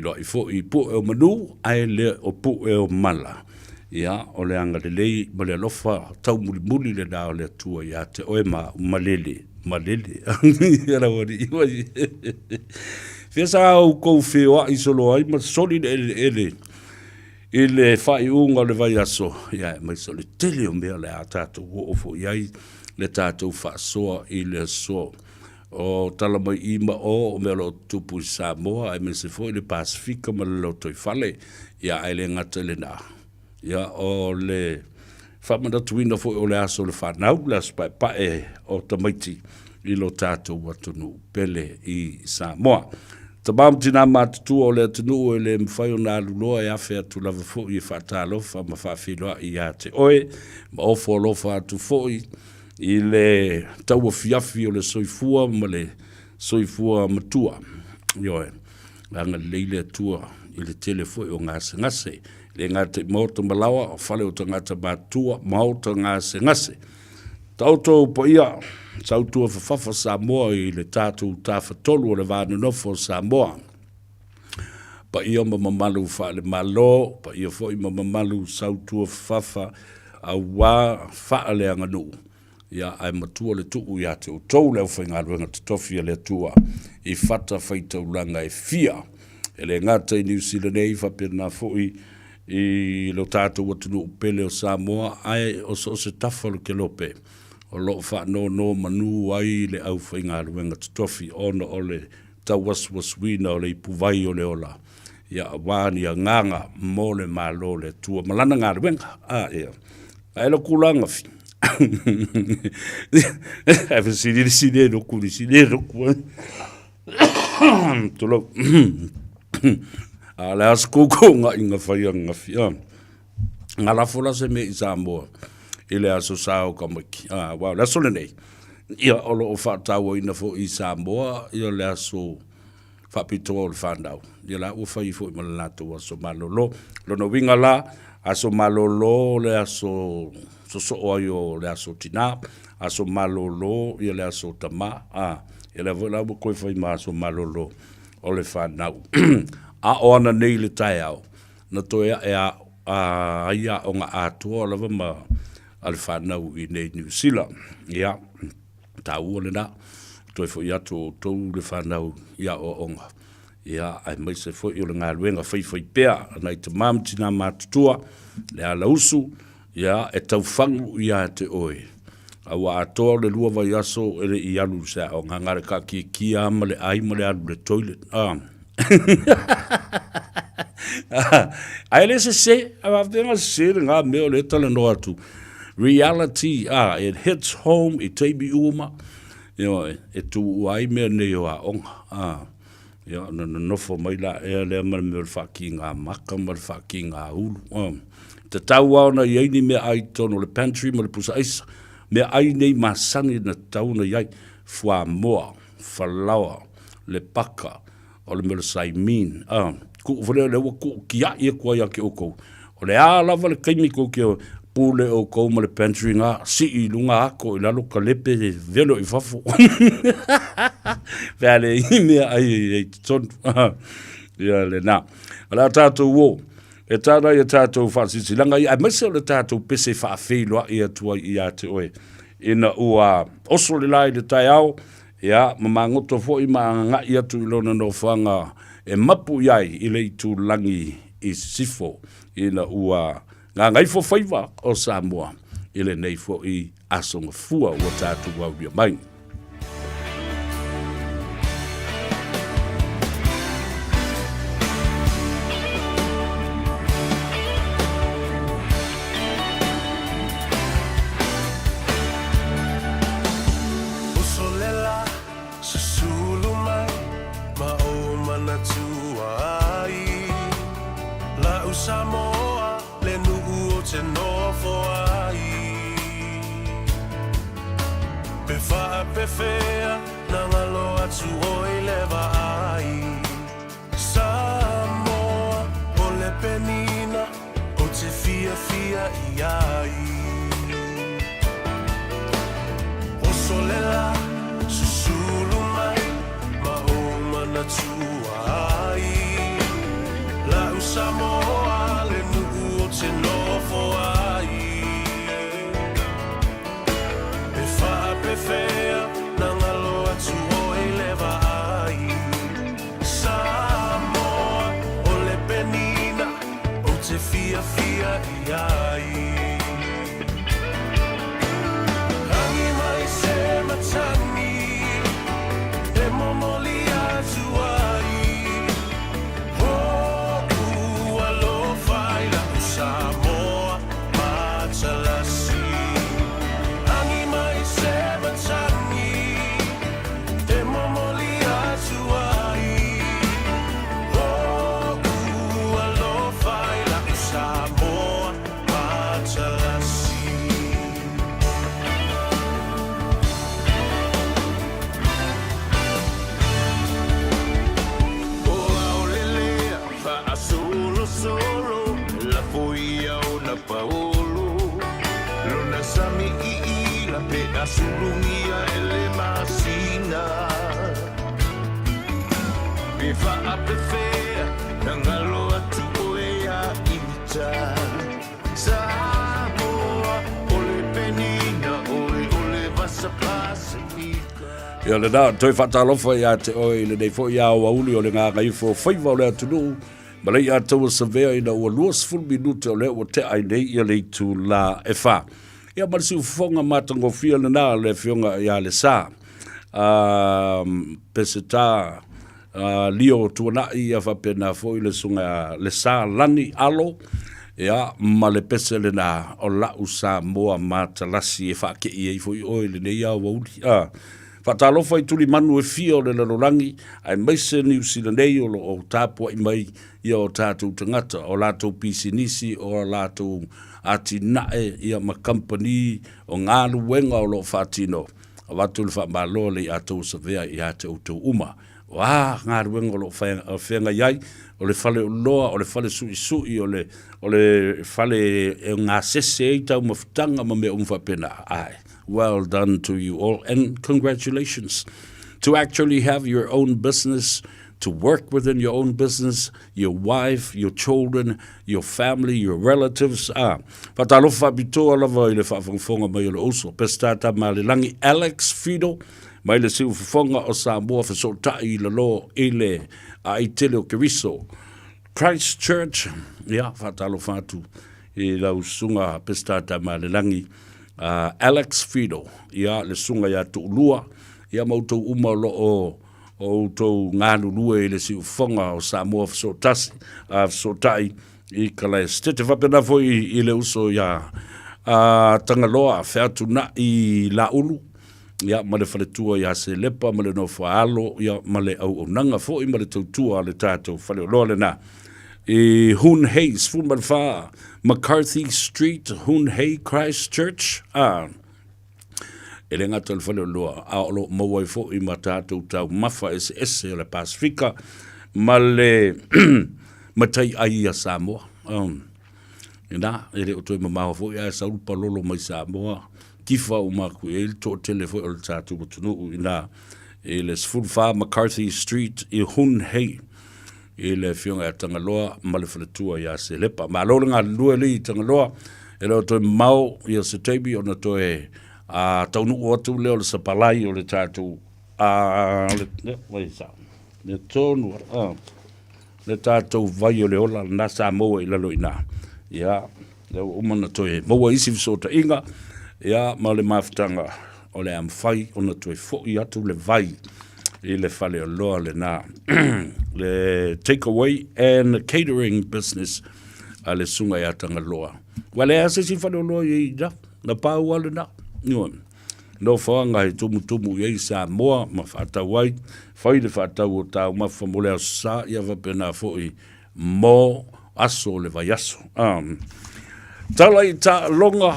lo I fo I pu e o manu ai le o pu e o mala ia o le anga le lei ma le lofa tau muli le da o le tua ia te oe malele ia wari fesa au kou whiwa I solo ai ma soli ele whai unga le vai aso ia mai soli tele o mea le a tātou o ofo iai le tātou whaasoa I le so o tala mai ima o mea lo tupu I Samoa ai me se fo I le Pasifika ma le lo toi fale ia ai le ngata le na ia o le whamana tuina fo o le aso le whanau le aspai pae o tamaiti I lo tātou watunu pele I Samoa Tamam tina matutu o le atunu o le mwhai o nā luloa e awhea tu lava fo I whatalofa ma whawhiloa I a te oe ma ofo alofa atu fo I le taua fiafi o le soifua ma le soifua matua ioe langa leile atua I le tele fo o ngase le ngate mauta malawa o whale o tangata matua mauta ngase tautou po ia sautua whawhafa Samoa I le tātou tāwhatolu o le vānu nofo Samoa pa ia mamamalu whaale malo pa ia fo I mamamalu sautua whawhafa a wā whaale anganu ia ai matua le tuu ia te utou leo whaingaruenga te tofi le tua I whata whaitaulanga e fia ele ngata I New Zealand ei whapena fo I lo tātou watunu upele o Samoa ai o se tafalu ke lope o lo no manu ai le au whaingaruenga te tofi ono o le tau waswaswina o le ipuvai o le ola ia wāni a nganga mo le malo le tua malana ngaruenga ia ai lo kulanga fi Ave sine no kuri sine no ku tolo ala skoko nga inga fai nga fia nga la fola se me Samoa ile aso sao kamaki wow la sole nei ia olo o fa tawo ina fo I Samoa ia le aso fa pitol fandau ia la o fai fo malato aso malolo lo no winga la aso malolo le aso so oio le aso tina aso malolo ia le aso tama ia le vola ko fai ma aso malolo o le fandau a ona nei le tai au na toia ia o nga atua lava ma al whanau I nei New Zealand ia ta ua na toi fo ia to le whanau ia o onga ia ai mai se fo I o le ngā ruenga whai pea nei te mam tina matutua le ala usu ia e tau whangu ia te oe awa atoa le lua vai aso ele I alu sa o ngangare ka kia ma le ai ma le alu le toilet ai le se ava venga se nga me le tala no atu reality it hits home it tabi uma e tu ai me ne yo no fo mai la le me fucking maka me fucking ulu te tau na ye ni me ai tono le pantry mo le pusa isa me ai nei masani na tau na yai fua moa falawa le paka o le mele sai min ku vole le ku kia ia ko ya ke oko o le ala vale kaimi ko ke pule o ko mo le pantry nga si I lunga ko la lo kalepe velo I fafo vale I me ai ton ya le na ala tatu wo e tana ia tātou whasisilanga ai mese o le tātou pese whaafeilua ia tua ia te oe ina ua oso le lai le tai au ia mamangoto fo I maanga ia tu ilona no whanga e mapu iai I le tu langi I sifo ina ua Gagaifo Faiva o Samoa I le nei fo I asonga fua ua tātou wau ria mai Samoa le nuu o te nofo ai pe wha pe whea na ngalo atu o I lewa ai Samoa o le penina o te fia I ai o solela susulu mai ma o mana tua ai u Samoa le nuku o te nofo ai. E whaapewhea na ngalo atu o e lewa ai. Samoa o le penina o te fia fia i ai. Hangi mai se matani e momoli atu ai. Samoa, Matalasi. Angi mai se matani, e momoli atu ai. Alofa ila Samoa, Matalasi. Ola olelea, fa solo solo. La foia o na paolo Lona sami i la pe asulungia ele masina Me fa apefea Nangalo atu oea ita Samoa ole penina ole vasa pasa ika Ia le nā, toi whatalofa ia te oi le nei fo ia o auli o le Gagaifo Faiva o le atunu. Ma lei a tau savea ina ua 20 minute o le o te ai nei ia lei tu la e wha. Ia marisi ufonga matango fia le nā le fionga ia le sā. Pese tā lio tuana i a whapena fo i le sunga le sā lani alo. Ia ma le pese le nā o lau Samoa Matalasi e whake i e fo i oi le nei au wauli. Whatalofa i tuli manu e fia o le lalorangi, ai maise New Zealand nei o tāpua i mai ia o tātou tangata, o lātou pisinisi, o lātou ati nae ia ma company o ngāru wenga o lo whātino. A watu le whamalo le a tau savea i a tau tau uma. Wā, ngāru wenga o lo whenga iai, o le whale o loa, o le whale sui, o le whale e ngā sese e tau mawhitanga ma mea umwhapena. Ai. Well done to you all, and congratulations. To actually have your own business, to work within your own business, your wife, your children, your family, your relatives. Patalofa bitoa lava i le whawhonga mai o le oso. Pestata ma le langi Alex Fido, mai le siu whawhonga o Samoa whasota i le lo i le a i tele o Keriso. Christchurch, ia, whatalofa atu i lau sunga pestata ma le langi Alex Fido, ia le sunga ia tu lua, ia mautou uma lo o tau ngānu lua i le si ufonga o Samoa Sotai i kalai stete whapena fo i le uso ia tangaloa whiatu na i la ulu, ia ma le whaletua ia se lepa, ma le no whaalo, ia ma le au nanga fo i ma le tautua le tātou whale o loa le nā. I Hun Hayes, Fulman Wha, McCarthy Street, Hun Hay Christchurch. E le ngata le whale o loa, a o lo mawai fo i ma tātou tau mawha ese o le Pasifika, ma le matai ai a Samoa. E nā, e le o toi mamaha fo i a sa upa lolo mai Samoa, kifa o maku e le tō tele fo i le tātou matunu i nā, e le Fulfa McCarthy Street i Hun Hay. I le fionga e tangaloa, ma le whaletua i a se lepa. Ma lolo ngā lua li i tangaloa, e leo toi mau i a se teibi, o na toi taunu o atu leo le sapalai o le tātou, le tonu, le tātou vai o le ola, na Samoa i lalo i nā. Ia, leo umana toi maua isi visota inga, ia, ma le mawhitanga o le amwhai, o na toi fo i atu le vai, i le whale o loa le nā. Le takeaway and catering business a le sunga i atanga loa. Wale ase si whale o loa i da, na pāu ale na. No whaanga he tumu i Samoa, ma whaatau ai, whai le whaatau o tau mawha mole au sa, ia wapena fo i mō aso le vai aso. Tala i ta longa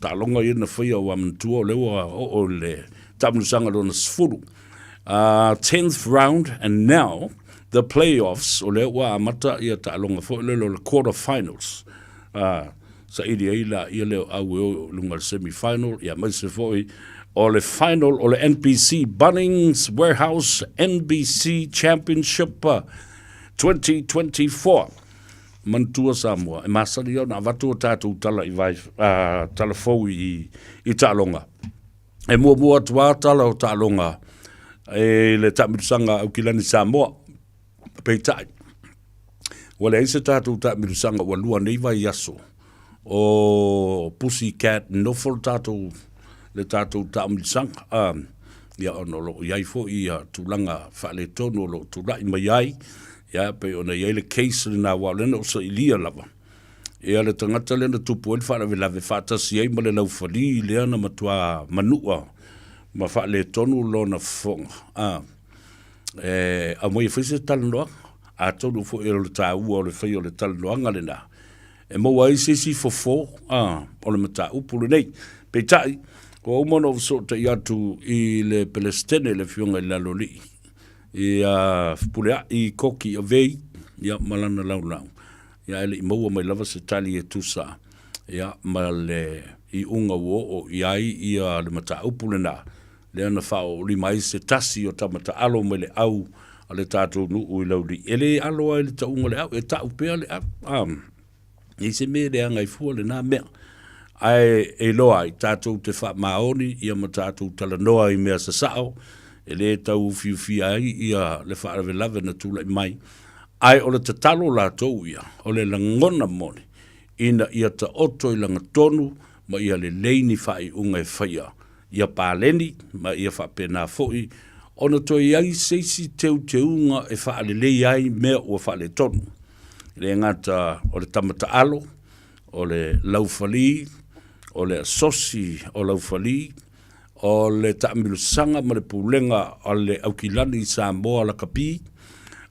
i na whaia o amantua o lewa o le tamunusanga lona sfuru. 10th round, and now the playoffs, o le wa amata ia ta longa fo le quarterfinals. Sa ili ila ia leo au lunga semi-final, ia mai se fo o le final o le NBC Bunnings Warehouse NBC Championship 2024. mantua Samoa e masari ona watu o tātou tala I vai tala fou I tālonga e mua tua tala o tālonga e le tamitusanga au kilani Samoa peitai wale aise tātou tamitusanga walua nei vai aso o Pussycat nofol tātou le tātou tamitusanga ia ono lo iai fo ia tulanga whale tono lo tulai mai ai ia pe ona iai le case le nā wālena o sa ilia lava ia le tangata le na tupu el whara we lave whātasi ei ma le lau whali lea na matua manua ma whale tono lo na whonga a mo ia whaise talanoa a tonu fo e le tā ua o le whai o le talanoanga le nā e mo ai se si fofo o le mata upulu nei pe tai ko umono so te atu I le Palestine le fionga I laloli ia pulea I koki o vei ia malana laulau ia ele imoua mai lava se tali e tusa ia ma le I unga wo o iai ia le mata upule na le ana whao li mai se tasi o tamata alo mai le au a le tātou nuu I lauri ele aloa le taunga le au e tau pea le au I se me le angai fua le nā mea ai e loa I tātou te wha maoni ia ma tātou talanoa I mea sasao e le tau fiufi ai ia le wha arawe lave na tūla I mai ai o le tatalo la tau ia o le langona mone ina ia ta oto I langa tonu ma ia le leini whai unga e whaia ia pāleni ma ia wha pēnā foi ona toi ai seisi teu teunga e wha ale lei ai mea ua wha le tonu le ngata o le tamata alo o le laufali o le asosi o laufali o le taamilusanga ma le pulenga o le aukilani Samoa la kapi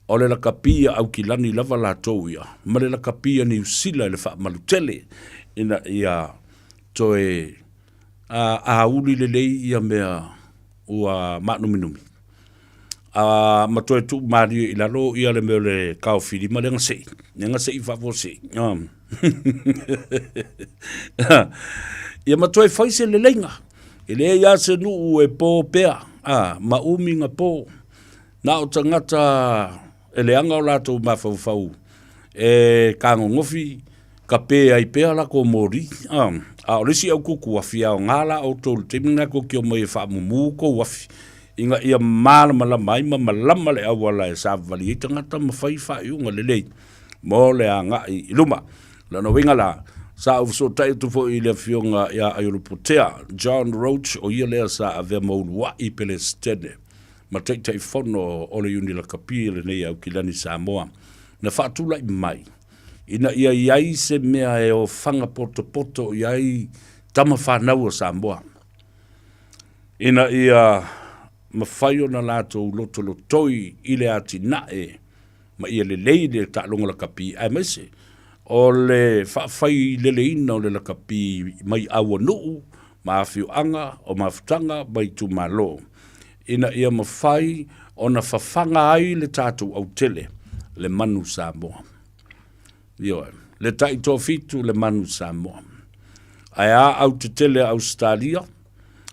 o le la kapi aukilani lava la touia ma le la kapi ni usila le fa malutele ina ia toe a uli le lei ia mea ua manuminumi ma toe tu mari I lalo ia le mea le kaofili ma le ngasei favose ia ma toe faise le lenga ele ia se nuu e pō pea ma uminga pō na o tangata ele anga o lato mawhauwhau e kango ngofi ka pē ai pea la ko mori a orisi au kuku wafi au ngala au tolu temina ko ki o mai whaamumu ko wafi inga ia mala mai ma malama le awala e sa vali I tangata mawhai whaiunga le lei mo le anga I luma lana winga la sa au so tai tu fo I le fionga ia ayurupotea John Roach o ia lea sa ave maulua I Palestine ma tei fono o le uni la kapi le nei au kilani Samoa na whaatula I mai ina ia iai se mea e o whanga poto iai tama whanau o Samoa ina ia mawhaio na lato lotoi I le ati nae ma ia le leide ta longa la kapi ai mese o le whawhai leleina o le la kapi mai awa nuu ma awhiu anga o mawhtanga mai tu malo ina ia mawhai o na whawhanga ai le tātou au tele le manu Samoa Io, le tai tō fitu le manu Samoa. Ai a au te tele Australia,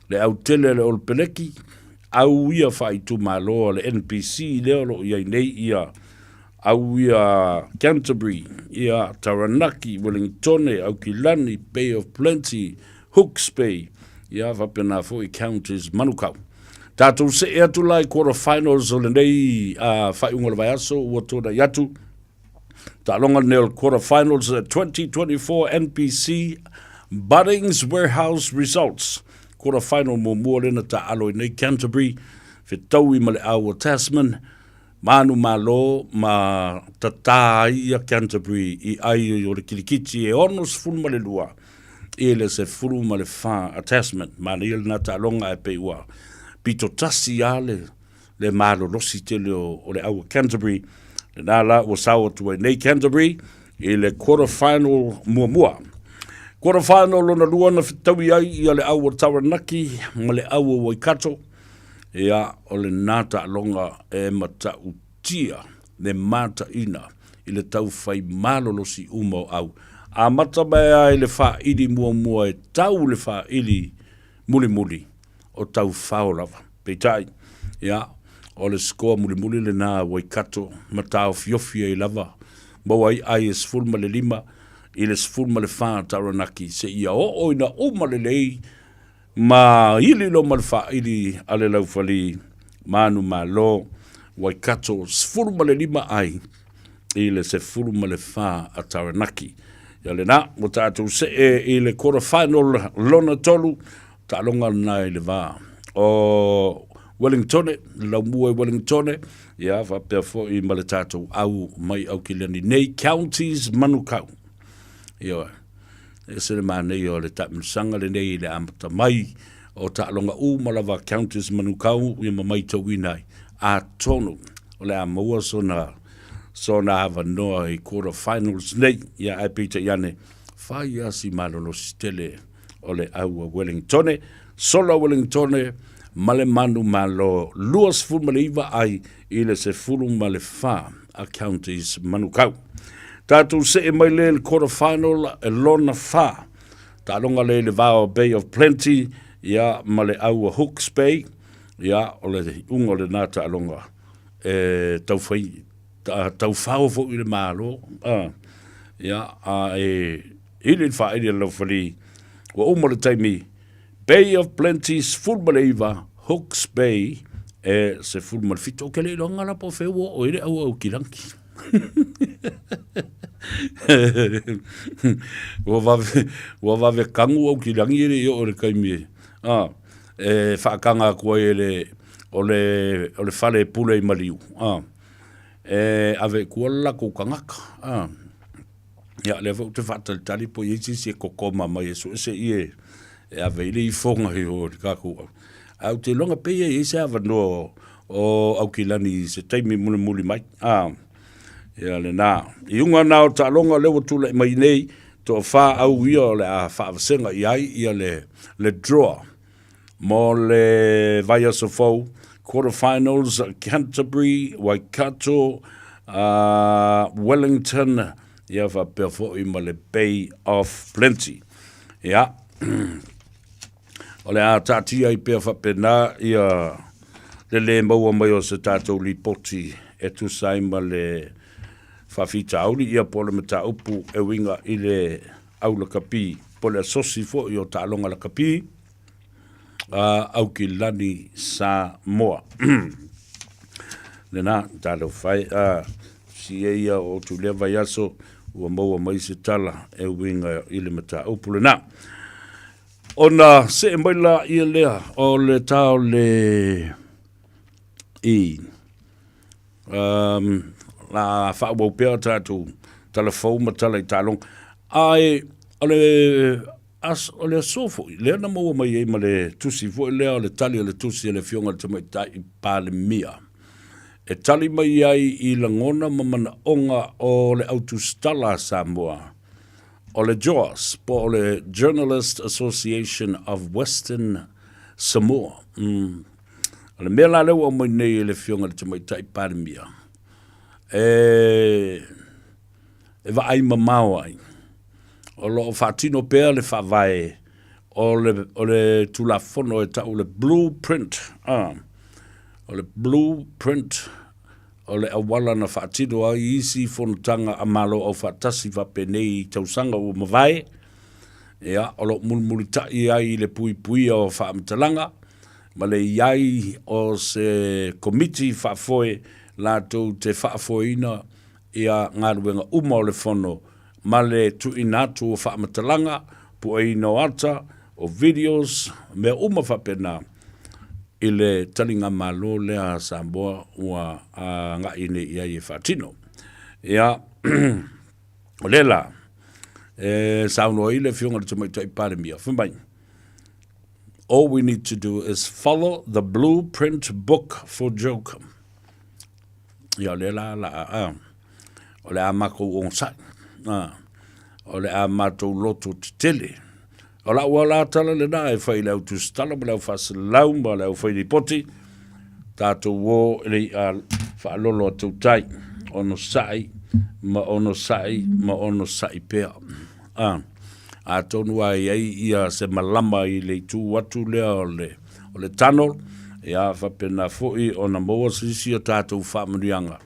le au tele le olpeleki, au ia whai tu malo le NPC leo lo ia nei ia, au ia Canterbury, ia Taranaki, Wellington, au Kilani, Bay of Plenty, Hawke's Bay, ia whapena fo I counties manukau. Tātou se ea tu lai quarterfinals o le nei whai unga le vai aso, ua tōna iatu, Ta longa nel quarterfinals 2024 NPC Bunnings Warehouse results. Quarterfinal mo lena ta alo nei Canterbury, Fitaui ma le aua Tasman, manu malo ma tata ia Canterbury I ai o le kilikiti e onos fulu ma le lua. Ele se fulu ma le fa a Tasman, mana ile na ta longa e pe ua. Pito tasi ale le malo losi tele o le aua Canterbury. Na la o sawa tu nei Canterbury I le quarterfinal mua. Quarterfinal lona lua na fitaui ai I le aua Taranaki ma le aua Waikato ia o le nata longa e mata utia le mata ina I le tau fai malo losi uma au a mata mai le fa ili mua e tau le fa ili muli o tau faolava peitai ia o le skoa muli le na Waikato matao fiofia I lava Mau ai e sfulu ma le lima, i le sfulu ma le wha taranaki, se ia o ina o ma le lei, ma ili lo ma le wha ili ale lau whali, manu ma lo, Waikato, sfulu ma le lima ai, i le se fulu ma le wha a taranaki. Ia le na, mo tātou se i le quarter final lona tolu, ta longa na i le vā. O Wellington, lau mua i Wellington, ia fa pia fo i ma le tātou au mai au ki lani nei counties manukau. Ia, e se le mānei o le tamusanga le nei le amata mai o ta longa u malawa counties manukau i ma mai tau inai. A tonu, o le a maua sona hawa noa i quarter finals nei, ia ai pita iane, whai asi malolo stele o le au a Wellington, sola Wellington, male manu malo luas fulmaliva ai i le se fulu male wha a counties manukau. Tātou se e mai le quarter final e lona wha, tā longa le vāo Bay of Plenty, ia male au a Hawke's Bay, ia o le unga le nā tā longa, tau whai, tau whao fo i le mālo, ia, i le wha i le lau whali, wa uma le taimi, Bay of Plenty's fulmaliva, Hawke's Bay, se fulmal fito, ke le longa la po whewa o ere au kiranki. Wa vave kangu au kirangi ere o le kaimi. Whaakanga kua o le whale pule i mariu. Ave kua lako kangaka. Ia, le vau te whaatalitari po i se kokoma mai e so se ie. Ave ili i fonga hi o kakua. Au te longa peia i se ava no o au kilani se taimi muli mai. Ia le nā. I unga nao ta longa lewa tula i mai nei to wha au ia le a whaavasenga i ai ia le draw. Mo le Vaia Sofou, quarterfinals, Canterbury, Waikato, Wellington, ia wha perfo i ma le Bay of Plenty. Ia. O le a tātia i pia whapena ia le maua mai o se tātou li poti e tu saima le whawhita auri ia po le mata upu e winga i le aula kapi po le asosi fo i o tālonga la kapi au ki lani Samoa. Nena, tātou whai si e ia o tu lea vai aso ua maua mai se tala e winga i le mata upu le nā. Ona se e mai la ia lea o le tau le i la whaua upea tātou telefou ma tala i tālong ai o le sofo lea na maua mai e ma le tusi fo lea o le tali o le tusi e le fionga le tamai tai pāle mia e tali mai ai i langona mamana onga o le autustala Samoa o le JOAS, po o le Journalist Association of Western Samoa. O le mea la leo o mai nei le fionga le tamai tai parimia. E va ai mamau ai. O lo whaatino pēr le whawai o le tulafono e tau le blueprint. O le blueprint o le awala na whaatino ai isi whanutanga a malo au whaatasi whapenei tausanga o mawai. Ea, o lo mulmuli tai ai le pui o whaamitalanga. Ma le iai o se komiti whaafoe lātou te whaafoeina ia ngāruenga uma o le whono. Ma le tu inatu o whaamitalanga pu e ino ata o videos me uma whapena. I le talinga malo lea Samoa ua ngā ine ia i whaatino. Ia, o lela, sauno i le fionga le tamai tai pāremia. Whumbai, all we need to do is follow the blueprint book for joke. Ia, lela, o le a mako o sai. O le a matou loto te tele. O la ua la tala le na e whai lau tu stala ma lau whasilau ma lau whai ni poti tātou wō le a whaalolo a tau tai ono sai ma ono sai pēr a tonu ai ai ia se malama i le tū watu lea o le tano e a whapena fōi o na moa sisi o tātou whaamurianga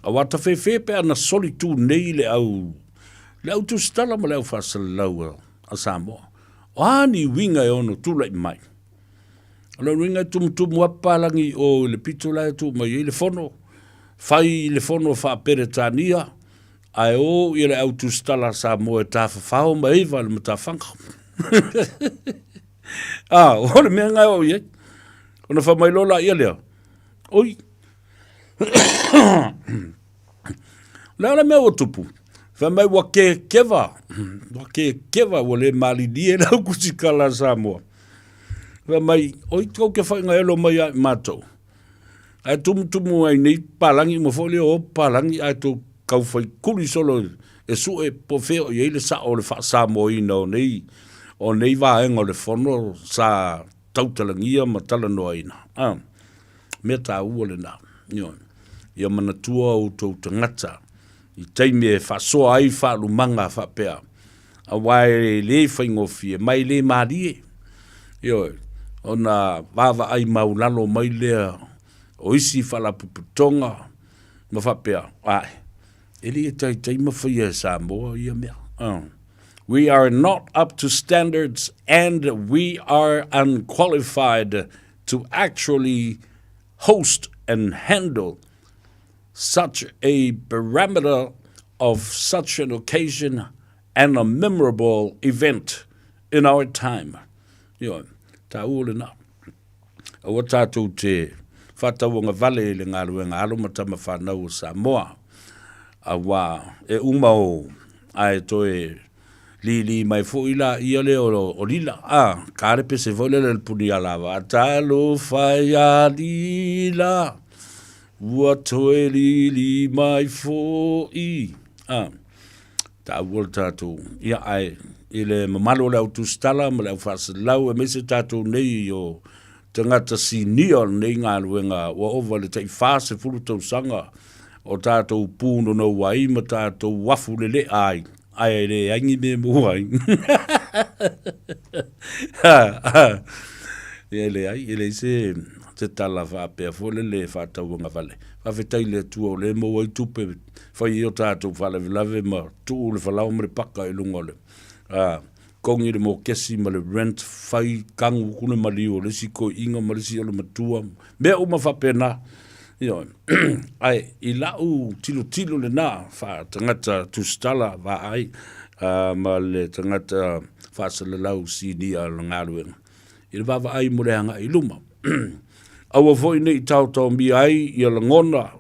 A wata fe pe ana soli tu nei le au tu stala ma le au whasalau a Samoa. O ani winga e ono tula i mai. Ala winga tumutumu wapalangi o le pitula e tu mai le fono. Fai le fono wha pere tania. Ai o i le au tu stala Samoa e ta whawhao ma iwa le mata whanka. O le mea ngai o ye. Ona wha mai lola ia lea. Oi. Lea mea o tupu. Wha mai wa kewa. Wa kewa wa le mali die lau kusikala Samoa. Wha mai, oi tau ke whainga elo mai ai mātou. Ai tumu ai nei palangi mo fole o palangi ai tau kau whai kuri solo e su e po feo i eile sa o le wha Samoa ina o nei waenga o le whono sa tautalangia ma tala noa ina. Mea tā ua le nā. Ia manatua o tau tangata. I teime e whasoa ai whalumanga whapea. A wae le whaingofi e mai le marie. Ona wawa ai maulalo mai lea o isi whalapuputonga ma whapea. Ai, eli e teime whaia Samoa ia mea. We are not up to standards and we are unqualified to actually host and handle such a parameter of such an occasion and a memorable event in our time. Ta ule na. Awa tātou te whatawanga vale le ngaruenga aromatama whanau Samoa. Awa e umao ai toe li mai fuila ia le o lila. Karepe se vole le puni alawa. Talo whaia lila. Ua toe li mai fōi. Ta ua tātou. Ia ai. Ile mamalo le autu stala, ma le au whasalau, e mese tātou nei o tangata sinia nei ngā luenga, ua ova le tei whase fulu tau sanga, o tātou pūno no wai, ma tātou wafu le ai. Ai le aingi me muai. Ele ai, ele se te tala whapea fole le whatauanga vale. Whawhetai le tua o le mo ai tupe, whai o tātou whalawilave ma tuu le whalau mre paka e lunga le. Kongi le mo kesi ma le rent, whai kangu kune mali o le si ko inga ma le si o le matua. Mea uma whapena. Ai, i lau tilo le nā, wha tangata tustala wa ai, ma le tangata whasala lau si ni a langaruenga. I le wawa ai mo le hanga i luma. Awa foi nei tau mi ai i a langona,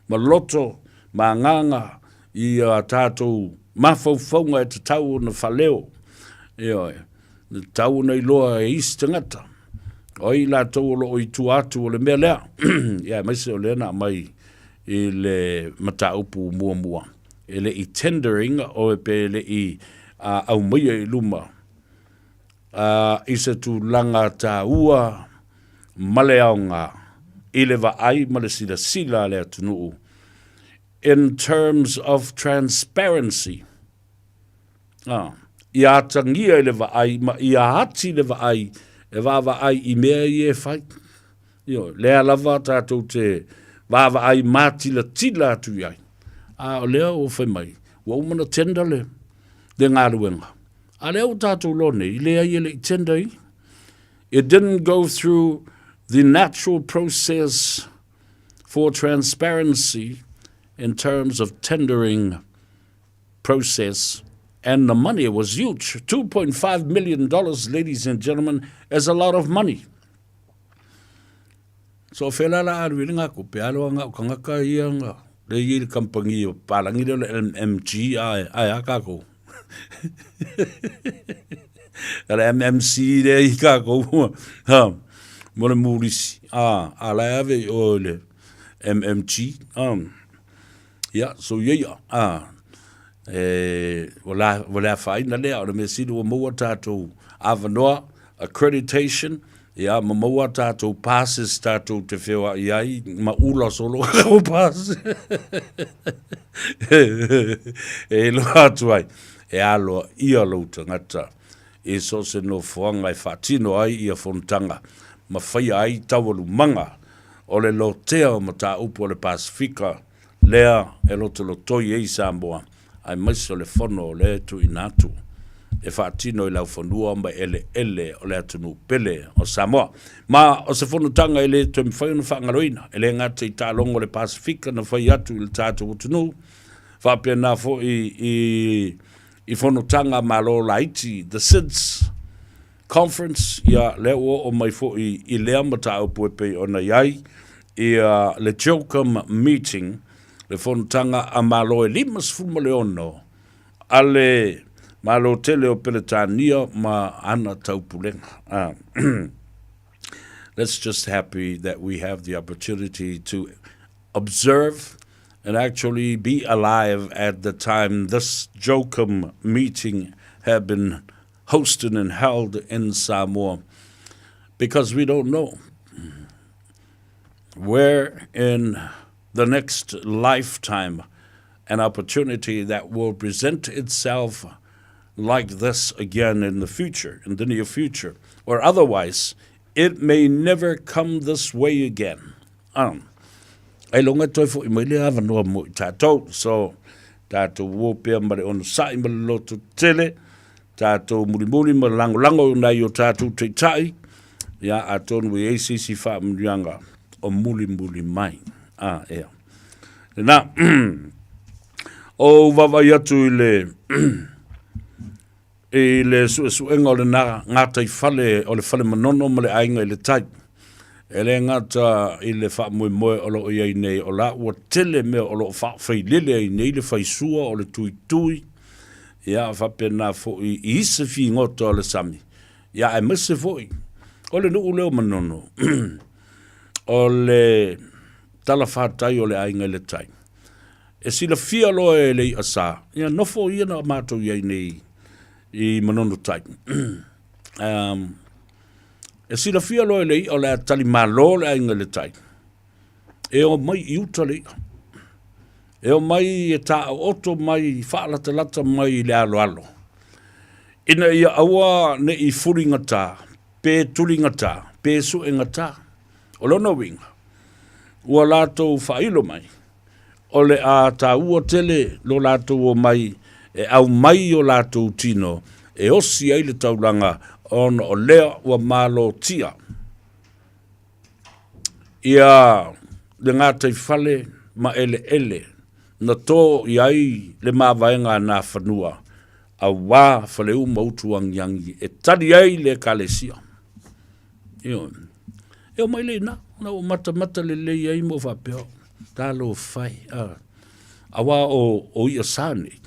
ma loto, ma nganga, i a tātou mawhauwhaunga e te tau na whaleo. Na tau nei loa e isi tangata. Oi la tau lo i tu atu o le mea lea. Ia, mai se o lea na mai i le mataupu mua. E le i tendering o e pe le i au maia i luma. I se tu langa ta ua maleaonga i le va ai ma le sila lea tunuu. In terms of transparency. Ia tangia i le va ai, ma ia hati le va ai, e wawa ai i mea i e whai. Lea lava tātou te wawa ai mātila tila atu iai. O lea o whai mai. Wa umana tenda le ngā ruenga. A lea o tātou lone, i lea i le tenda i. It didn't go through the natural process for transparency in terms of tendering process. And the money was huge. $2.5 million, ladies and gentlemen, is a lot of money. So whelala aruiringa ko pe aloa ngā kangaka ia ngā. Le i kampangi o palangi le MMG ai akako. Le MMC le i kako. Mole murisi. Ala ave o le MMG. Yeah, so yeah. Wala fai na lea, ora me sidu o maua tātou avanoa, accreditation, ia ma maua tātou passes tātou te whewa iai, ma ula solo o pass. E lo atu ai, e aloa ia lau tangata, e so se no whuanga e whatino ai ia whontanga, ma whai ai tawalu manga, o le lo tea o ma tā upo le Pasifika, lea e loto lo toi e Samoa ai maiso le fono le tu inatu e whaatino i lau whanua ma ele o le atunu pele o Samoa. Ma o se whanutanga ele tu mi whaiuna whangaroina, ele ngata i tālongo le Pasifika na whai atu i le tātou utunu, whapia nā fo i whanutanga malo laiti, the SIDS conference, ia leo o mai fo i lea mata au puepe o na iai, i le Jokum meeting, le whanutanga a malo e limas fuma leono, ale malo tele o Peletania ma ana taupulenga. Let's just happy that we have the opportunity to observe and actually be alive at the time this Jokum meeting had been hosted and held in Samoa, because we don't know where in the next lifetime an opportunity that will present itself like this again in the future, in the near future, or otherwise, it may never come this way again. Ai longa toi fo I mai le ava noa mo I tātou, so tātou wōpea mare ono sai ma le loto tele, tātou murimuri ma lango nai o tātou te tai, ia a tonu I ACC wha mrianga o murimuri mai. Ea. Nā, o wawai atu I le suenga o le ngata I fale, o le fale manono ma le ainga I le tai. E le ngata I le wha moe o lo iai nei o la ua tele mea o lo wha whai lele I nei le whai sua o le tui. Ia whapena fo I isa fi ngoto o le sami. Ia e mese fo I. O le nuu leo manono. O le tala whātai o le ainga le tai. E sila fia loa e le I asa. Ia nofo ia na mātou iai nei I manono tai. E sila fia loa lei o le tali malo le ainga le tai. E o mai I uta lei. E o mai e ta oto mai whaalata lata mai le alo. Ina ia awa ne I furi ngata, pe tuli ngata, pe su e ngata. O lona winga. Ua lato whailo mai. O le a ta ua tele lo lato o mai e au mai o lato tino. E osi ai le taulanga on o lea ua malo tia. Ia le ngātai whale ma ele na tō iai le māwaenga nā whanua a wā whale mautu angyangi e tari ai le kalesia. Eo mai le na o mata le ai mo whapeo. Tālo whai. A wā o ia sāne.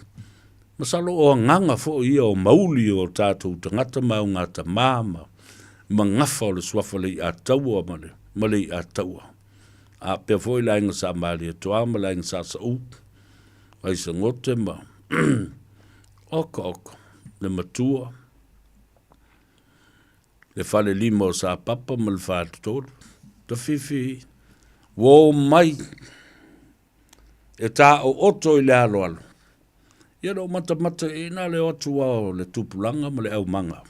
Masalo o nganga fo ia o mauli o tātou tangata mau ngata māma ma ngafa o le swafa le I a taua ma le I a taua. A pia fo I la inga sa maali e toa ma la inga sa u. Ai sa ngote ma oko le matua. Le fale lima o sa papa ma le whātutoro. Ta fifi wo mai e tā o oto I le alo. Ia no mata I nā le otu o le tupulanga ma le au manga.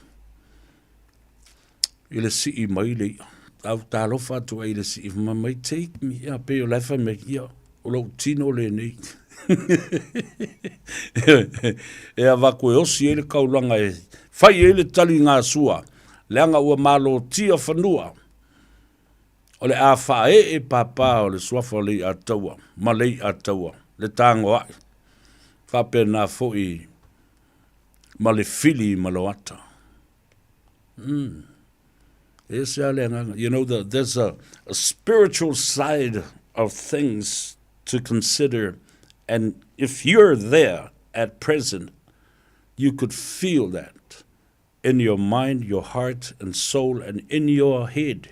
I le si mai le au tālofa atu ai le si mai take me. Ia pe o lefa me ia o lo tino le nei. Ea wako e osi e le kaulanga e whai e le tali ngā sua. Leanga ua malo tia whanua. O le a whae e papa o le swafa le a taua. Ma le a taua. Le tango ai. Whapena foi ma le fili ma lo ata. You know, there's a spiritual side of things to consider, and if you're there at present, you could feel that in your mind, your heart and soul, and in your head.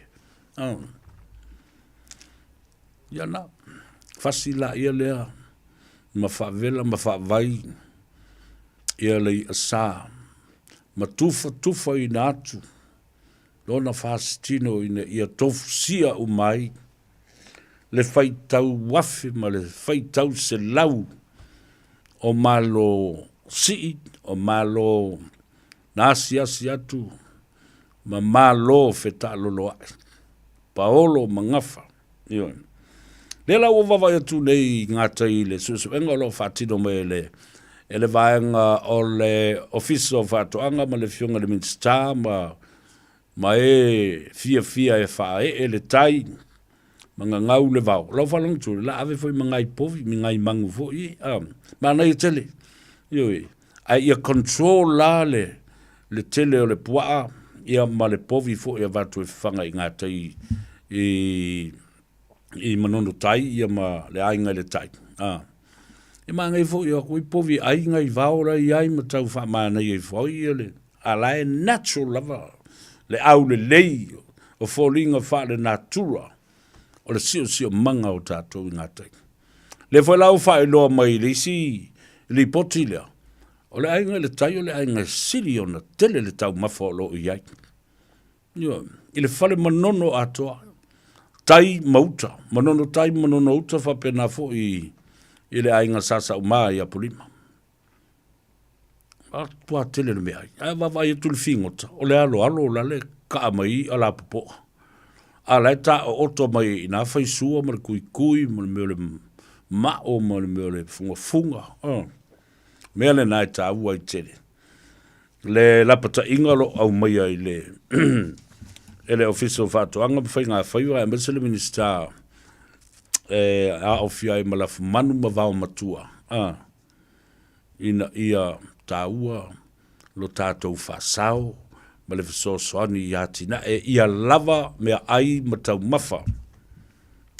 Ya na, fasila ia lea, ma whaavela, ma whaavai, ia lei asa, ma tufa I nā atu, lona whaasitino ina ia tofusia umai, le whaitau wafi, ma le whaitau se lau, o malo sii, o malo nasi atu, ma malo feta lolo ai, paolo mangafa, Le la o vava tu nei ngata I le susu enga lo fatino me le vaenga o le office of atoanga ma le fionga le minsta ma fia e fa le tai manga ngau le vau lo falong tu la ave foi manga I povi mi ngai mangu foi ma na I tele yo ia control la le tele o le pua ia ma le povi fo ia vatu e fanga I ngata I manono tai ia ma le ainga le tai e ma ngai fo ia kui povi ainga I vaura I ai ma tau fa ma na ia fo ia le ala e natural lava le au le lei o falling of fa le natura o le sio manga o tatou I ngata le foi lau fa loa mai le si li potilia o le ainga le tai o le ainga sili o na tele le tau mafo lo I ai I le fale manono atoa tai mauta manono tai manono uta fa pena fo I le ainga sasa uma ia polima a tua tele le mea a vai tu le fingota o le alo la le ka mai ala popo a la ta o to mai ina fai sua ma kui ma le ma o ma le funga me le nai ta ua I tele le la pata ingalo au mai ai le ele official fato anga fai nga Faiva e le minister a ofia I malaf manu ma vau matua ina ia taua lo tatou fasao ma le fesoasoani ia tina ia lava mea ai ma tau mafa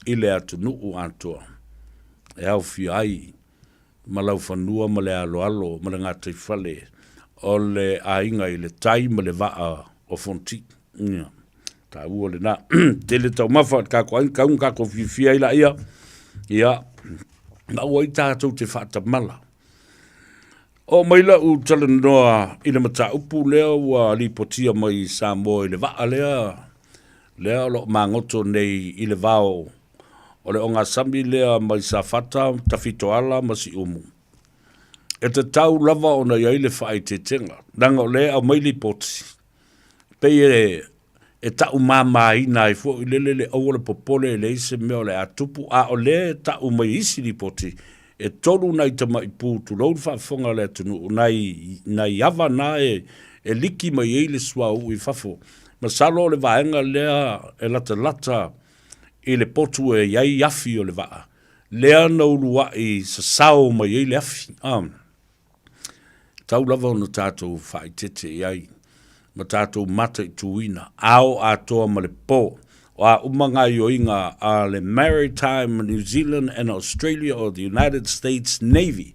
I le atunuu atoa e aufia ai ma lau fanua ma le alo ma le ngatai fale o le ainga I le tai ma le vaa o fonti ta ua le na tele tau mafa kako fifia ila ia na ua I tātou te whaatamala o maila u tala noa I le mata upu lea ua lipotia mai Samoa I le vaa lea lo mangoto nei I le vao o le onga sambi lea mai sa fata tafito ala masi umu e te tau lava o na iai le whaai te tenga nanga o lea au mai lipoti pei e tau mama ina I fo I lele au le popole le ise meo le atupu a o le tau mai isi lipoti e tolu nai tama I pūtu lau whaafonga le atunu nai ava na e liki mai e le sua u I fafo ma salo le vaenga lea e lata I le potu e iai afi o le vaa lea na ulua I sasao mai e le afi tau lava ono tātou whaai tete iai ma tātou mata I tuina ao atoa ma le po o a umanga I o inga a le Maritime New Zealand and Australia or the United States Navy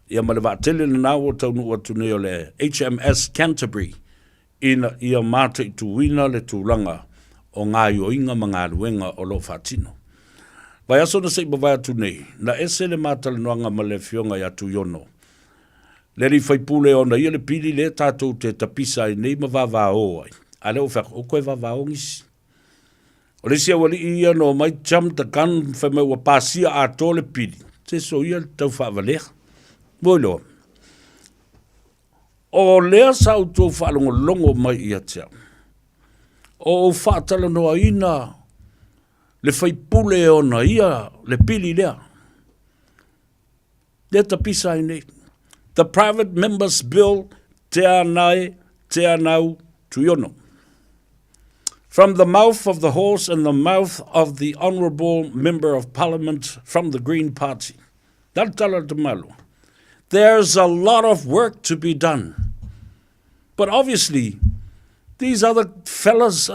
ia ma le vaatele na nao tau nua tuneo le HMS Canterbury ia mata I tuina le tūlanga o ngā I o inga ma ngā luenga o lo whaatino vai aso na seipa vai atu nei na ese le mata le noanga ma le fionga I atu yono le ri fai pule ona ia le pili le tātou te tapisa I nei ma vavao ai. A leo whaka o koe vavao ngisi. O le sia wali ia no mai jam ta kan whai mai wapasia a tō le pili. Te so ia tau whaavaleha. Moi loa. O lea sau tō whaalongo longo mai ia tea. O whaatala noa ina le fai pule ona ia le pili lea. Le tapisa I nei. The Private Members Bill te anau tuiono. From the mouth of the horse and the mouth of the Honourable Member of Parliament from the Green Party. There's a lot of work to be done. But obviously, these other fellas,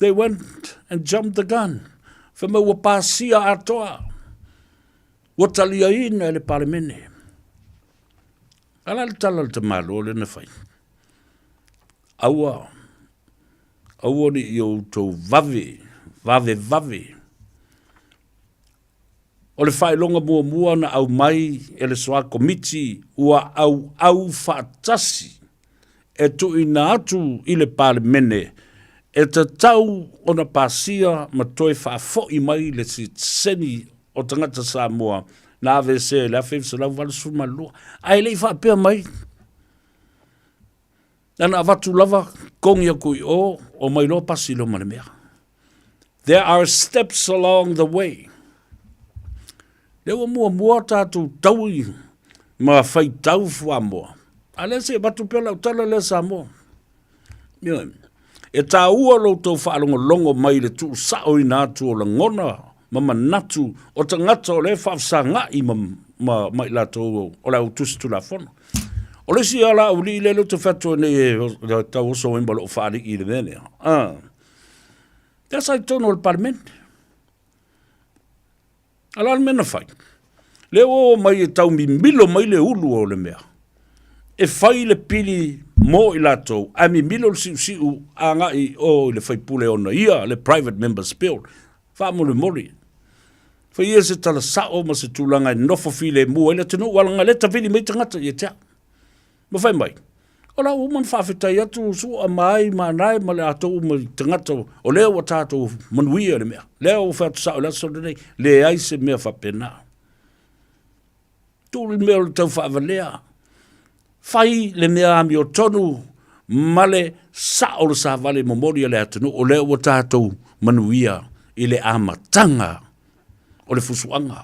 they went and jumped the gun. Fema wapasia atoa. Watalia ina le parimene. Alal talal te malo le na fai. Aua ni i tau vave. O le whai longa mua na au mai e le soa komiti ua au whaatasi e tu ina atu i le parimene e te tau o na pasia ma toi whaafo I mai le si seni o tangata Samoa na ave se la fef se la val su malua ai le fa pe mai ana avatu lava kongia kui o mai lo pasilo malemea There are steps along the way. Lewa mua tātou taui ma whai tau wha moa. Ale se batu pela utala le Samoa. E tā ua lo tau whaalongo longo mai le tu sao i nātu o la ngona ma manatu o tangata o le whafsa ngai mai la tau o la utusi tu la whono. O le si ala uli i lelo te whatua ne e tau oso imba lo whaari i le mene. That's like tono le parlement. Ala le mena whai. Le o mai e tau mi milo mai le ulu o le mea. E whai le pili mo i lato, a mi milo siu a ngai o le whai pule ona ia, le private members bill. Wha mo le mori. Whai ia se tala sao ma se tūlanga i nofo file mua, ila tenu walanga leta vili mei tangata i tea. Ma whai mai. Ola uman whawhetai atu su a mai ma nai ma le ato uma tangata o leo wa tātou manuia le mea. Leo o whatu sao la so nei, le aise mea whapena. Tūli mea le tau whaawalea. Whai le mea ami o tonu male sao le sa vale momoria le atanu o leo wa tātou manuia i le amatanga o le fusuanga.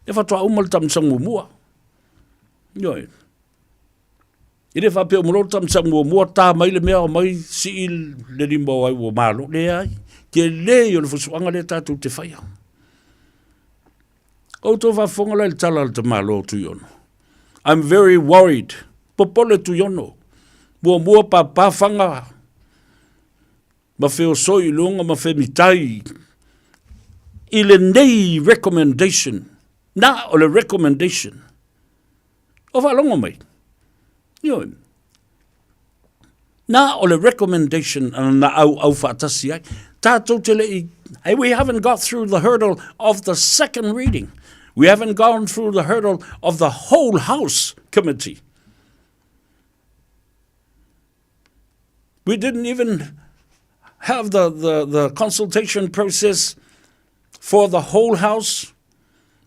E whatua umal tamsangu mua. Ioi. I le whapea umalo tamsangu mua tā mai le mea o mai si il le rimbo ai o malo le ai. Ke le o le fusuanga le tātou te whaia. O tō whafonga le tala le te malo tu yono. I'm very worried. Popole tu yono. Mua pa whanga. Ma wheo soi lunga ma whe mitai. I le nei recommendation. Na o le recommendation. O whalonga mai. Ioi. Na o le recommendation na au whaatasi ai. Tātou te lei. Hey, we haven't got through the hurdle of the second reading. We haven't gone through the hurdle of the whole House committee. We didn't even have the consultation process for the whole House.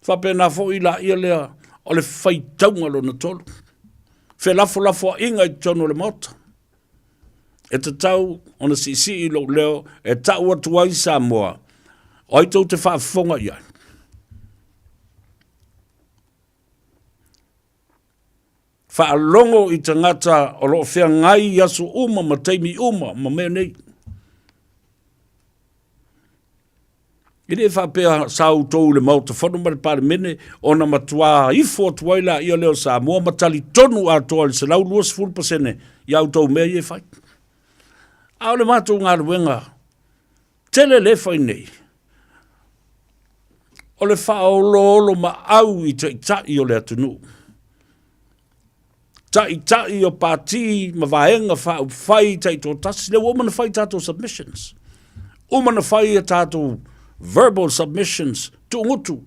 Whapena fo i la ia lea o le whaitaunga lo na tolu. Whe lafo inga i tono le mota. E te tau o na sisi i lo leo, e tau atu ai Samoa. O i tau te whaafonga iai. Whaalongo i tangata o lo whea ngai yasu uma ma teimi uma ma mea nei. I re whapea sau tau le mauta whanu mare pare mene o na matua ifo tuaila i o leo Samoa matali tonu a toa le se lau luas fulpasene i au tau mea i e whai. Au le mātou ngā ruenga, tele le whai nei. O le whaololo ma au i te itai o le atunu. Tai o pāti ma vaenga whai tai tō tasi, le umana whai tātou submissions. Umana whai a tātou verbal submissions tu ngutu.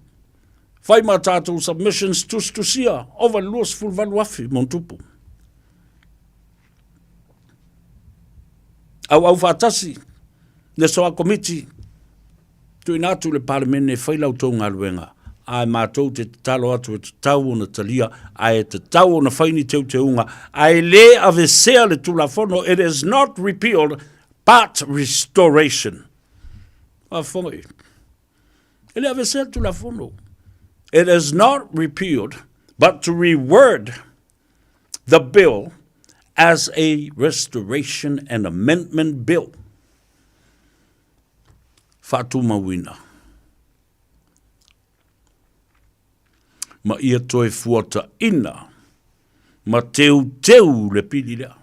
Whai ma tātou submissions tusia, ova luas fulvalu afi mon tupu. Au whaatasi, ne soa komiti, tu inatu le parlemene whailau tō ngā ruenga. Ai mātou te talo atu e te tau o na talia, ai te tau o na whaini teu te unga, ai le avesea le tulafono, it is not repealed, but restoration. A whongai. E le avesea tulafono. It is not repealed, but to reword the bill as a restoration and amendment bill. Fatu mawina. Ma ia toe fuata ina, ma teu le pili lea.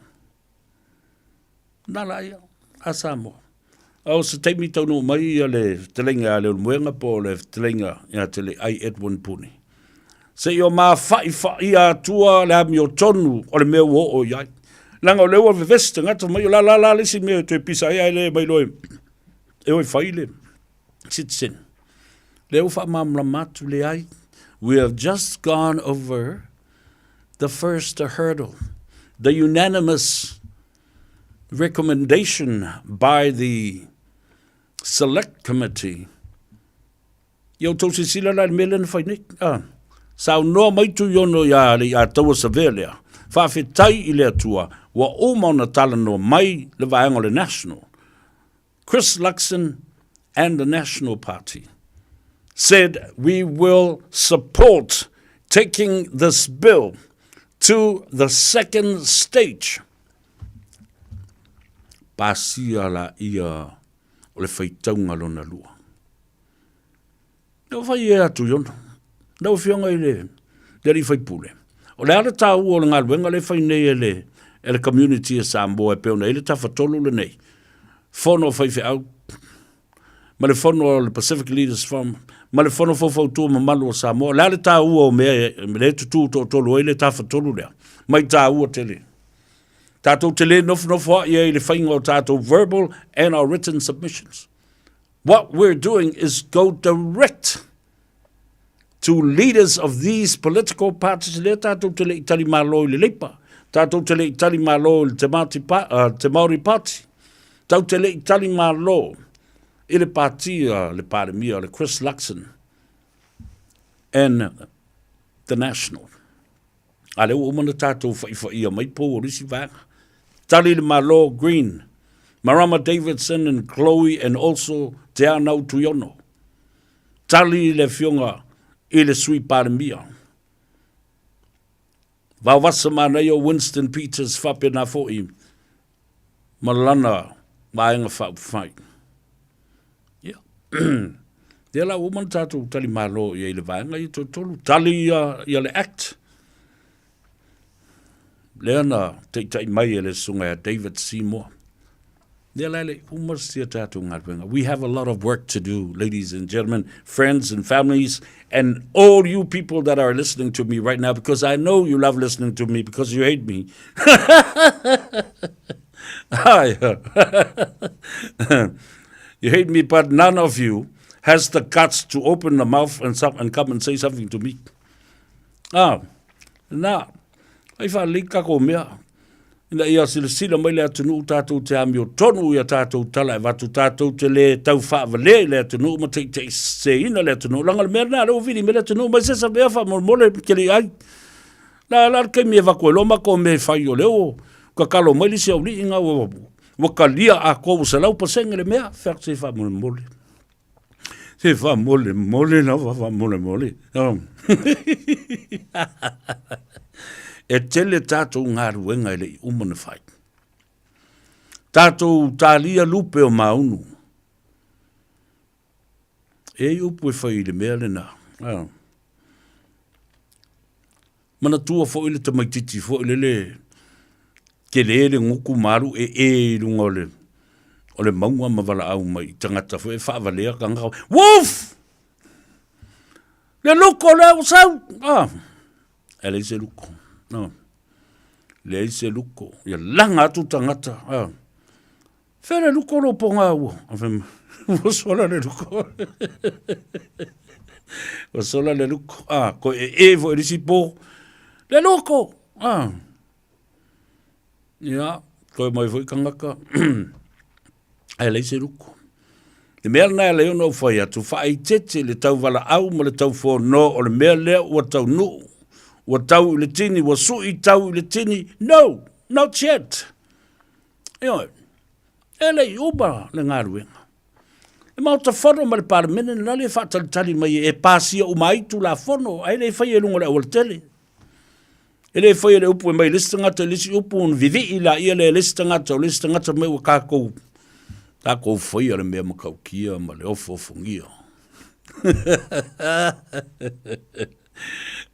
Nala ia, a Samoa. Au se teimi tau no mai ia le telenga a leo muenga po le telenga ia tele ai Edwin Puni. Se io ma fai ia tua le ami o tonu o le mea o iai. Langa o leo a vevesta ngata mai o la lesi mea tue pisa ia le mai loe. E oi fai le. Sitsen. Leo fa mamla matu le ai. We have just gone over the first hurdle, the unanimous recommendation by the select committee. Yo tosi sila la melen fainik. Sao no mai tu yono ya le ya tawa savelia. Fa fitai ile atua wa o mauna tala no mai le vaenga le national. Chris Luxon and the National Party said we will support taking this bill to the second stage. Pasia la ia o le whaitaunga lona lua. Nau whai e atu yona. Nau whionga i le ri whai pule. O le ara tā ua o le ngaluenga le whai nei e le community e Samoa e peona e le ta whatolu le nei. Whono whai whi au. Ma le whono o le Pacific Leaders Forum. Ma le whono whawhautua ma malu o Samoa. Le ara tā ua o mea me le tutu to tolu e le ta whatolu lea. Mai tā ua tele. Tātou te le nofu i le whainga o tātou verbal and our written submissions. What we're doing is go direct to leaders of these political parties. Le tātou te le itali malo i le leipa. Tātou te le itali malo i te Maori Party. Tātou te le itali malo i le partia, le Paremia, le Chris Luxon and the National. A le umana tātou whai mai po o risi vanga. Tali le malo Green, Marama Davidson and Chloe and also Te Anau Tuiono. Tali le fionga i le sui Paremia. Vawasa manai o Winston Peters whapena fo'i. Malana maenga whai. Yeah. Te la woman tātou tali malo i le vanga i tolu. Tali i le act. Leana te mai ele sunga David Seymour. We have a lot of work to do, ladies and gentlemen, friends and families, and all you people that are listening to me right now, because I know you love listening to me because you hate me. You hate me, but none of you has the guts to open the mouth and come and say something to me. Now. Ai wha lika ko mea. Ina ia sila mai le atunu tātou te ami o tonu ia tātou tala e watu tātou te le tau whaavale le atunu ma te se ina le atunu. Langa le mea nā reo vini me le atunu mai sesa mea wha mole kere ai. Nā kei mea wako e loma ko me whai o leo. Ka kalo mai lisi au li inga waka lia a kou sa lau pasenge le mea. Whak se wha mole. Se wha mole na wha mole. E tele tātou ngā ruenga i le umana whai. Tātou tālia lupe o maunu. E upu e whai le mea le nā. Mana tua fo ile te maititi, fo ile le ke le nguku maru e runga o le maunga mawala au mai tangata fo e whaavalea ka ngau. Woof! Le luko le au sau! Ele se luko. No. Le se luko. Ia langa atu tangata. Fere luko lo ponga ua. Wasola le luko. Wasola le luko. Ko vo erisi po. Le luko. Ia. Ko mai foi kangaka. Le se luko. Le mea na le ono fai atu. Fai tete le tau wala au ma le tau fo no o le mea lea ua tau nuu. Wa tau le tini, wa sui tau le tini. No, not yet. Io, ele uba le ngā ruenga. E mau ta whono ma le paramene, na le whātalitali mai e pāsia o maitu la whono, ai le whai e lunga le awal tele. E le whai e le upu e mai lista ngata, lisi upu un vivi i la ia le lista ngata, o lista ngata mai wa kākou. Kākou whai a le mea makau kia, ma le ofo fungia.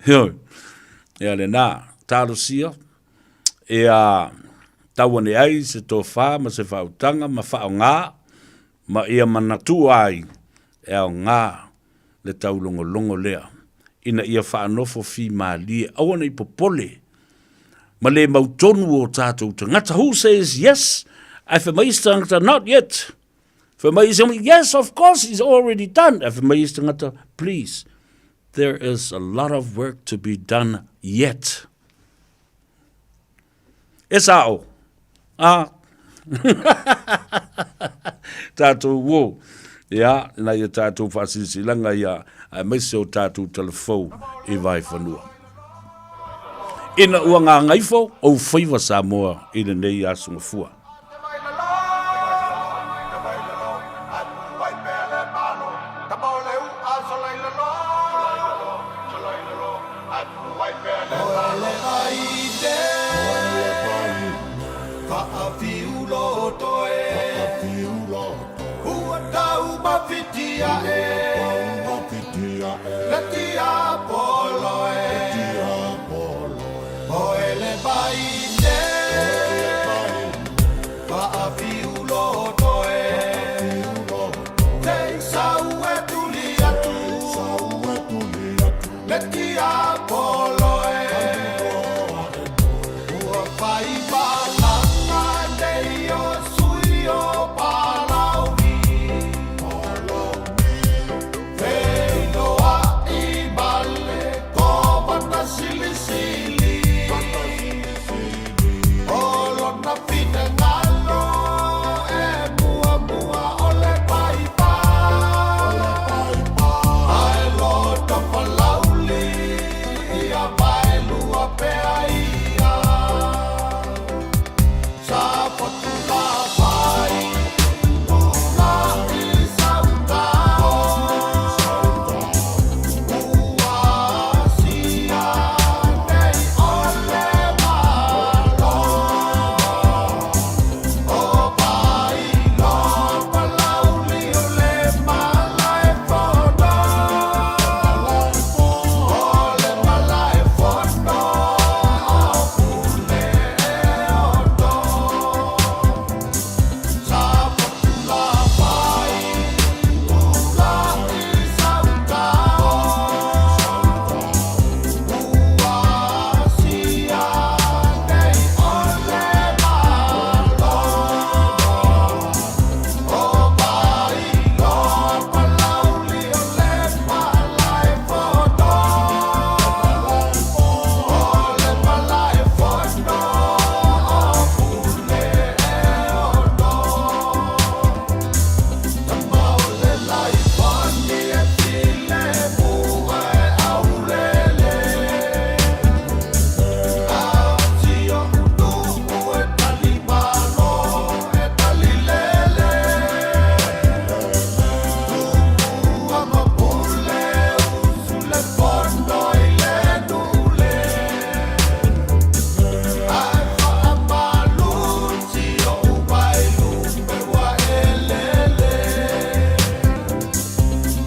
Io, ia le nā, tārosia, e a tawane ai se tō whā, ma se whautanga, ma whao ngā, ma ia manatu ai, e au ngā, le tau longo lea, ina ia whaanofo whi mā lia, awana i popole, ma le mautonu o tātou tangata, who says yes, ai whamaista ngata, not yet, whamaista, yes, of course, it's already done, ai whamaista ngata, please, there is a lot of work to be done yet. Esao. Tātou wo. Ia, na ia tātou whasisi langa ia, a meise o tātou telefou I vai whanua. Ina ua ngā ngaifo, o Faiva Samoa, ina nei asunga fua. fitia Letia poloe Oele baine Vaafi ulotoe Te saue tuliatu Letia poloe Ua Faiva langa deio suio palaumi Feinoa I bale Kovata silisili Olona fina ngalo E mua mua ole Faiva Ai lota palauli Ia bailua pea ia Sa patula pai Tula I sautao Ua sia Nei ole malo O bailo palauli ole malae fono Ole malae fono Pule oto Sa patula pai Tula I sautao Ua sia Nei ole malo O bailo palauli ole malae fono Ole malae fono Pule oto Tamaole lai fani e tile mua e aulele Autio unuku e talimalo e talilele Tua mapule usule fono I le nule Ai whaamalu tio ubailu mewa elele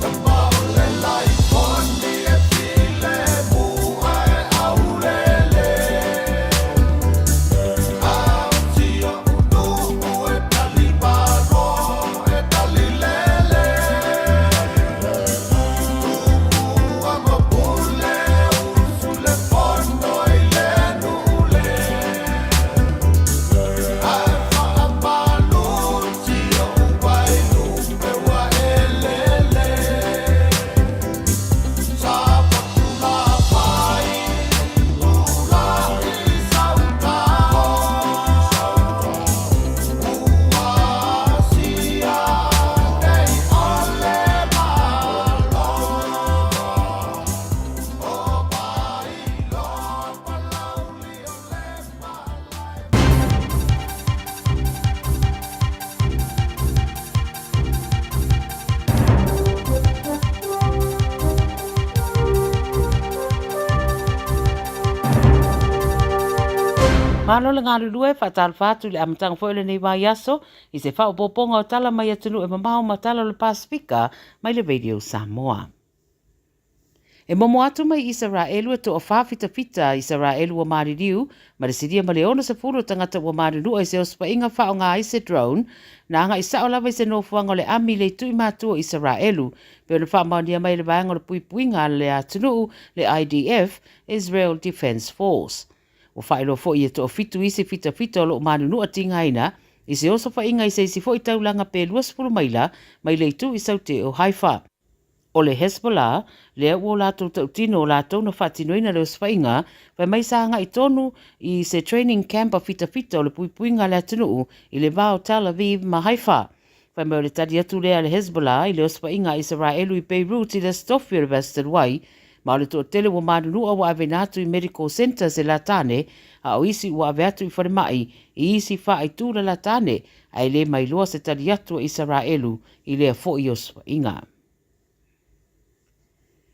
Tamaole lai foni e tile mua e aulele Autio unuku e talimalo e talilele Tua mapule usule fono I le nule Ai whaamalu tio ubailu mewa elele Sa patula pai Tula I sautao Ua sia Nei ole malo O bailo palauli ole malae Malo le ngāru lue whatal whātu le amatanga whaile nei wai aso I se whao poponga o tala mai atunu e mamao matala le Pasifika mai le Radio Samoa. E momo atu mai Israelu e to o whawhita fita Israelu o maririu ma le siria ma le ono se furu tangata o mariru e se o spainga whao ngā i se drone na anga i sao lawa I se nofuanga o le ami le tui mātua Israelu pe ona wha maonia mai le vaenga o le pui puinga le atunu le IDF Israel Defense Force. O whaelo fo I e to o fitu I se fita o lo marinu a tingaina I se oso whainga I se isi fo I taulanga pe luas maila mai le tu I saute o Haifa. O le Hezbollah, lea ua o lātou tautino o lātou na whatinoina le oswhainga, whai mai sanga I tonu I se training camp a fita o le puipuinga le atunuu I le vao Tel Aviv ma Haifa. Whai mai o le tari atu lea le Hezbollah I le oswhainga Israelu I Beirut I le Stoff University wai, ma o le to tele ua marunua ua ave natu I Medical Center se latane, a o isi ua ave atu I wharimai I isi wha I tūra latane, a le mai loa se tari atu Israelu I lea fo I oswhainga.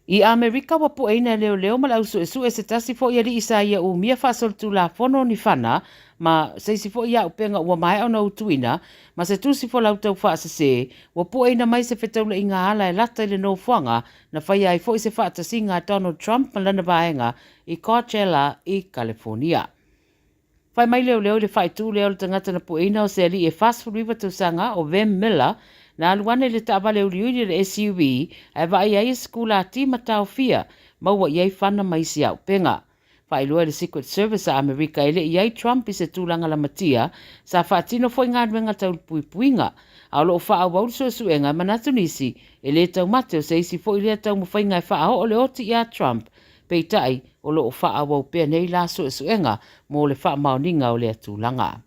I Amerika wa po eina leo ma lau su e se tasi fo ia li isa ia u mia fasol tu la fono ni fana, ma se si fo ia upenga ua mai au na utuina, ma se tu si fo lau tau fa se, wa po eina mai se fetaula i ngā ala e lata ile no fuanga, na fai ai fo i se fa si ngā Donald Trump ma lana vaenga i Coachella i California. Fai mai leo le fai tu leo le tangata na po eina o se ali e fast food riva tu sanga o Vem Miller, na aluane le taabale uliuli le SUV, ai vai ai skula ti matau fia, maua iai whana mai si au penga. Whai lua le Secret Service a Amerika ele iai Trump i se tūlanga la matia, sa whaatino foi ngā ruenga tau puipuinga, au loo wha au wauru suenga manatu nisi, ele tau mateo se isi foi lea tau mwhainga e wha o le oti ia Trump, peitai o loo wha au wau pia nei la suenga, mo le wha maoninga o lea tūlanga.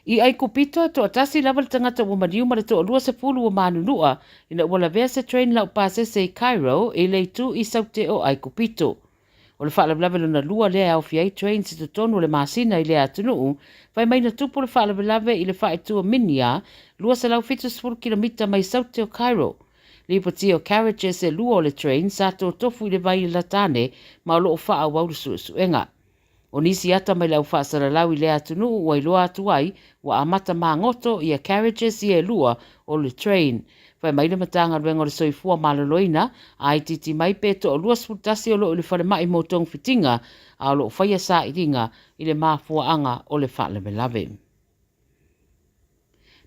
I ai kupito to atasi lava le tangata ua maniu ma le to lua se pulu ua manunua ina ua la vea se train lau pase se Cairo e le tu i saute o ai kupito. O le whaalavelave luna lua lea au fiai train si tutonu le masina i lea atunuu, fai mai na tupu le whaalavelave i le whae tua minia, lua se lau fitu 10 kilomita mai saute o Cairo. Li pati o carriages e lua o le train sa to tofu i le vai i latane ma o loo wha au suenga. O nisi ata mai lau whaasara lau i lea atunu ua i loa atu ai wa amata māngoto i a carriages i e lua o le train. Whai mai le matanga ruenga o le soifua maloloina a i titi mai peto o lua sputasi o lo le whare mai mo tong fitinga a o lo whaia sa i ringa i le mafua anga o le whaaleme lave.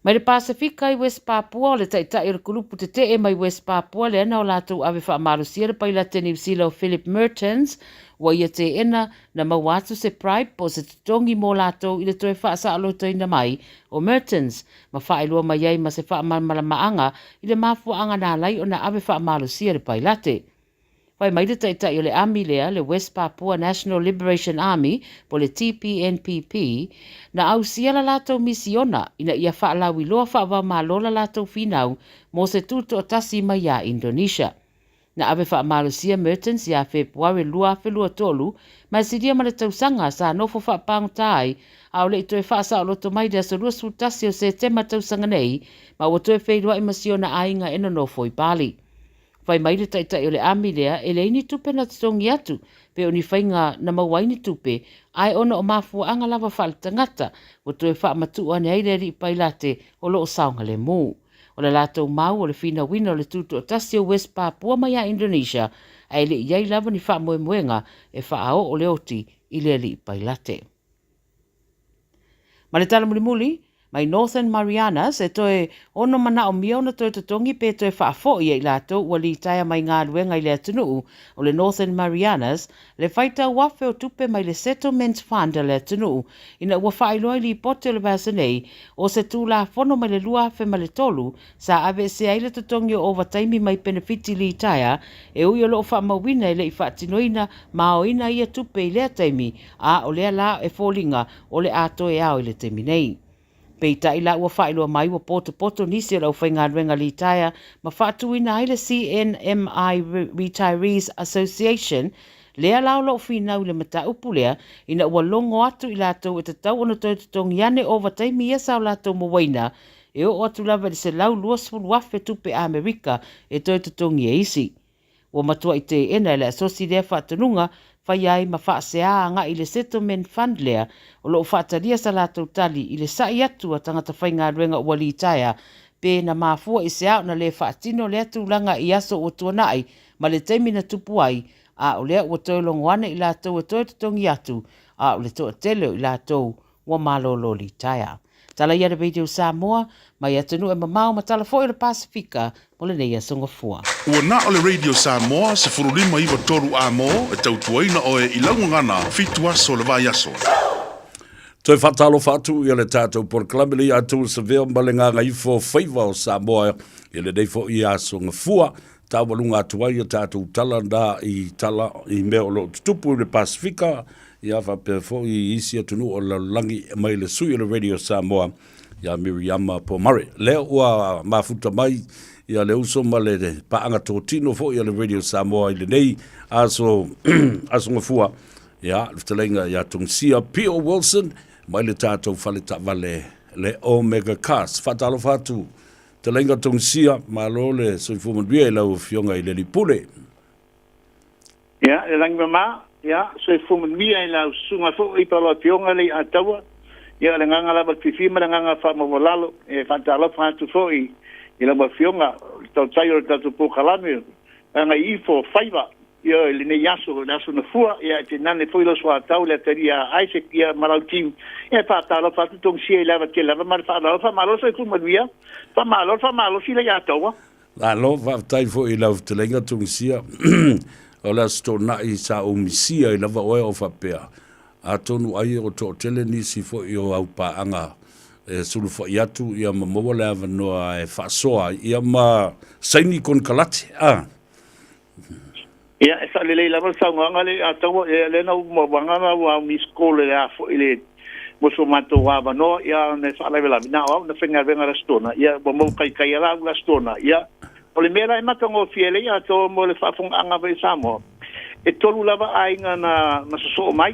Mai le Pasifika i West Papua o le taitai o le kulupu te te e mai West Papua le ana o lātou ave whaamarusia le paila te New Zealand Philip Mertens wa ia te ena na mawatu se pride po se tutongi mō lātou i le toe whaasa aloto ina mai o Mertens ma whaelua mai ai ma se whaamala maanga i le mafua anga nā lai o na ave whaamarusia le paila te. Wai mai le taitai o le Army lea, le West Papua National Liberation Army, po le TPNPP, na au siala lātou misiona ina ia whaalau i loa whaava malola lātou whinau mo se tuto o tasi mai a Indonesia. Na ave whaamalusia Mertens ia Februari lua whelua tolu, mai siria ma le tausanga sa nofo whaapangutai, au le itoe whaasa o loto mai dea so lua sutasi o se tema tausanga nei, ma o toe wheirua i masiona ainga ena nofo i Bali. Whai mai le taitai o le Army lea, e le ini tupe na tutongi atu, pe o ni whainga na mawaini tupe, ai ona o mafua anga lava whaale tangata, o toe wha matua ne aile ri pailate o loo saunga le mū. O le lātou mau o le whina wina o le tutu o tasi o West Papua mai a Indonesia, ai le iai lava ni wha moemoenga e wha ao o le oti i le ri pailate. Ma le tala muli, mai Northern Marianas e toe ono mana o mia ona toe tutongi pe toe whaafo i e lato ua li taia mai ngā luenga i le atunuu o le Northern Marianas le whaita wafe o tupe mai le Settlement Fund le atunuu ina ua whailoi li pote o le basanei o se tūla fono mai le lua fe mai le tolu sa ave se aile tutongi o overtime mai benefiti li taia e ui o loo wha mawina i le i whaatinoina ma o ina ia tupe i le taimi a o lea la e fōlinga o le ato e ao i le taimi nei. Peita ila ua whailua mai ua poto nisi o lau whainga ruenga li taia ma whaatuina ai le CNMI Retirees Association lea lau lau whinau le mata upu lea ina ua longo atu i lātou e tatau ono toi tutongi ane overtime ia sao lātou mawaina e o atu lava le se lau luasfulu wafe tupe Amerika e toi tutongi e isi. Ua matua i te ena le asosi lea whaatununga whai ai ma whaasea anga i le Settlement Fund lea o loo whaataria sa lātou tali i le sai atu a tangata whainga ruenga ua li taia pe na mafua i se au na le whaatino lea tūlanga i aso o tuanai ma le teimina tupu ai a o lea ua toi longoana i lātou e toi tutongi atu a o le toa tele i lātou ua malolo li taia. Tala ia le video Samoa, mai atunu e mamau ma tala fo i le Pasifika mo le neia songofua. Ua na o le Radio Samoa se furulima iwa toru a mo e tautuaina o e ilaungangana fitu aso le vai aso. Toi whatalo whatu i le tātou por klamili atu se veo mbale ngā Gagaifo Faiva o Samoa i le neifo i a songofua. Tā walunga atuai i tātou tala i mea o lo tutupu i le Pasifika. Ia whapefo i isi atunu o la langi mai le sui o le Radio Samoa ia Miriama po mare. Leo ua mafuta mai ia le uso ma le paanga tōtino fo ia le Radio Samoa i le nei aso ngafua ia leftalenga ia tungsia P.O. Wilson mai le tātou whale ta vale le Omega Cast. Whatalo whatu te lenga tongsia malo le soifu manuia I lau fionga I le lipule. Ia, e langi mama, ia, soifu manuia I lau sunga fo I palo fionga le ataua. Ia, le nganga lava tifima, le nganga whamawalalo, e whantalofa hatu fo I lau fionga, tau taio le tatu pokalame, nganga ifo Faiva. Ia, le ne yaso na fua, ia, te nane fo ilo swa tau, le teria Isaac, ia, marau tim, ia, whatalofa hatu tongsia I lava ke lava, mara whatalofa, malo soifu manuia, whamalo si le ataua. Alo, whaftai fo I lau te lenga tongsia, o la stona I sa o misia I lava oe o whapea. A tonu ai o tō tele nisi fo I o au paanga sulu fo I atu ia ma mawa le awa noa e whaasoa ia ma saini kon kalate. Ia, e sa lelei lava saunganga le ataua e lena umawanganga wa miskole le a fo I le moso mato wawa noa ia ne sa laiwe labi na au na whenga venga la stona ia wa mau kai ala la stona ia o le mera e matango fiele ia to mo le whaafunga anga vai Samoa. E tolu lava ainga na soso mai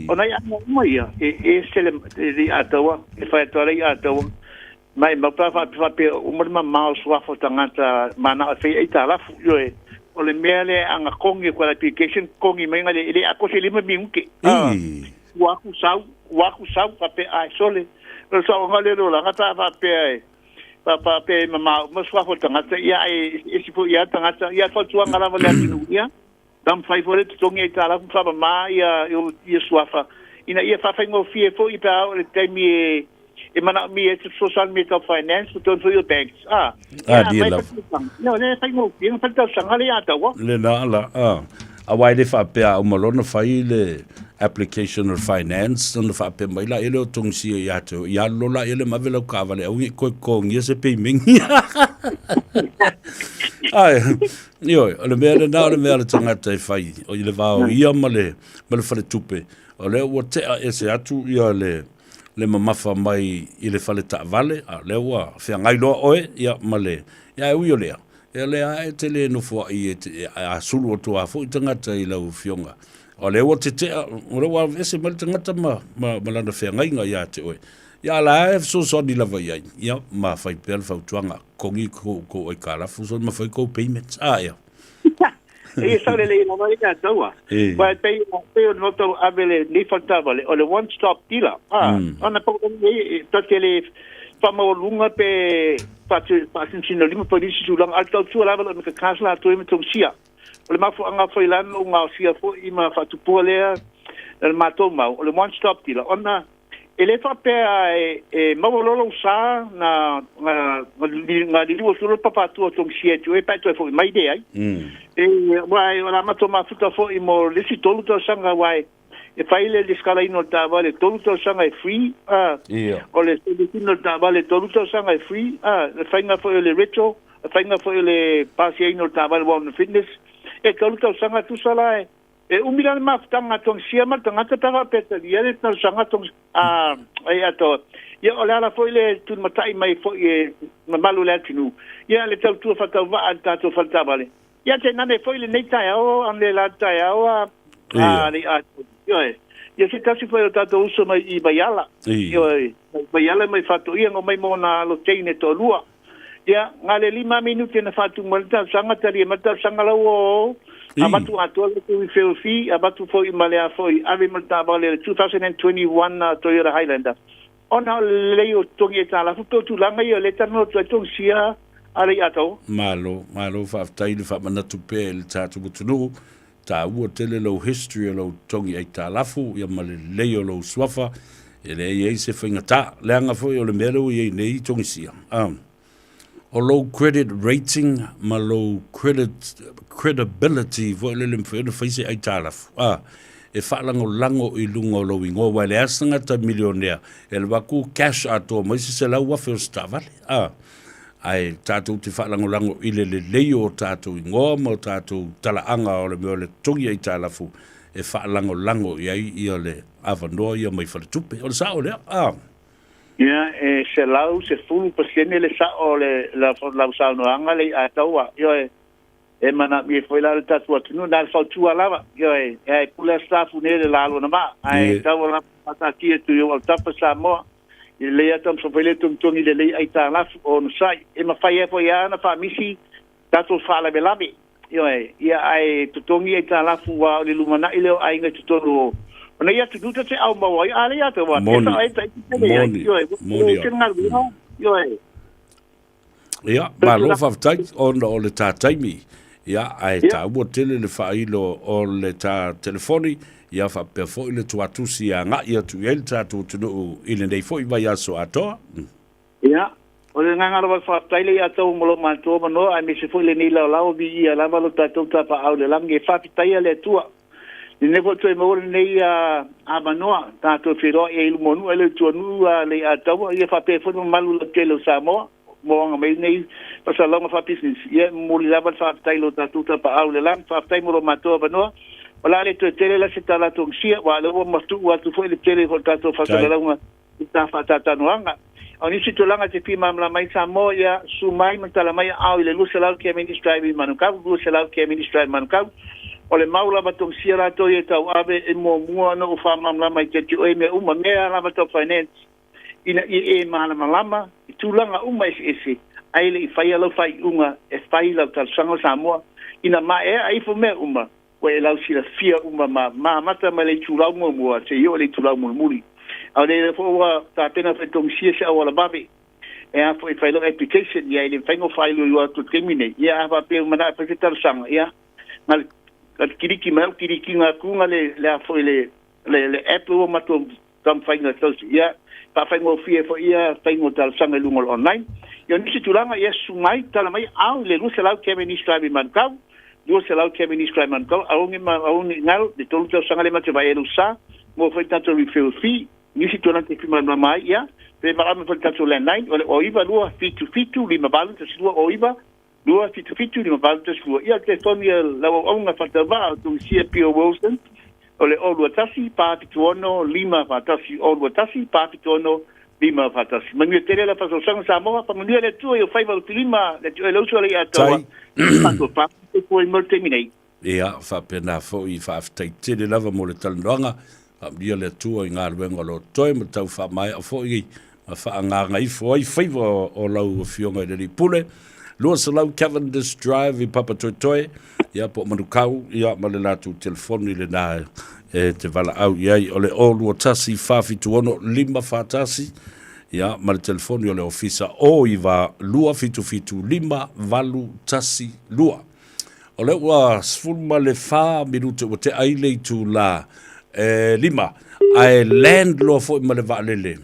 ona ia mo ia e sele di atawa e fa tole atawa mai ma pa pe umur ma mau swafo tangata mana fe ita la fu yo e o le mele anga kongi ko application kongi mai ngale ile ako se lima mingi waku sau pa pe ai sole lo sa ngale lo la ngata pa pe ma swafo tangata ia e sipo ia tangata ia fa tua ngala vale atu ia dam fai fore te tongi e tala fa ma ia suafa ina ia fa ngo fie fo I pa o le temi e mana mi e social media finance to for your banks dia la no le fa ngo fie fa ta sanga le ata wa le na la a wai le fa pe o malona fai le application of finance on fa pe mai la ele o tongsi ia to ia lola ele mavela ka vale o ko ngi se pe mingi ai yo le mele na le mele tangata fai o le va ia male fale tupe o le o te ese atu ia le mamafa mai I le fale ta vale a le wa fe ngai lo oe ia male ia u yo le ele a te le no fo I a sulu o to a fo tangata I lau fionga o le o te o le wa ese male tangata ma lana fe ngai nga ia te oe ia la so di lava ia ma fai pel fa tuanga kongi ko e kala fu so ma fai ko payments ia e sa le na mai ka taua ba pe no to abele ni faltava o le one stop dealer ona po ni to tele pa mo lunga pe pa sino lima polisi su lang alto tu la me ka kasla to me tongsia o le mafu anga foi lan o nga sia fo I ma fa tu pole el mato ma o le one stop dealer ona ele fa pe e mawololo sa na li wo solo papa tu tongsia tu e pa tu fo mai de ai e wai ora mato ma futa fo I mo le si tolu to sanga wai e faile le scala ino ta vale tolu to sanga e free o le no ta vale tolu to sanga e free le fainga fo le retro le fainga fo le pasi ino ta vale one fitness e tolu to sanga tu sala e umila ma tanga tong sia ma tanga tanga peta dia le tanga sanga tong ai ato ia o le ala fo le tu matai mai fo e malu le tinu ia le tau tu fa tau va ta tu fa ta vale ia te nane fo le nei tai o an le la tai o ia se kasi foi o tato uso mai I baiala baiala mai fatu ia ngo mai mona lo teine to lua ia ngale 5 minuti na fatu malta sanga tari mata sanga lawo abatu atu tu feel fee abatu foi malea foi ave malta vale 2021 Toyota Highlander ona leo tongi tala futo tu langa ia leta no tu sia ale ato malo fa tai fa manatu pe el tatu butunu ta ua tele lo history lo tongi ai ta lafu ia male leo lo swafa ele ye se finga ta leanga foi o le melo ye nei tongi sia o low credit rating ma low credibility vo le mfo no faise ai ta lafu e whaalango lango I lungo lo ingo wa le asanga ta millionaire el waku cash ato mai se la wa first vale ai tātou te whaalango lango I le leo tātou ingoa mo tātou talaanga o le meo le tongi ai tālafu e whaalango lango I le awanoa ia mai whaletupe o le sao lea ia e se lau se fulu pasene le sao le la sao noanga le ataua ia e mana mi foi la tātou atunu na whautua lava ia e pula stafu ne le lalo na ma ai tau la pataki tu yo tapa Samoa le atam so vele tung le ai ta la on sai e ma fai e foi ana fa misi tato fala belabi yo ia ai tutongi ai ta la fu wa le lumana ile ai nga tutoro ona ia tu te au ma wai ale ia te wa yo ia ma lo fa tai on o le ta taimi ia ai ta wo tele le failo o le ta telefoni ia fa pe fo ile tu atusi anga ia tu el ta tu no ile nei fo vai aso ato ia o le nganga ro fa taile ia to mo lo ma to no ai me se fo le ni la vi ia la valo ta to ta pa au le lange fa taia le tua ni ne vo to mo le nei a manoa ta to firo e il monu ele tu nu le ato ia fa pe fo malu le tele Samoa mo nga me nei pa sa longa fa business ia mo le lava fa tailo ta to ta pa au le lang fa tai mo lo ma to no wala le tele la sita la tongsia wa le mo tu wa tu foi le tele ho tato fa la nga ta fa ta noanga oni situ langa te pi mamla mai Samoa ya su mai mantala mai au le lu sala ke ministry manuka lu sala ke ministry manuka o le maula ba tongsia la to ye tau ave e mo mua no fa mamla mai te tu e me uma me la ba to finance ina e mana malama tu langa uma ese ai le fai lo fai unga e fai la tal sango Samoa ina ma e ai fo me uma we lau si la fia uma ma mata ma le tulau mo se yo le tulau mo muri au le fo wa ta pena fe tong sia sa wala babi e a fo fai lo application ya le fai no fai lo yo to termine ya va pe mana pe tal sang ya mal kiriki nga ku nga le fo le app wo ma to tam fai na tos ya pa fai mo fie fo ia fai mo tal sang lu ngol online yo ni si tulanga ya sumai tala mai au le lu se lau ke ministra bi man kau dua selau ke ministry man kau aungi ngal de tolu tau sanga le mate vai elusa mo foi tanto refill fee ni si tona te fima mai ya pe mara me foi tanto le nine o iba lua fitu lima balu te lua o iba lua fitu lima balu te lua ia te toni la onga fatava tu sia P.O. Wilson o le o lua tasi pa fituono lima fatasi o lua tasi pa fituono lima fatasi manu tele la faso sanga Samoa pa manu le tu yo Faiva lima le tu lo so le atoa pato pa ko mo terminate ia fa pena fo I fa tai tele lava mo le talanga dia le tu nga luenga lo toi mo tau fa mai fo I fa nga ngai fo I Faiva o lau fionga le pule lo so lau Cavendish Drive I Papa Toitoe ia po manukau ia ma le latu telefoni le na te vala au iai o le olu tasi fafi tuono lima fatasi ia ma le telefoni o le ofisa o iwa lua fitu lima valu tasi lua o le ua sfulma le fa minute o te aile tu la lima ai land lo fo ma le valele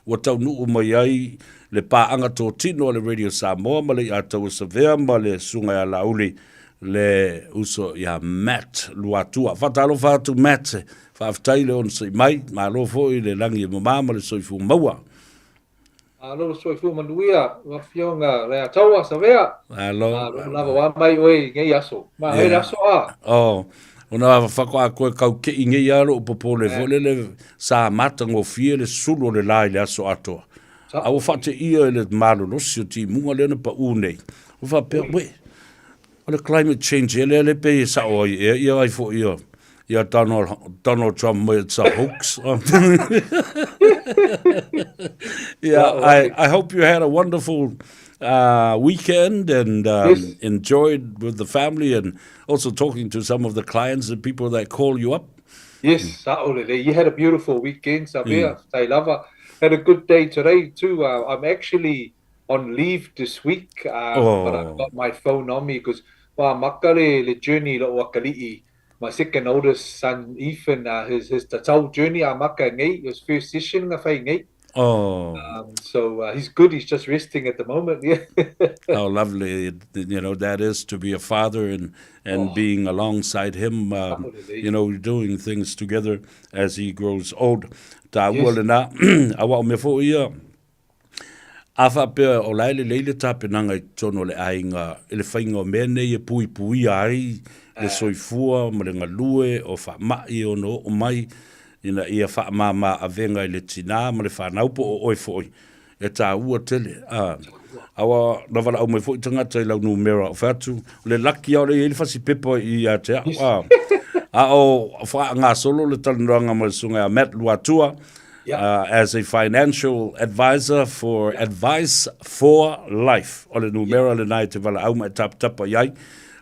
o tau nu mai ai le paanga to tino le Radio Samoa ma le atau severe ma le sunga la uli le uso ya Matt luatua fatalo fatu Matt faftaile on se mai ma lo fo I le langi mo mama le soifu maua alo soifu manuia wa fionga le atawa savea alo lava wa mai oi ngai aso ma ai aso oh ona fa ko ka ke ngai alo popo le fo le sa mata ngo fie le sulu le lai le aso ato au fate ia le malo no si ti munga le pa une o fa pe we the climate change ele pe sa o ia ai fo ia Donald Trump it's a hoax yeah I hope you had a wonderful weekend and yes. Enjoyed with the family and also talking to some of the clients and people that call you up. Yes, you had a beautiful weekend, Sabia. I love it. Had a good day today too. I'm actually on leave this week, but I've got my phone on me because makale le journey lo wakali'i. My second oldest son Ethan, his tatau journey maka ngai, his first session ngafai ngai. So he's good. He's just resting at the moment. Yeah. How lovely, that is to be a father and being alongside him, doing things together as he grows old. Ta na awa me fo ia. Afa pe o laile leile tapenanga I tono le ainga ele fainga mene e pui ai le soifua ma le ngalue o fa mai o no o mai ina ia fa mama avenga le tina ma le fa naupo o oi foi e ta ua tele awa na vala o me foi tanga tai lau numero fatu le laki o le ele fasi pepo I a te o fa nga solo le talanga ma sunga Matt Luatua as a financial advisor for Advice for Life. O le numero le nai te wala au mai tapa iai,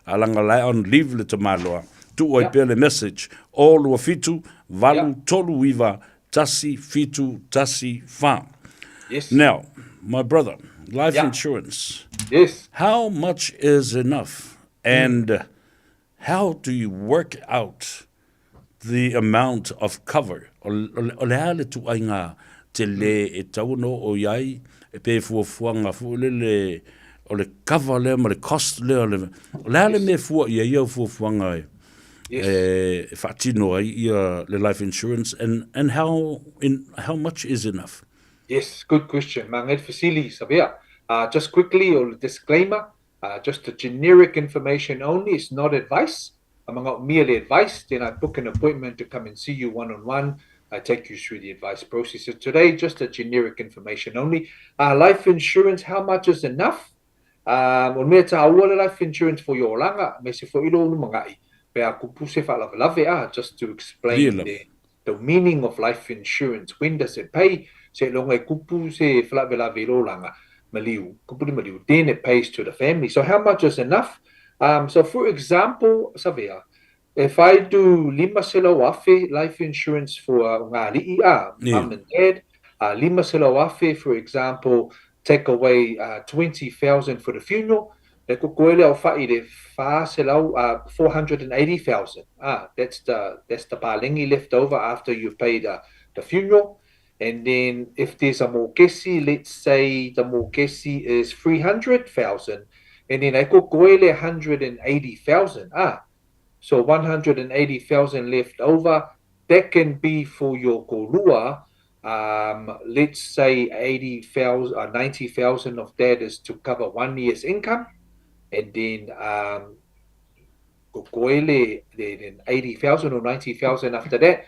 alanga lai on leave le te maloa. Tu oi pe le message, o lua fitu, valu tolu iwa, tasi fitu, tasi fa. Yes. Now, my brother, life insurance. Yes. How much is enough? And how do you work out the amount of cover? O le hale tu ai ngā te le e tauno o iai, e pe fuafuanga fu le o le cover le, ma le cost le, o le hale me fua ia ia fuafuanga e. Whaatino ai ia le life insurance, and how much is enough? Yes, good question. Manged Fasili Sabia. Just quickly, or disclaimer, just a generic information only. It's not advice. Among merely advice. Then I book an appointment to come and see you one-on-one. I take you through the advice process. So today, just a generic information only. Life insurance, how much is enough? Life insurance for your langa, mesi for ilo mangai. Just to explain the meaning of life insurance. When does it pay? Then it pays to the family. So how much is enough? So for example, Savia, if I do lima sila wafe life insurance for mom and dad, lima sila wafe, for example, take away 20,000 for the funeral. 480,000. That's the palingi left over after you've paid the funeral. And then if there's a mokesi, let's say the mokesi is 300,000, and then I could go 180,000. So 180,000 left over. That can be for your korua. Let's say 80,000, 90,000 of that is to cover 1 year's income. And then 80,000 or 90,000 after that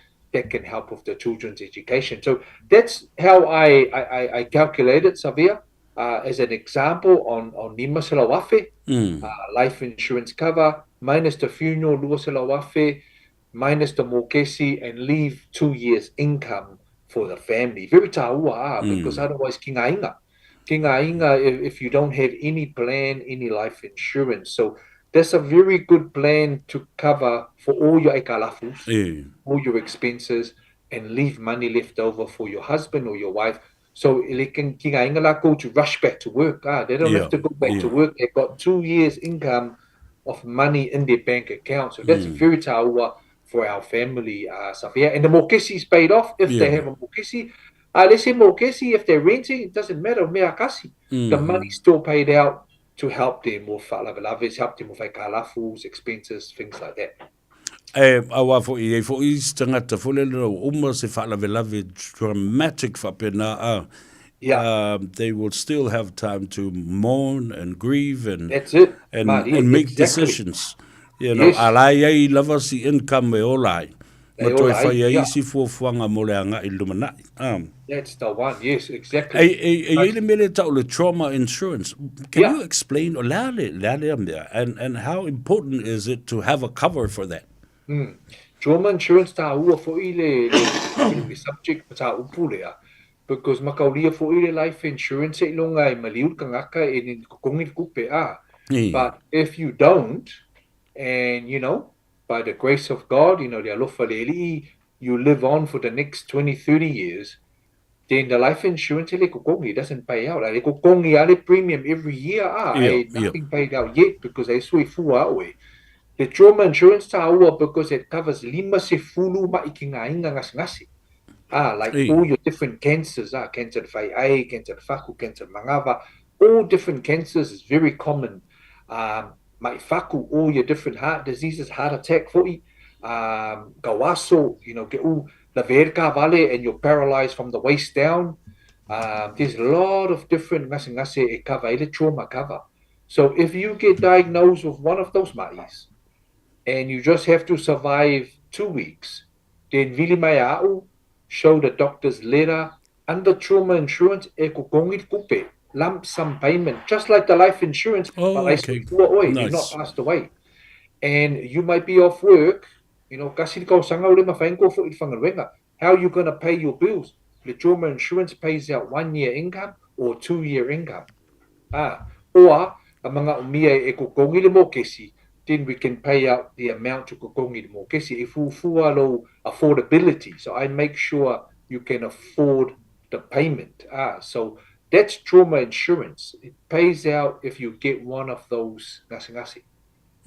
can help with the children's education. So that's how I calculated, Savia, as an example on Nima Salawafe, life insurance cover, minus the funeral, Lua Salawafe, minus the Mokesi, and leave 2 years income for the family. Very taua, because otherwise kinga inga if you don't have any plan, any life insurance. So that's a very good plan to cover for all your ekalafus, all your expenses, and leave money left over for your husband or your wife. So they can kinga inga la go to rush back to work. They don't have to go back to work. They've got 2 years income of money in their bank account. So that's very taua for our family, Safia. And the mokesi is paid off if they have a mokesi. Let's say mokesi, if they're renting, it doesn't matter. The money's still paid out to help them with whalavelawes, help them with kalafus, expenses, things like that. Awa fo I tangata fo le uma se whalawelawe dramatic whapena they will still have time to mourn and grieve and that's it. And make decisions. You know, alai ai lava si income e olai. Matoi whai ai si fuafuanga moleanga I lumanai. That's the one, yes, exactly. Ele mele tau le trauma insurance. Can you explain and how important is it to have a cover for that? Trauma insurance ta ua fo ile subject ta upulea because makaulia fo ile life insurance e longa I maliu kangaka e kokongit kupe But if you don't, and you know, by the grace of God, you know, you live on for the next 20, 30 years, then the life insurance doesn't pay out. Premium every year, nothing paid out yet because they sui fu away. The trauma insurance taua because it covers lima se fulu maikinga ngasi. Like all your different cancers, cancer fai, cancer faku, cancer mangava, all different cancers is very common. Mai faku, all your different heart diseases, heart attack, gawaso, you know, la verka vale, and you're paralyzed from the waist down. There's a lot of different ngase cover, trauma cover. So if you get diagnosed with one of those mais, and you just have to survive 2 weeks, then vili mai au, show the doctor's letter under trauma insurance, kongit kupe. Lump sum payment, just like the life insurance, but you're not passed away. And you might be off work, you know, how are you going to pay your bills? the trauma insurance pays out 1 year income or 2 year income. Or ang mga umia e kukongi le mo kesi, then we can pay out the amount to kukongi le mo kesi if fualo affordability. So I make sure you can afford the payment. So that's trauma insurance. It pays out if you get one of those ngasi-ngasi.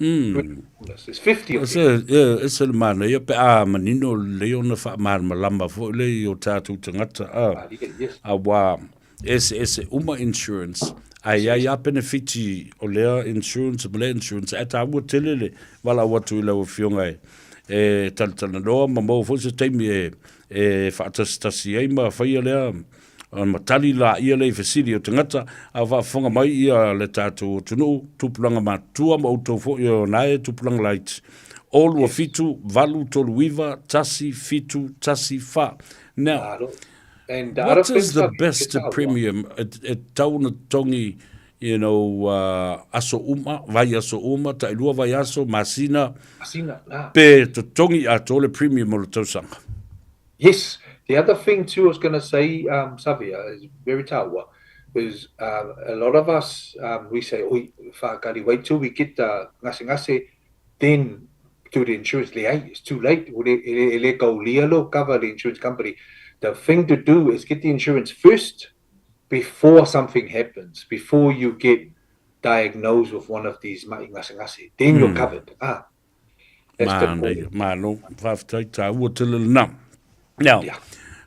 It's 50 of them. It's a man. Ia pe manino leo na fa malama fo le yo tatu tangata Yes. wa es uma insurance ai benefiti o lea insurance ata wo telele wala watu ila o fionga taltana no mo fo se taimi fa tastasi ai ma fa ia lea on matali la ia le facility o tangata a va fonga mai ia le tatu tunu tupulanga matua mo to fo yo nae tupulanga light all wa fitu valu toluiva tasi fitu tasi fa now and what is the best premium at tauna tongi aso uma ta ilua vai aso masina pe to tongi atole premium o le tausanga. Yes. The other thing too I was going to say, Savia, is very tawa, is a lot of us, we say, wait till we get the ngase, then do the insurance. It's too late. Cover the insurance company. The thing to do is get the insurance first before something happens, before you get diagnosed with one of these ngase. Then you're covered. Now,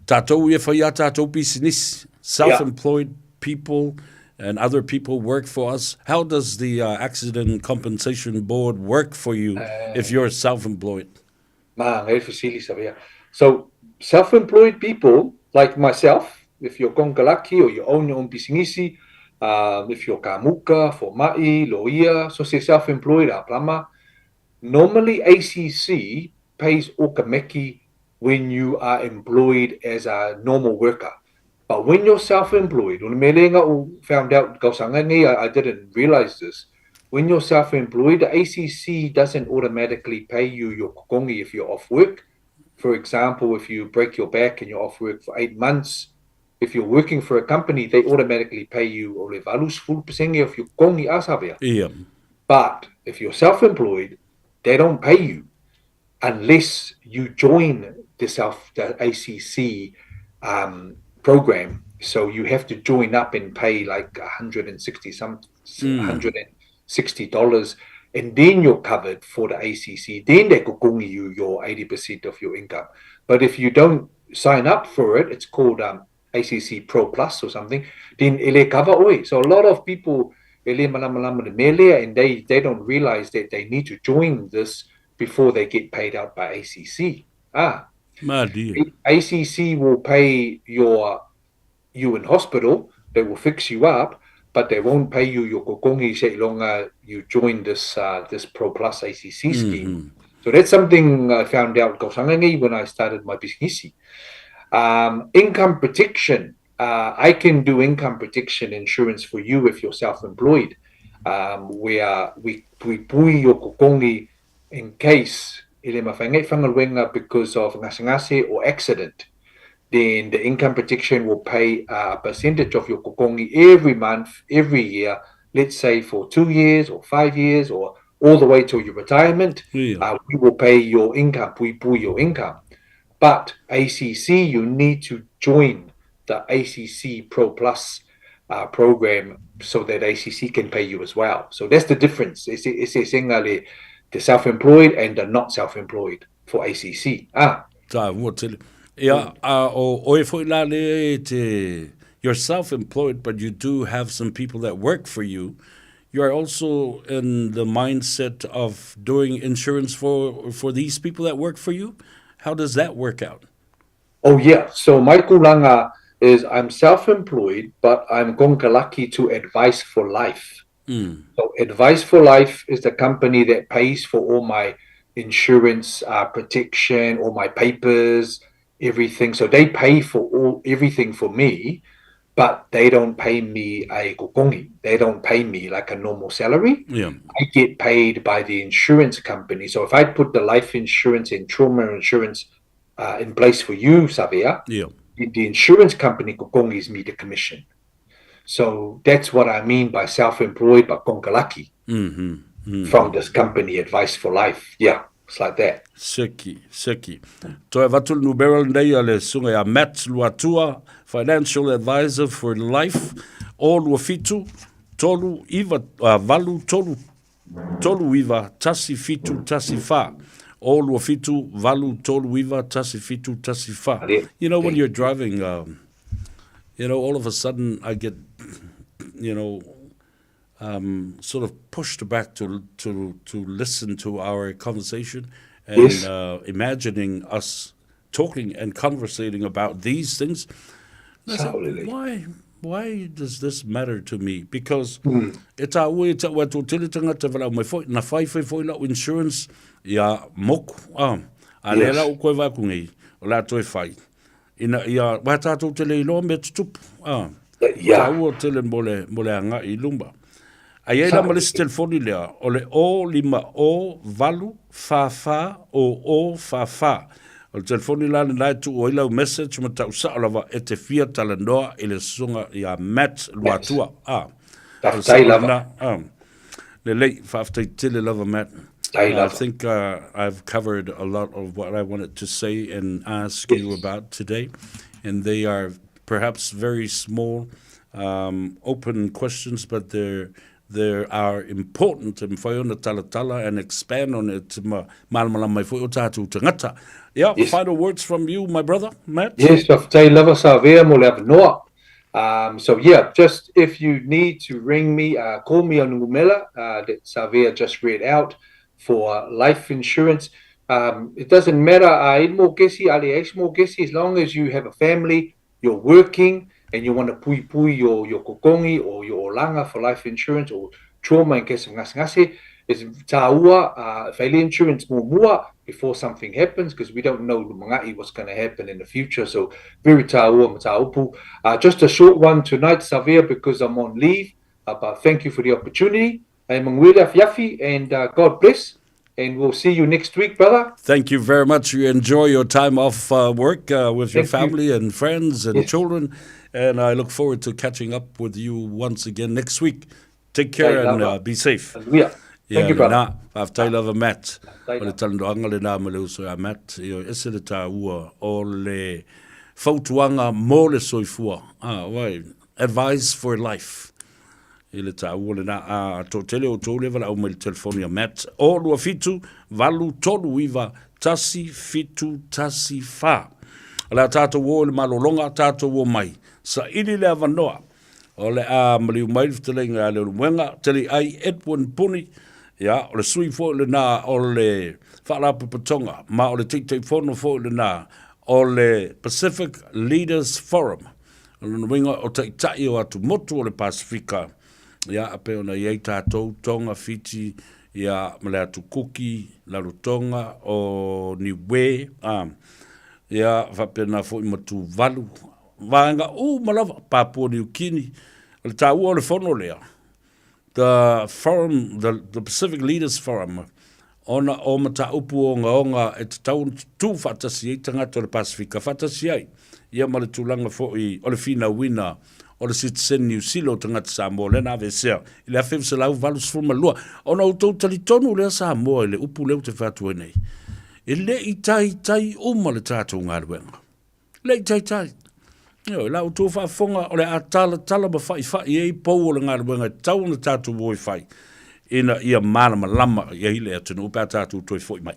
tatou ia whaia tatou business, self-employed people and other people work for us. How does the accident compensation board work for you if you're self-employed? So self-employed people like myself, if you're kongalaki or you own your own business, if you're kamuka, for mai, loia, so say self-employed, aplama, normally ACC pays okameki when you are employed as a normal worker. But when you're self-employed, found out, I didn't realize this. When you're self-employed, the ACC doesn't automatically pay you your kokongi if you're off work. For example, if you break your back and you're off work for 8 months, if you're working for a company, they automatically pay you ole valus full percent of your kokongi asabia. Yeah. But if you're self-employed, they don't pay you unless you join the ACC program. So you have to join up and pay like $160, and then you're covered for the ACC. Then they could you your 80% of your income. But if you don't sign up for it, it's called ACC Pro Plus or something. Then ele cover away. So a lot of people and they don't realize that they need to join this before they get paid out by ACC. ACC will pay you in hospital. They will fix you up, but they won't pay you your kokongi se longa you join this Pro Plus ACC scheme. So that's something I found out when I started my business. Income protection. I can do income protection insurance for you if you're self-employed. Where we pui your kokongi in case because of ngase or accident, then the income protection will pay a percentage of your kokongi every month, every year, let's say for 2 years or 5 years or all the way till your retirement. We will pay your income, your income. But ACC, you need to join the ACC Pro Plus program so that ACC can pay you as well. So that's the difference. It's the self-employed and the not self-employed for ACC. You're self-employed, but you do have some people that work for you. You are also in the mindset of doing insurance for these people that work for you. How does that work out? Oh, yeah. So my kulanga is I'm self-employed, but I'm kongalaki to Advice for Life. So Advice for Life is the company that pays for all my insurance protection, all my papers, everything. So they pay for everything for me, but they don't pay me a kokongi. They don't pay me like a normal salary. I get paid by the insurance company. So if I put the life insurance and trauma insurance in place for you, Savia, the insurance company kokongis me the commission. So that's what I mean by self-employed, but kongalaki from this company, Advice for Life. Yeah, it's like that. Seki. Toi vatul nuberal nei ale sunga ya Matt Luatua, financial advisor for life. O luafitu, tolu iva, valu tolu iva, tasi fitu, tasi fa. O luafitu, valu tolu iva, tasi fitu, tasi fa. You know, when you're driving, all of a sudden I get, sort of pushed back to listen to our conversation and imagining us talking and conversating about these things. And I said, why does this matter to me? Because it's a way to tilitanga te wala mai foi na foi la insurance ya moku alela ko va kungi la toi fai ina ya wa tatou te le lo me tup ta o tele mole anga I lumba ai la male telefoni lea ole o lima o valu fa o fa o telefoni la na tu o ila message ma tau sa lava e te fia talanoa ile sunga ya Matt Luatua tai lava le lei fa tele lava Matt. I think I've covered a lot of what I wanted to say and ask you about today, and they are perhaps very small, open questions, but they are important and and expand on it. Yeah, final words from you, my brother, Matt. Yes, so yeah, just if you need to ring me, call me on Ngumela that Savia just read out for life insurance. It doesn't matter, as long as you have a family, you're working, and you want to pui your kokongi or your olanga for life insurance or trauma in case of ngasi, is taua failure insurance mua before something happens, because we don't know what's going to happen in the future. So very taua mataupu. Just a short one tonight, Savia, because I'm on leave. But thank you for the opportunity. And God bless, and we'll see you next week, brother. Thank you very much. You enjoy your time off work with your family and friends and children, and I look forward to catching up with you once again next week. Take care and be safe. Thank you, brother. I've told of a Matt. Matt, ole fautuanga mole soifua. Advice for life. Ile taua na to tele o to level au me telefoni a Matt o lua fitu valu tolu iva tasi fitu tasi fa ala tato wo le malolonga tato wo mai sa ili le avanoa o le mali mai tele nga le wenga tele ai Edwin Puni ya o le sui fo le na o le fala putonga ma o le tite fono fo le na o le Pacific Leaders Forum o le wenga o te tai o atu motu o le Pasifika. Ya ape ona yei tātou tonga fiti ya male atu kuki la rutonga o niwe ya vapena fo imatu valu vanga malava Papua New Guinea le tāua o le fono lea the forum the Pacific Leaders Forum ona o mata upu o ngaonga e te tau tu fatasi e tangata o le Pasifika fatasi ai ia male tulanga fo I o le fina wina o le citizen New Zealand tangata Samoa le na vesea I le afem se lau valus fuma lua o na utou talitonu le Samoa I le upu leu te whatua nei I le I tai uma le tātou ngāruenga le I tai la utou whaafonga o le atala ma whai e pou o le ngāruenga tau na tātou woi whai ina ia mana malama ia hile atunu upa tātou toi fwoi mai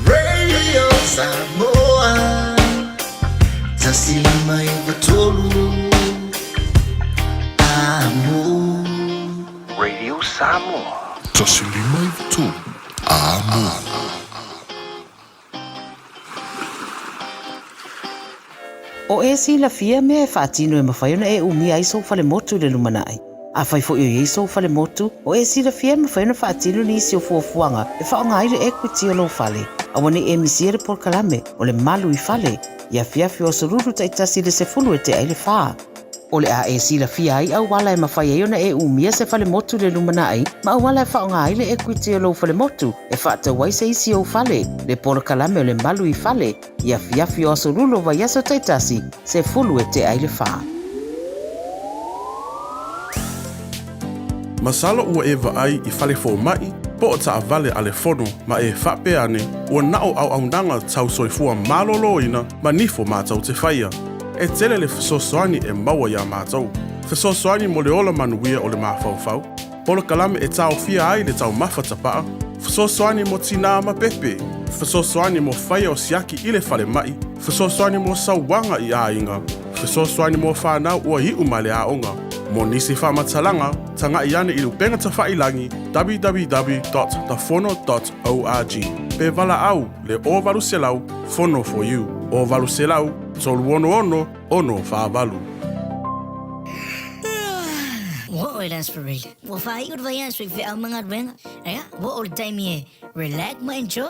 Radio Samoa Tasi mai batolu amo Radio Samoa Tasi mai batolu amo O e si la fia me e whaatino e mawhaiona e umi ai so fale motu le lumanai. A whai fo i so fale motu, o e si la fia me whaiona whaatino ni isi o fuafuanga e whaonga aire equity o lo fale. A wane e misiere por kalame o le malu I fale. Ia fiafi o soruru taitasi le se fulu e te aile whaa. O le a e sila fia ai au wala e mawhai e ona e umia se fale motu le lumana ai, ma au wala e whaonga ai le equity o lo fale motu, e whaata wai se isi o fale, le polo kalame o le malu I fale, ia fiafi o aso lulo vai aso taitasi, se fulu e te ai le wha. Masala ua e vaai I fale fo mai, po o taa vale ale fono, ma e whape ane, ua nao au nanga tau soifua malolo ina, ma nifo mātau te whaia. E tele le fesosoani e maua ia mātou. Fesosoani mo le ola manuia o le mawhauwhau. Polo kalame e tau fia ai le tau mawhatapaa. Fesosoani mo tina ma pepe. Fesosoani mo whaia o siaki I le whale mai. Fesosoani mo sauwanga I a inga. Fesosoani mo whanau ua hiu ma le a onga. Mo nisi whamatalanga, tanga I ane I lupenga ta whailangi www.tafono.org. Pe vala au le o valu selau, fono for you. O valu selau, tolu ono whaavalu. What oil aspirate? Well, if I would vayas with the among ring, what old time here? Relax, my enjoy.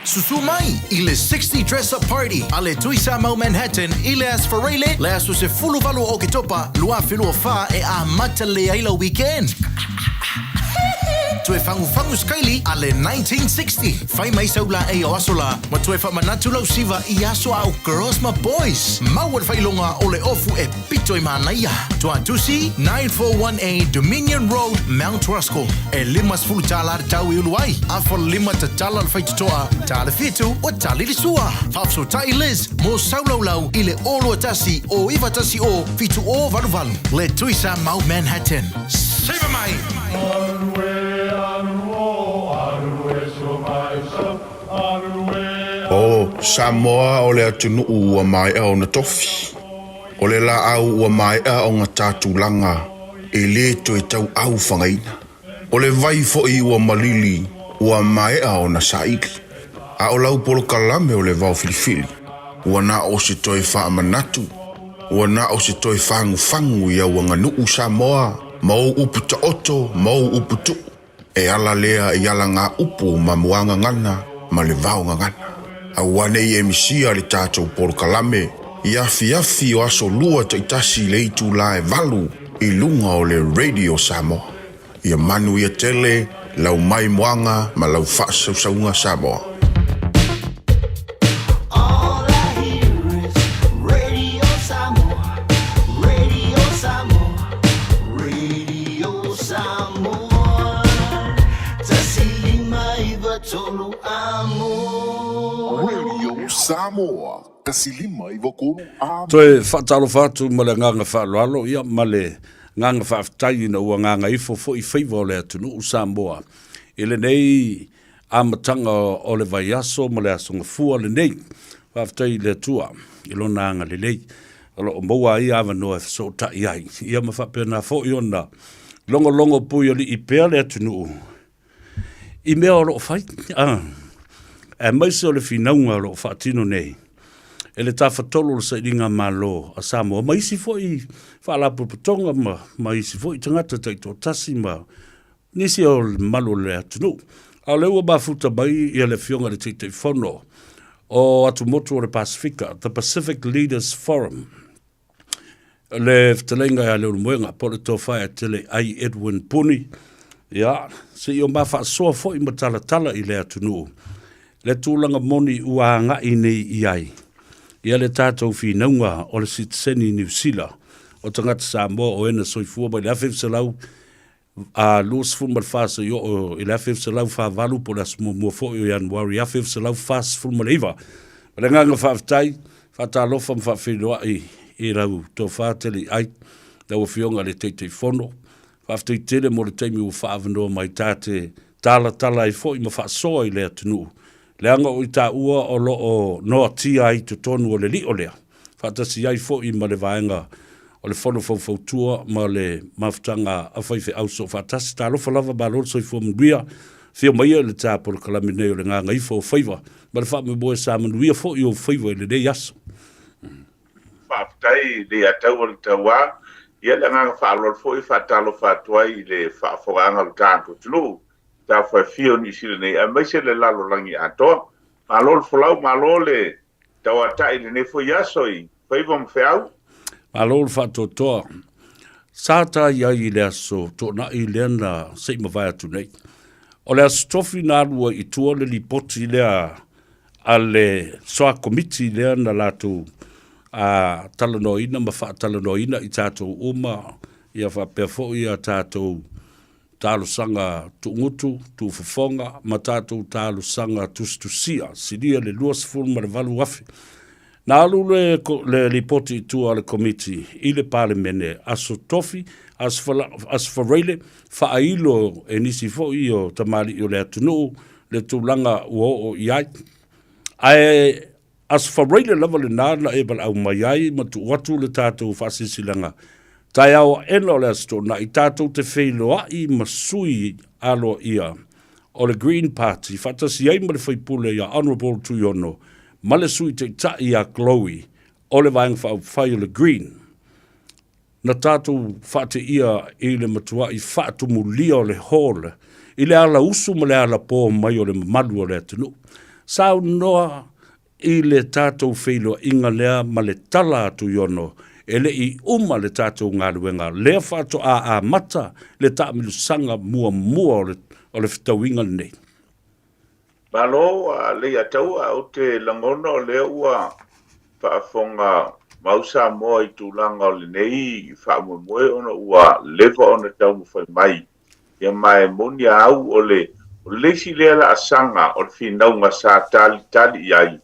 Susumai, ile 60 dress-up party. Ale tuisa mau Manhattan, ile asfarele, le aso se fulu valu o kitopa, lua filu fa e a matale aila weekend. Tue fangu skaili ale 1960. Fai mai saula e o asola. Ma tue fa manatu lau siva I aso au girls ma boys. Mawar fai longa ole ofu e pito I manaia. Tua tusi 941A Dominion Road, Mount Rushmore. E limas fulu talar tau I uluai. Afo lima ta talar fai tutoa. Tala fitu o tali li sua. Fafso tai Liz mo saulau lau ile olo tasi o iwa tasi o fitu o valu valu. Le tuisa mau Manhattan. Save mai. O Samoa o le atunu ua mai au na tofi. O le la au ua mai au ngā tātulanga e le to e tau au whangaina. O le vai fo I ua malili ua mai au na saiki. A o lau polo kalame o le vau filifili. Ua na o se toi wha manatu. Ua na o se toi whangu ia ua nganu Samoa. Mau upu ta oto, mau upu tu. E ala lea I ala ngā upu ma muanga ngana, ma le vau ngana. A wane I emisia le tātou polo kalame, I afi o aso lua taitasi le itu la e valu, I lunga o le radio Samoa. Ia manu ia tele, lau mai muanga, ma lau whaasaunga Samoa. Samoa, kasilima I wakonu Toe whaatalo whātu ma le nganga whaaloalo ia ma le nganga whaafitai na ua nganga ifo fo I Faiva o le atunu u Samoa. Ele nei amatanga o le vaiaso ma le asonga fua le nei. Whaafitai le tua I lona anga le nei. Alo o maua I awa noa so tai ai. Ia ma whapena fo I ona longo pui o li I pea le atunu. I mea o lo whai. E maise o le finaunga o lo whaatino nei. E le tawhatolo le sairinga malo a Samoa. Maisi fo I whaalapu patonga maisi fo I tangata taito tasi ma nisi o malo le atunu. A leua mafuta mai I le fionga le teitei whono o atu motu o le Pasifika, the Pacific Leaders Forum. Le ftalenga ya leo mwenga po le tofaya tele ai Edwin Puni. Ya, se I o mawha soa fo I matala I le atunu. Le tūlanga moni ua ngai nei I ai. Ia le tātou whinaunga o le sitiseni New Zealand. O tangata Samoa o ena soifua mai le awhiw se lau a luas fulma fasa I o I le awhiw se lau whavalu po le asmo mua fo I o Januari. Awhiw se lau fasa fulma leiva. Ma le nganga whaafitai, whaatalofa mwhawhiloa I rau tō whāteli ai. Lau whionga le teitei whono. Whaafitai tele mo le teimi ua whaavanoa mai tāte tala I fo I ma whaasoa I le atunu. Le anga o I tā ua o lo o noa tia ai to tonu o le li o lea. Whaatasi ai fo I ma le vaenga o le whono fautua ma le mawhtanga a whaife au so whaatasi tā lofa lava ba lor so I fo mnuia. Whio mai le tā por kalame nei o le nganga I fo Faiva. Ma le whaame boe sa mnuia fo I o Faiva I le nei aso. Whaafitai le atau o le taua. Ia le nganga whaalor fo I whaatalo whaatua I le whaafoganga o tātu tulu. Ta fa fio ni sile nei a mai se le lalo langi ato ma lo folau ma lo le tawa tai le ne fo yaso I Faiva mo feau Alo le whatotoa. Sata ia I le aso, tō na I le na sei mawai atu nei. O le aso tofi nā rua I tua le lipoti lea a le soa komiti lea na lātou a talanoina, ma wha talanoina I tātou uma, ia wha perfo I a tātou tālo sanga tuungutu, tu whawhonga, ma tātou tālo sanga tustusia, siria le luas fulu ma le valu wafi. Nā alu le ripoti tua le komiti I le pale mene aso tofi, as whareile, whailo e nisi fo I o tamari I o le atunu, le tūlanga ua o iai. Ai as whareile lava le nāna e bala au mai ai, ma tu watu le tātou whasisilanga. Tai au eno le asto na I tātou te whailoa I masui alo ia o le Green Party, whatasi ai ma le whaipule ia Honourable Tuiono, ma le sui te tai a Chloe, o le vaenga whai o le Green. Na tātou whate ia I le matua I whatu mulia o le hole, I le ala usu ma le ala pō mai o le mamadu o le atinu. Sao noa I le tātou whailoa inga lea ma le tala atu iono, ele I uma le tātou ngā ruenga, lea whato a mata le tāmilu sanga mua o le whitauinga nei. Malo le atau o te langono le ua whaafonga mausa moa I tūlanga o le nei whaamumoe ona ua lewa ona tau mwhai mai. Ia mai monia au o le si lea la asanga o le whinaunga sa tali iai.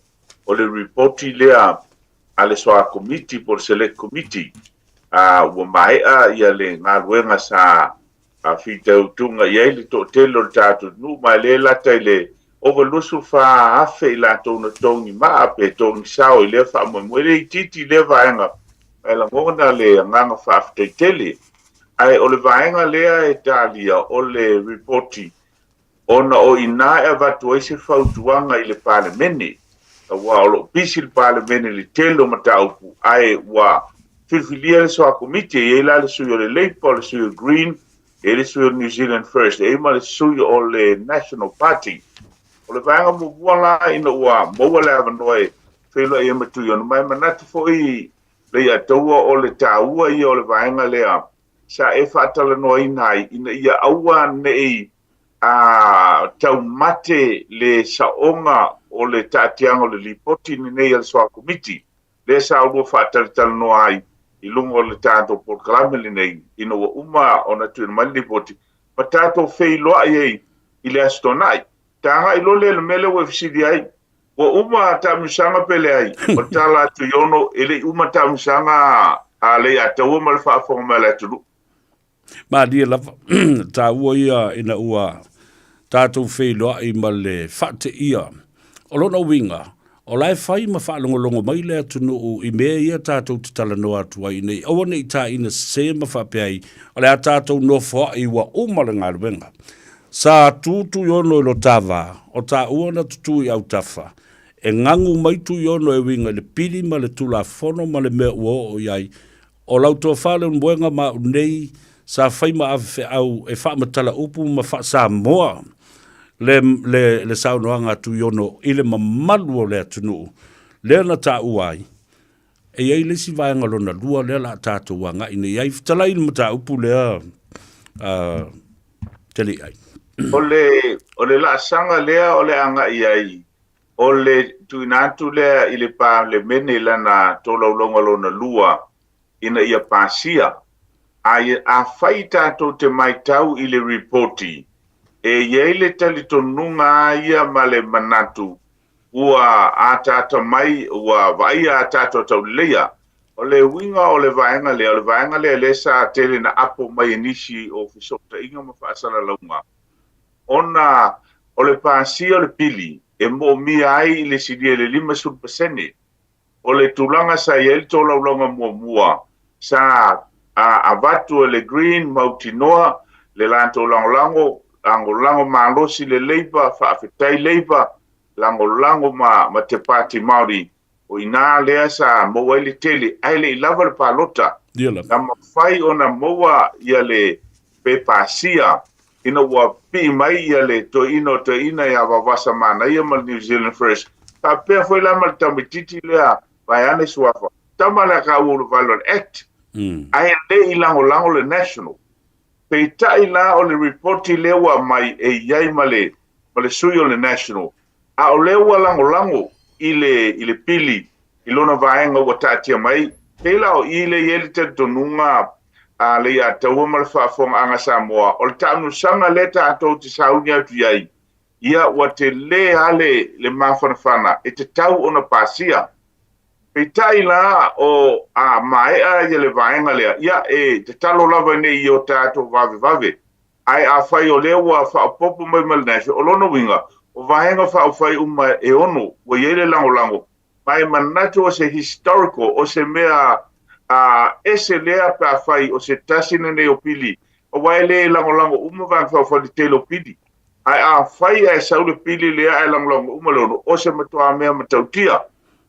O le reporti lea a le soa committee por select committee ua maea ia le ngā ruenga sa whitautunga iai le to telo le tātou nu mai le lata I le overlusu wha afe I lātou na tongi maa pe tongi sao I le wha mwere I titi le vaenga ai la ngona le nganga wha aftai tele ai o le vaenga lea e talia o le reporti ona o ina e vatu eise whautuanga I le parlemene wa o lo pisi le parlemene le telo mata upu ai wa filfilia le soa komite e la le sui o le Labour le sui o Green e le sui o New Zealand First e ma le sui o le National Party o le vaenga mua la ina ua maua le avanoe whelo e matui ona mai manatu fo I le ataua o le tāua I o le vaenga lea sa e whaatala noa inai ina ia aua nei tau mate le saonga o le tātianga o le lipoti ni nei al soa komiti le sa ua whaatala noa ai I lungo le tātou porkalame le nei ina ua uma o na tuina mai lipoti ma tātou whailoa I le astonai tanga I lo le mele ua fisidi ai ua uma tamusanga pele ai o tala atu iono ele uma tamusanga a le ataua ma le whaafonga ma le atulu Ma dia lava ta ua ia ina ua tātou whailoa I ma le whate ia o lona winga o lai whai ma whaalongolongo mai le atunu I mea ia tātou te tala noa atua I nei awane I tā ina se ma whapeai o le a tātou no wha I wa umara ngā ruenga sa tutu yono lo tava o tā uana tutu I au tafa e ngangu mai tu yono e winga le pili ma le tula fono ma le mea ua o iai o lau toa whale mbuenga ma unei sa whaima awhi au e whaamatala upu ma wha Samoa le saunoanga tu yono I le mamalu o le atunu le na tā uai e iei lesi vaenga lona lua le la tātou wanga ina iei fitala ina mata upu lea tele ai o le la sanga lea o le anga iai o le tuinatu lea I le pa le mene lana tolaulonga lona lua ina ia pasia a whai tātou te mai tau I le reporti e iei le talitonunga ia ma le manatu ua a tata mai ua vai a tata tau leia o le winga o le vaenga lea le sa tele na apo mai nisi o fisota inga ma whaasana launga ona o le pasia o le pili e mo mia ai I le sidia le 5% o le tulanga sa iei tola ulonga mua sa a vatu le Green mautinoa le lanto lango malosi le Labour whaafetai Labour lango ma te pati Māori o ina lea sa moa le tele ai le lava le palota na mawhai ona moa ia le pepasia ina ua pi mai ia le to ina ia wawasa mana ia ma New Zealand First ta pea foi la ma tamititi lea vai ane suafa tamala ka ulu valor act ai le ilango le national pe tai la o le report le wa mai e yai male sui o le national a o le wa lango ile pili ilona vaenga wa tatia mai pe la o ile yele te tonunga a le ya tawa mal fa fong anga Samoa o le tanu sanga leta ato te saunia tu yai ia wa te le ale le mafana e te tau ona pasia pe tai la o a mai a ye le vaenga le ia e te talo lava nei i o tato vave ai a fai o lewa fa popo mai mal nasi o lono winga o vaenga fa fai uma e ono o yele lango mai manato o se historical o se mea ese lea pa fai o se tasina nei o pili o waile lango uma van fa fa te lo pili ai a fai e saule pili lea e lango uma lono o se matoa mea matautia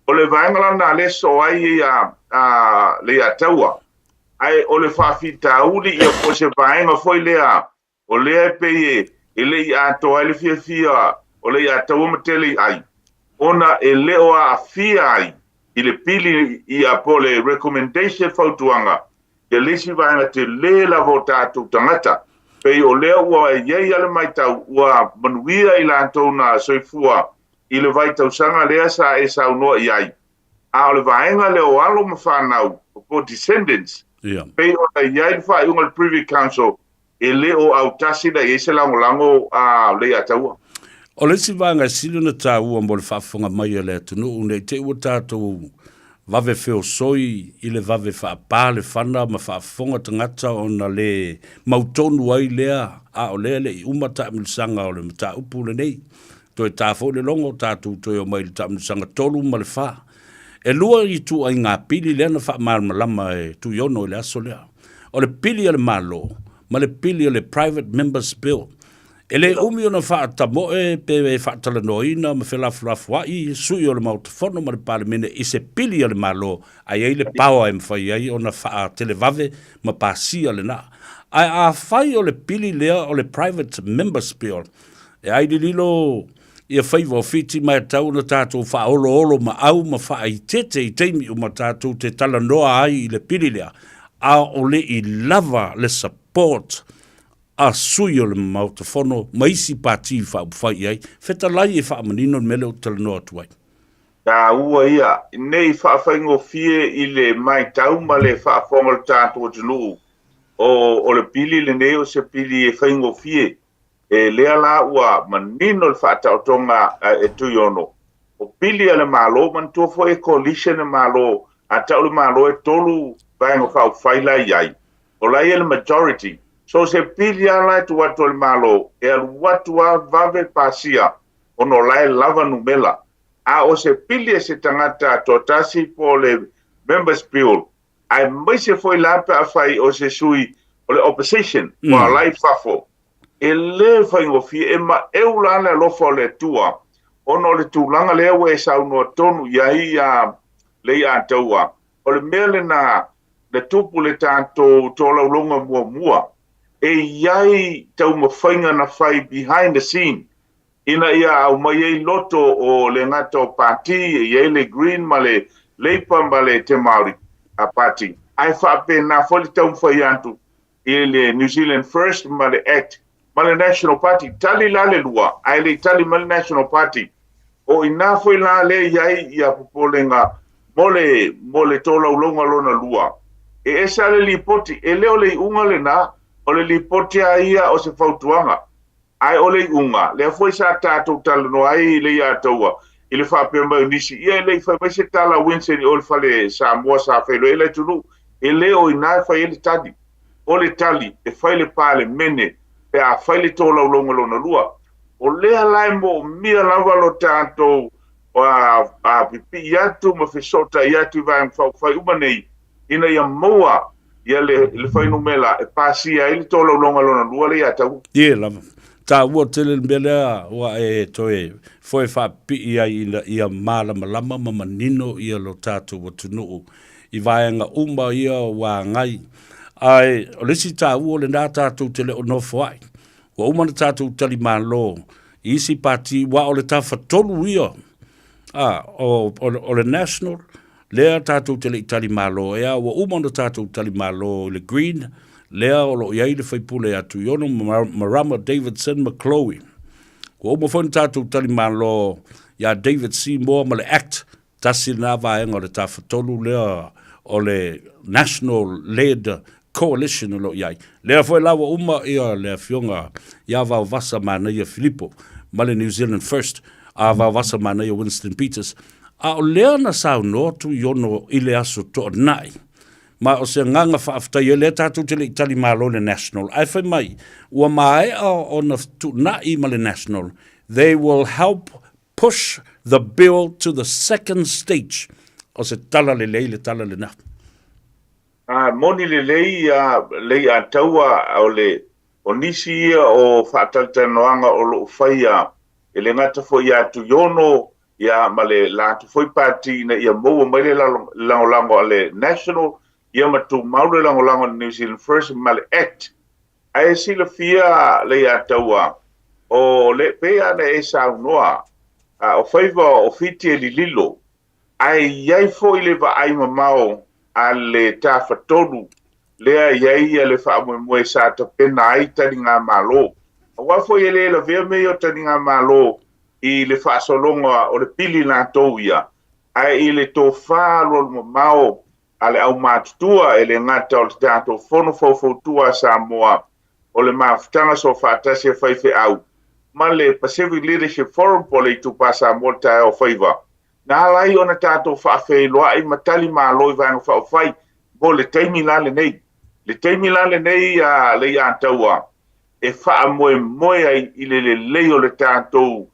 o le vaenga na le so ai le ataua ai o le fafita uli ia po se vaenga foi lea o le pe ele ia to ele fia o le ataua matele ai ona ele o a fia ai ile pili ia po le recommendation fautuanga ke lesi vaenga te le la vota tu tangata pe o le o ye ia le mai tau wa manuia ila tona soifua ile vai tau sanga lea sa e sa uno iai a le vaenga le o alo mawhanau po descendants pe o iai fa iunga le privy council ele o au tasi da ese lango a le ataua o le si vanga silo na tāua mo le whaafonga mai le atunu unei te ua tātou vave feo soi i le vave whaapā le whana ma whaafonga tangata o na le mautonu ai lea a o lea le i umata milisanga o le mata upu le nei toi tāfo le longo tātou toi o mai le tamilisanga tolu ma le wha e lua i tu ai ngā pili lea na wha malama e tu yono le aso lea o le pili le malo ma le pili le private members bill ele umi ona fa tamo e pe fa tala noina ma fe la flafuai sui o le mautofono ma le palemene i se pili le malo ai le power em fa ai ona fa televave ma pasia le na ai a fai o le pili lea o le private members bill e ai di lilo ia Faiva o fiti mai tau na tātou wha olo ma au ma wha i tete i teimi o ma tātou te tala noa ai i le pili lea a o le i lava le support a sui o le mautafono ma isi pati wha upwhai ai feta lai e wha manino mele o tala noa tuai ka ua ia nei wha whaingo fie i le mai tau ma le wha whonga le tātou tunu o le pili le nei o se pili e whaingo fie e lea la ua manino le whaatautonga e tuiono. O pili ale malo, man tofo e coalition e malo, a tau le malo e tolu vaenga whau whaila iai. O lai e le majority. So se pili ala e tu watu le malo, e al watu a vave pasia, ono lai lava numela. A o se pili e se tangata totasi po le members bill, ai mai se foi lampe a whai o se sui o le opposition, o a lai fafo. E le whaingofi e ma eulana lofo le tua ono le tūlanga le awe e sauno tonu iai le a taua o le mele na le tupu le tātou tōla ulonga mua e iai tau mawhainga na whai behind the scene ina ia au mai ei loto o le ngata o pāti e iai le green ma le leipa ma le te Māori a pāti ai whape na foli tau mwhai antu i le New Zealand First ma le Act Male National Party, tali la le lua, ai le tali Male National Party. O ina foi la le iai ia pupolenga mole tola ulonga lona lua. E esa le lipoti, e leo le unga le na, o le lipoti a ia o se fautuanga. Ai o le unga, le foi sa tātou tala no ai le ia taua. I le whapemba unisi, ia le whai se tala Winston o le whale Samoa sa whaelo, e le tunu, e leo ina whai ele tali. O le tali, e whai le pale mene, pe a whaile tōla ulonga lona lua. O lea lai mo mia lava lo tātou a pipi iatu ma whesota iatu vai whai umanei ina ia moa ia le whainu mela e pāsia ili tōla ulonga lona lua le iatau. Ie lava. Tā ua tele mbelea ua e toe whai whapi ia mālama lama ma manino ia lo tātou wa tunuu i vaianga uma ia wa ngai. Ai, o lesi tā ua le nā tātou tele o nofo ai. Wa umana tātou tali mālo, isi pati wa o le tā whatolu ia. O le national, lea tātou te le itali malo ea wa umano tātou tali malo le green lea o lo iai le whaipule atu iono Marama Davidson McCloy wa umo whanu tātou tali malo ia David Seymour ma le act tasi na vaenga o le tawhatolu lea o le national led coalition o lo iai lea fwoi lawa uma ia lea fionga ia vau vasa mana ia Filippo ma le New Zealand First a vau vasa mana ia Winston Peters a o lea na sao no tu iono i le aso to nai ma o se nganga whaaftai e le tātou te le itali malo le national ai whai mai ua mai o na tu nai ma le national they will help push the bill to the second stage o se tala le lei le tala le na moni le lei a taua o le o nisi ia o whaataltanoanga o lo whaia e le ngata fo ia tu yono ia ma le la tu foi party na ia mo mai le lango le national ia ma tu maule lango New Zealand First ma le act ai si le fia le a taua o le pea na e sa noa o Faiva o fiti e lilo ai iai fo i le va ai mamao a le tawhatolu lea iai a le whaamoe sa ta pena ai tani ngā malo o wafo i le vea mei o tani ngā malo i le whaasolonga o le pili nā tau ia ai i le tō whālo le mamao a le au mātutua e le ngata o le tātou whono fautua Samoa o le mawhitanga so whaatasi e whaife au ma le Pacific Leadership Forum po le tupa Samoa tae o Faiva. Nā lai o na tātou whaafeiloa i matali māloi vanga whaofai bo le teimi la le nei. Le teimi la le nei le ia taua e wha moe ai i le lei o le tātou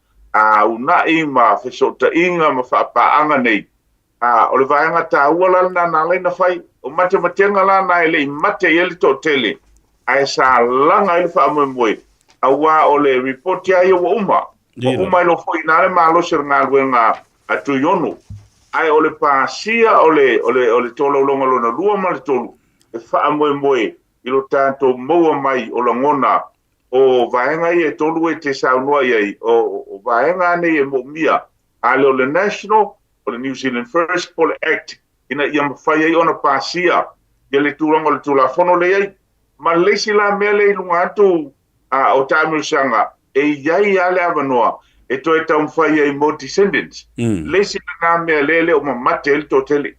una i ma whesota inga ma whaapaanga nei. O le vanga tā ua lana nā leina whai o matematenga lana e le i mate i ele tō tele. Ai sa langa i le wha moe. Aua o le report ia o uma. O uma i lo fo i nare mālo ser ngā luenga atu yono ai ole pasia ole tolo longa lona lua ma le tolu e fa moe i lo tanto moa mai o la ngona o vaenga i e tolu e te saunua i o vaenga nei e mo mia ale o le national o le New Zealand First Pole Act ina ia mawhai ai ona pasia i le tūranga le tūlafono le ai ma leisi la mea le ilunga atu o tāmirisanga e iai ale avanoa e to e tau mwhai ai mo descendants. Lesi na ngā mea lele o mamate ele tō tele.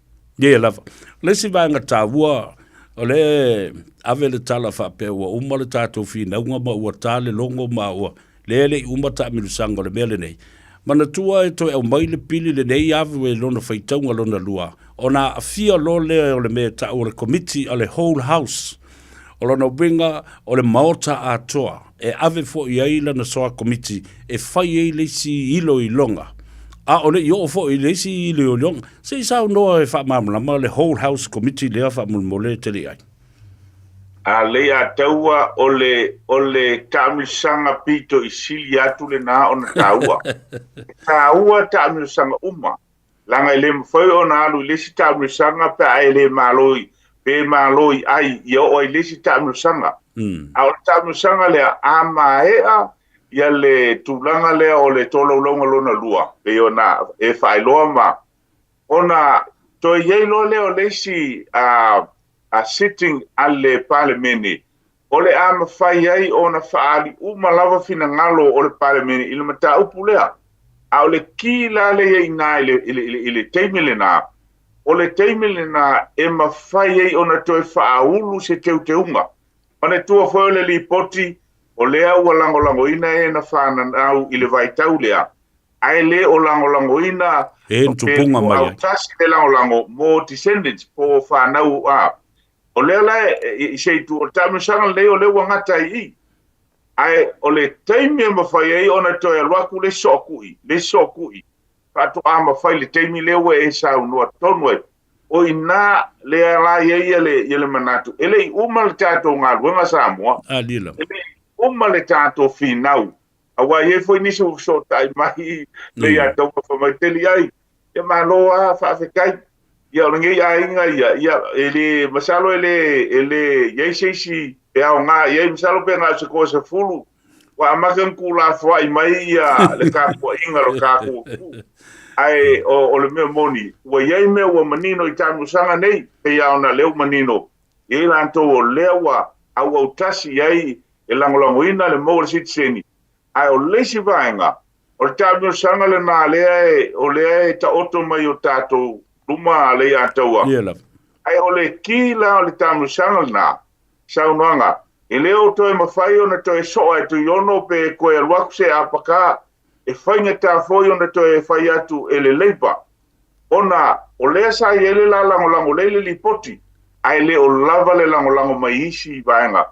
Yeah, lava. Lesi vanga tāua o le ave le tala whape ua uma le tātou whinaunga ma ua tāle longo ma ua lele i uma tā mirusanga o le mele nei. Mana tua e to e au mai le pili le nei ave e lona whaitaunga lona lua. O nā awhia lo le o le mea tā o le committee o le whole house. O lona winga o le maota atoa e ave fo i aila na soa committee e whai e leisi ilo i longa. A o le i o fo i leisi ilo i longa. Se i sao noa e wha mamulama le whole house committee lea wha mulmole te le ai. A lea taua o le tamisanga pito i sili atu le nā o na taua. Taua tamisanga uma. Langa i le mwhai o na alu leisi tamisanga pe ai le maloi. Pe maloi ai i o ai lesi tāmusanga. A o tāmusanga lea a maea ia le tūlanga lea o le tolo longa lona lua. Pe o na e whailoa ma. O na to iei lo leo lesi a sitting ale parlemeni. O le a mawhai ai o na whaali umalawa fina ngalo o le parlemeni ili mata upu lea. A o le ki la lea ina ili teimile na. O le teimile na e mawhai ei o na toi whaahulu se teu teunga. Pane tua whao le li poti o lea ua lango ina e na whananau i le vaitau lea. Ai le o lango ina e ntupunga mai. Au tasi le lango mo descendants po whanau a. O lea lai i seitu o tamisanga le o le wangata i. Ai o le teimi e mawhai ei o na toi aluaku le sokui. Le sokui. Pato ama fai le teimi lewe e sa unua tonwe. O ina le ala ye le manatu. Ele i uma le tato ngā luenga Samoa. Alila. Ele i uma le tato finau. Awa ye foi nisi so tai mai le ia tau fa mai teli ai. E maloa fa fekai. Ia ngi ai nga ia ele masalo ele ye seisi e au nga ye masalo pe nga se ko se fulu. Wa amakan kula foi mai ia le kapo inga lo kapo. ai o le mea moni ua iai mea ua manino i tamusaga nei peia ona leu manino iai latou o lea ua au tasi iai e lagolagoina le mau o le sitiseni ae o leisi vaega o le tamusaga lenā lea o lea e taoto mai o tatou luma le ia taua ai o le kila o le tamusaga lenā saunoaga e lea o toe mafai ona toe soʻa e tuiono pe koe aluaku se apaka e whainga tā foi ona toe whai atu e le leipa. Ona o lea sa i ele la lango leile li poti, ai le o lava le lango mai isi i vaenga.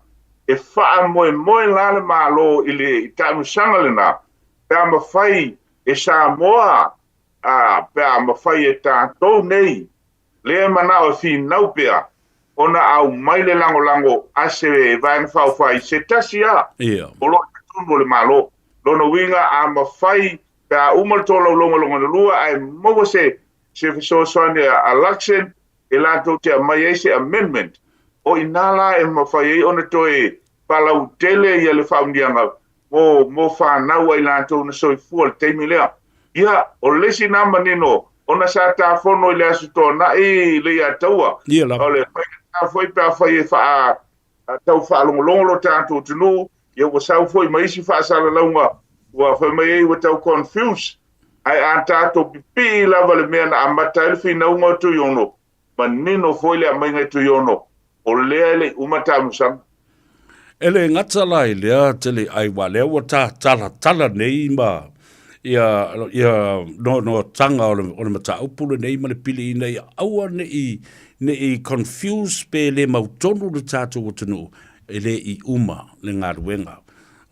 E wha moe la le malo i le tamusanga le na, pea ma whai e Samoa, pea ma whai e tātou nei, lea mana o fi nau pea, ona au mai le lango ase e vaenga whau whai, se tasi a, o lo tunu le malo, lona winga a mawhai pe a umal tola longa lua ai maua se fisosoani a election e lato te mai eise amendment o inala e mawhai ona toe palau tele ia le whaundianga mo whanau ai lato na soi fual teimi lea ia o lesi na manino ona sa ta fono i le asuto na i le ia taua o le whai pe a whai e wha tau whaalongolongo lo tātou tunu ia ua sau foi mai si whaasala launga ua whai mai ei ua tau confuse ai a tātou pipi lava le mea na amata ele whinaunga o tuiono ma nino foi le amainga tuiono o lea ele umata musang ele ngata lai lea tele ai wa lea ua tala nei ma ia no tanga o le mata upule nei ma le pili nei aua nei confuse pe le mautonu le tātou o tunu ele i uma le ngaruenga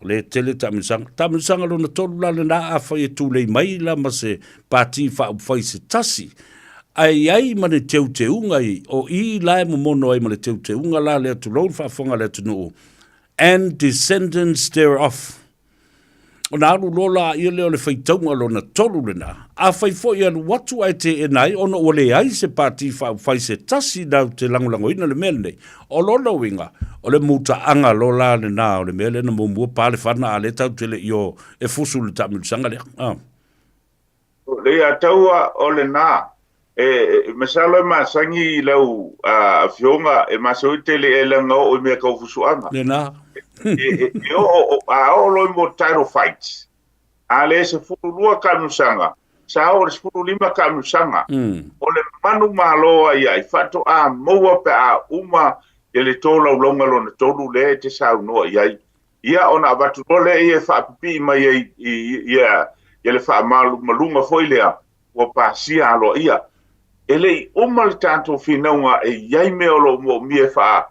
le tele tamisanga lo na tolu la na a fai tu le mai la ma se pati fa fai se tasi ai ma le teuteunga i o i la mo mono ai ma le teuteunga la le tu lo fa fonga le tu no and descendants thereof ona alu lola i le fai taunga lo na tolu le na a fai fo ia watu ai te enai ona o le ai se pati fa fai se tasi da te langolango ina le mele o lola winga o le muta anga lola le na o le mele na mo pa le fana ale tau tele io e fusu le tamil sanga le le ataua o le na mesalo ma sangi lau a fionga e maso tele e langa o me ka fusu anga le na o lo mo title fights ale se fulu lua kamusanga sa o le fulu lima kamusanga o le manu malo ai fato a moa pe a uma ele tola longa lona tolu le te sa no ia ona batu le e fa pipi mai ia ele fa malunga foilea o pasia lo ia ele umal tanto finaunga e ia me o mo mi fa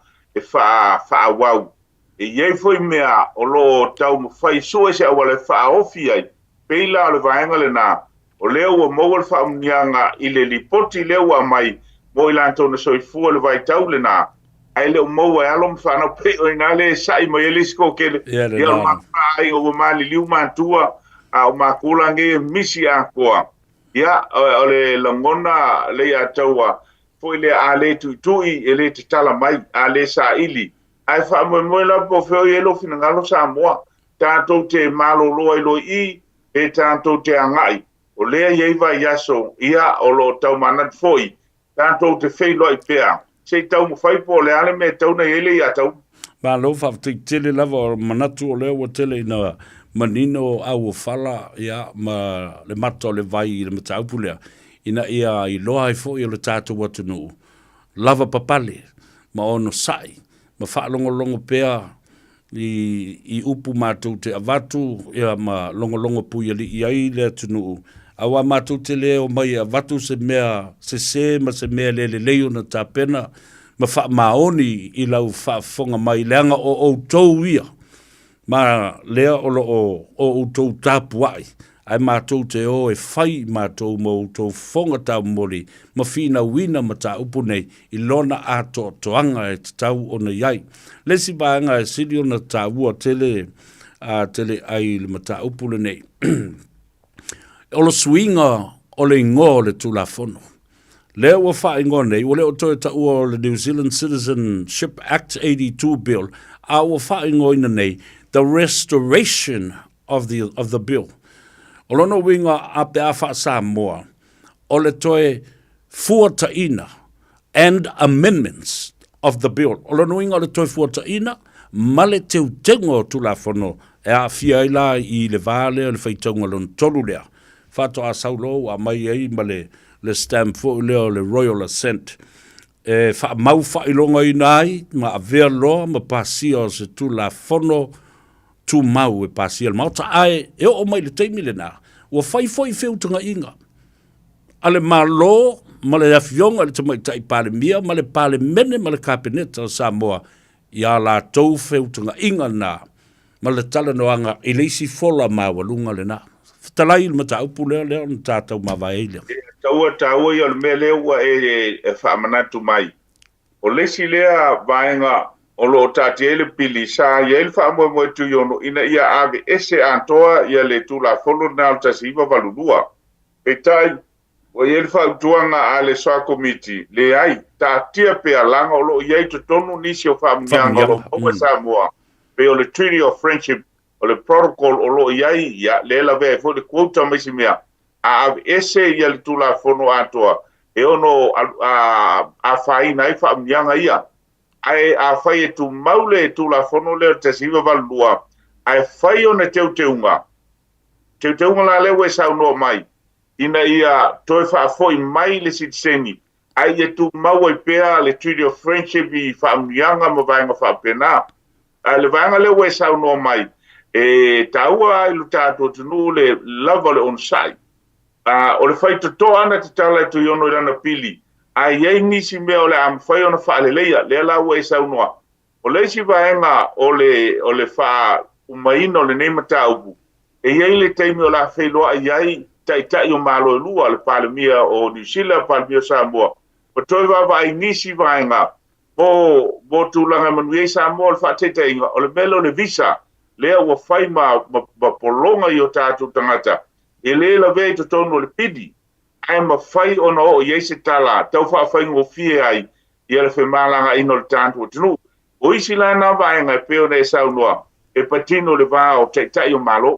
wow e ia foi mea o lo tau mo fai so ese wala fa ofia peila le vaenga le na o leo o mo fa mnyanga ile lipoti leo mai mo ilanto no soi fu le vai tau le na ai le mo e alom fa no pe o ngale sai mo ele sko ke ia ma ai o mali liu mantua a ma kulange misi a koa ia o le langona le ataua foi le ale tui ele te tala mai ale sa ili ai fa mo la po feo yelo finangalo Samoa tanto te malo lo i e tanto te angai o le ye va yaso ia o lo tau manat foi tanto te fei lo i pea se tau mo fai po le ale me tau na ele ya tau ba lo fa te tele lava manatu o le o tele na manino au fala ia ma le mato le vai le matapule ina ia i lo ai fo i le tatu watu no lava papale ma ono sai ma fa longo pea i upu mātou te avatu ia ma longo pui ali i ai le tunu awa mātou te leo mai avatu se mea se ma se mea le leo na tāpena ma fa maoni i lau fa fonga mai leanga o tau ia ma lea o tau tāpuai ai mātou te o e whai mātou mo tau fonga tau mori ma whina wina ma tā upu nei i lona a toanga e te tau o na iai. Lesi baanga e siri o na tā ua tele ai le ma tā upu le nei. O lo swinga o le ngō le tula fono. Lea ua wha ingo nei, o le o toi ta ua o le New Zealand Citizenship Act 82 bill, a ua wha ingo ina nei, the restoration of the bill. O lono winga a pe a wha Samoa, o le toe fuataina and amendments of the bill. O le nuinga o le toe fuataina, ma le teutengo tulafono e a fiaila i le vale o le whaitonga lon tolu lea. Fato a saulo a mai ei ma le stamp fo leo le royal assent. E wha mau whailonga i nai, ma a vea loa ma pasia o se tulafono tu mau e pasia. Ma o ta ae, e o mai le teimi le nā. Ua whaifoi whiutanga inga. Ale malo, ma le afionga le tamai tai pale mia, ma le pale mene, ma le kabineta o Samoa, ia la tau whiutanga inga nā. Ma le tala noanga, i leisi fola maua lunga le nā. Talai il mata upu leo leo na tātau mawaelia. Taua i o le mea leo e whaamanatu mai. O lesi lea vaenga o lo tati ele pili sa ia ele whaamoe moe tu yono ina ia ave ese antoa ia le tula folo na alta siva valudua. E tai, o ia ele whaautuanga a le soa komiti, le ai, tātia pe alanga o lo iai to tonu nisi o whaamunyanga o lo Samoa. Pe o le Treaty of Friendship, o le protocol o lo iai, ia le la vea, fo le quota maisi mea, a ese ia le tula fono atoa, e ono a whaina i whaamnianga ia, ai a whai e tu maule e tula fono leo te siva valua, ai whai o ne teuteunga la lewe sau no mai, ina ia toi whaafoi mai le sitseni, ai e tu mau e pea le Treaty of Friendship i whaamnianga ma vaenga whaapena, le vaenga lewe sau no mai, e taua ai lutato tunu le lava le onsai. O le whai to ana te tala tu yono i rana pili. A iei nisi mea o le am whai ona whaaleleia, le alaua e saunoa. O le si vaenga o le wha umaina o le neimata upu. E iei le teimi o la whailoa iei tai o malo e lua le palemia o New Zealand, palemia o Samoa. O toi wawa ai nisi vaenga mo tūlanga manuei Samoa le whaateta inga. O le melo le visa, lea ua whai ma polonga i o tātou tangata. E le la vei to tonu le pidi. Ai ma whai ona o iei se tala. Tau whai ngō fie ai. Ia le whemalanga ino le tātou tunu. O isi la na vaenga e peo ne sau noa. E patino le vā o tai o malo.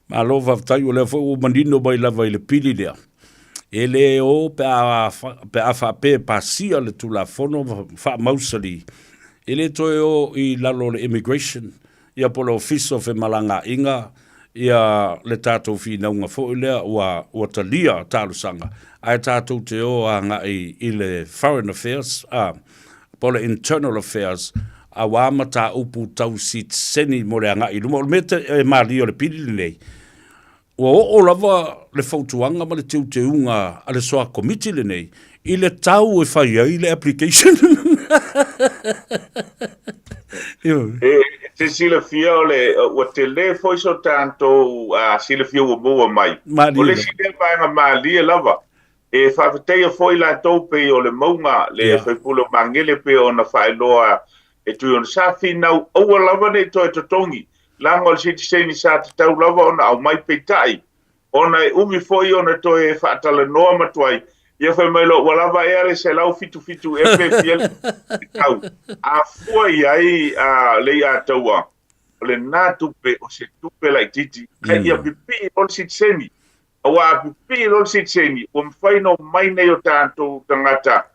Malo vavtai o le o manino mai lava i le pidi lea. E le o pe a whape pasia le tula fono wha mausali. E le toi o i lalo le immigration. Ia polo ofiso whemalanga inga. Ia le tātou whinaunga fo lea ua talia tālusanga. Ai tātou te o a ngai i le foreign affairs, po le internal affairs, a wāma tā upu tau sit seni mo le ngai. Luma o le mete e mali o le pili nei. Ua o lava le fautuanga ma le teunga a le soa komiti le nei. I le tau e whai ai le application. Te sila fia o le, o te le foi so tanto sila fia o mua mai. O le sila vaenga maalia lava. E whawhateia foi la taupe o le maunga, le whaipulo mangele pe o na whailoa e tui on sa whinau. Aua lava ne toi totongi. Langa o le siti seni sa te tau lava o na au mai peitai. O na e umi foi o na toi e whaatala noa matuai. Ia whai mai lo, walava ere se lau fitu e pe fiel tau. A fua iai lei a taua. O le nā tupe o se tupe lai titi. Kai ia pipi o le sitseni. Awa pipi o le sitseni. O mwhai no mai nei o tātou tangata.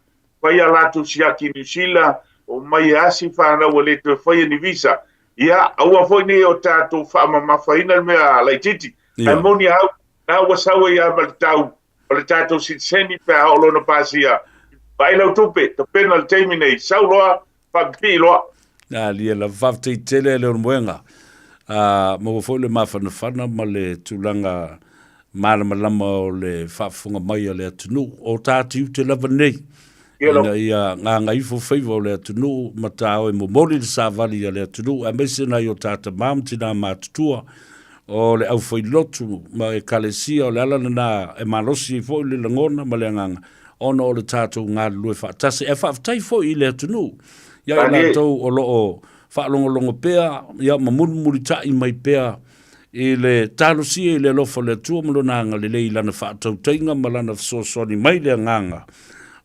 Whai a latu siaki New Zealand. O mai asi whana o le te whai ni visa. Ia, awa whai nei o tātou whaamamawhaina mea lai titi. Ai moni au, nā wasawa ia maltau. O le tātou sitseni pe a olo na pasia. Vai lau tupe, ta pena le teimi nei. Sau loa, whapipi loa. Lia la whawtei tele le ormoenga. Mo fo le mawhanawhana ma le tūlanga malamalama o le whaafunga mai a le atunu. O tātiu te lava nei. Ia ngā Gagaifo Faiva o le atunu. Ma tāo e mo mori le sāwali a le atunu. A mese nai o tāta mam tina mātutua. O le au foi lotu ma e kalesia o le alana na e malosi foi le langona ma le nganga ona o le tātou ngā lue whaatase e whaafatai foi i le atunu ia i lātou o loo whaalongolongo pēa ia ma muri tai mai pēa i le tālosia i le lofa le atua malonanga le lei lana whaatau tainga ma lana fsosoni mai le nganga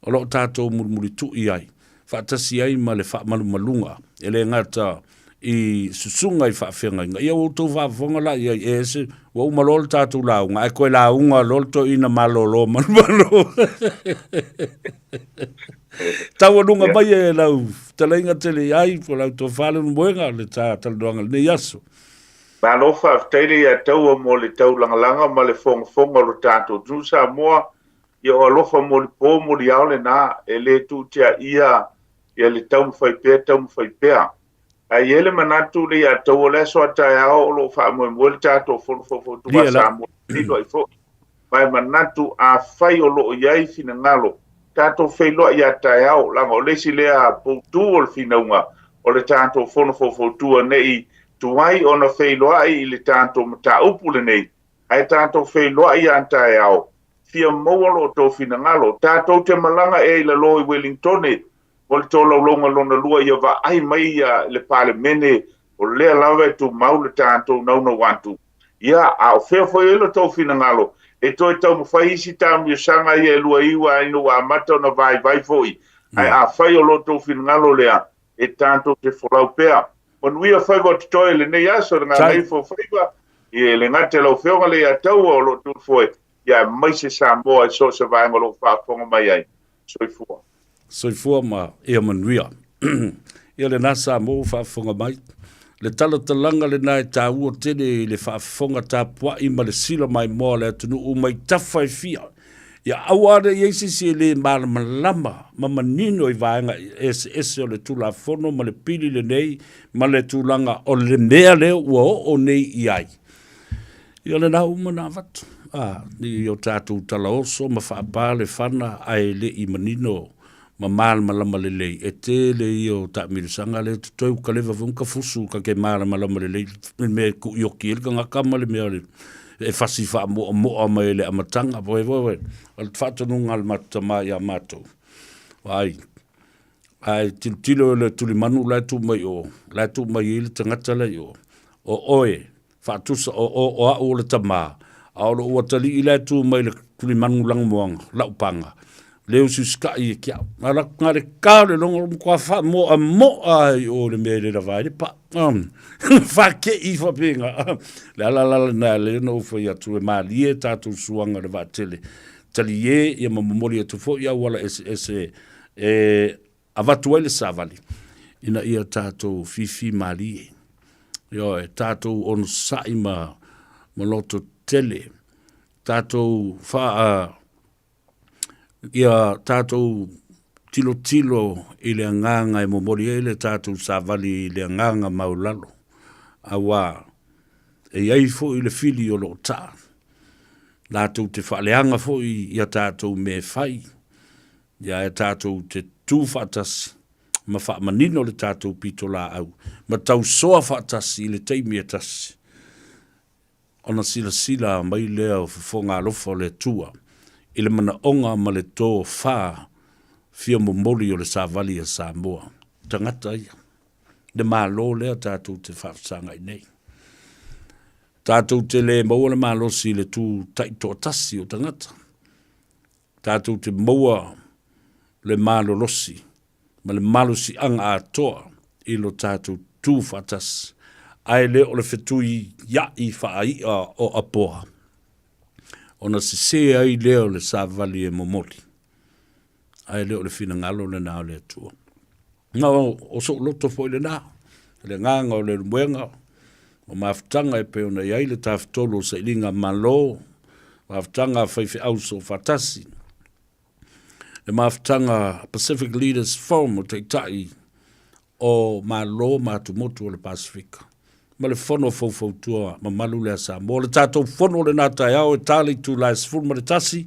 o loo tātou muri tu i ai whaatasi ai ma le whaamalumalunga e le ngata I susunga I whaafenga inga. Ia utu whaafonga la, ia ese, wa umalol tātou launga, ai koe launga lolto ina malolo, malo. Tawa nunga mai e lau, talainga tele ai, po lau to whale mwenga, le tā taladuanga le yaso. Malo whaafteile ia taua mo le tau langa ma le fonga lo tātou. Tu Samoa, ia o alofa mo le pō mo le au le nā, e le tu tia ia le tau mwhaipea. Ai ele manatu le ia tau le so atai ao lo wha mo le tātou fo tua Samoa. Tino ai fo. Mai manatu a whai o lo iai fina ngalo. Tātou whailoa ia tai ao, langa o lesi lea poutu o le finaunga, o le tātou fo tua nei, tuai ona whailoa i le tātou mata upu le nei. Ai tātou whailoa ia tai ao. Fia maua lo tō fina ngalo. Tātou te malanga e la lo i Wellington e, o le tō laulonga lona lua ia wa ai mai le pale mene, o lea lawa e tu mau le tātou nauna wantu. Ia, a o whea whai ela tō fina ngalo. E toi tau mwhai isi tāmu i sanga i e lua iwa ino wa amata na vai foi. Ai a whai o lo tō fina ngalo lea, e tātou te whalau pēa. O nuia Faiva te toi le nei aso, ngā Gagaifo Faiva, i le ngate lau whionga le a tau o lo tū foi. Ia mai se Samoa e so se vaenga lo whaafonga mai ai. Soifua. Soifua ma ea manuia. Ia le nā Samoa whaafonga mai. Le tala talanga le nai tā ua tene le whaafonga tā pua ima le sila mai moa le atunu u mai tawhai fia. Ia aware i si le malama ma manino i vaenga ese o le tula fono ma le pili le nei ma le tūlanga o le mea leo ua o nei i ai. Ia le nā umana watu. Ni o tātou tala oso ma whaapā le whana ai le i manino ma malama le lei. E te le i o tā mirisanga le toi ka lewa vunka fusu ka ke malama le lei me ku ioki el ka ngakama le mea le e whasi wha moa mai le amatanga poe al whatanunga al matamai a mātou. Ai tilo le tuli manu lai tu mai i le tangata lai o oe whatusa o a o le tamaa. Aolo ua tali i lai tu mai le tuli manu lang moanga laupanga. Leo suska i kia. Mara ngare kāre longa mkua wha moa ai o le mele la vai. Pa, whake i whapenga. La na le no ufa ia tu e maali e tātou suanga le vātele. Tali e ia mamamori atu fo ia wala ese avatu ele savali. Ina ia tātou fifi maali e. Yo e tātou on saima maloto tele. Tātou wha ia tātou tilo i le nganga e momori e le tātou savali i le nganga maulalo. Awa e iai fo i le fili o lo tā. Tātou te whaaleanga fo i tātou me whai. Ia e tātou te tūwhatasi. Ma whaamanino le tātou pito la au. Ma tau soa whatasi i le teimi e tasi. Ona sila mai lea o whafonga alofa le tua. I le mana onga ma le tō wha fia momori o le savali a Samoa. Tangata ia. Le mālo lea tātou te whaafsanga i nei. Tātou te le maua le mālosi le tū taito tasi o tangata. Tātou te maua le mālolosi. Ma le mālosi anga atoa i lo tātou tū whatasi. Ai le o le whetui ia i whaai o apoa. Ona se ai leo le savali e momori. Ai leo le fina ngalo le nao le atua. Nga o so loto fo le nao. Le nganga o le mwenga. O maafutanga e peona iai le taftolo sa ilinga malo. Maafutanga whaifi auso fatasi. Le maafutanga Pacific Leaders Forum o teitai o malo matumotu o le Pasifika. Ma le fono fautua ma malu le Samoa. Le tātou fono le nātai au e tāli tu lai sifuru ma le tasi.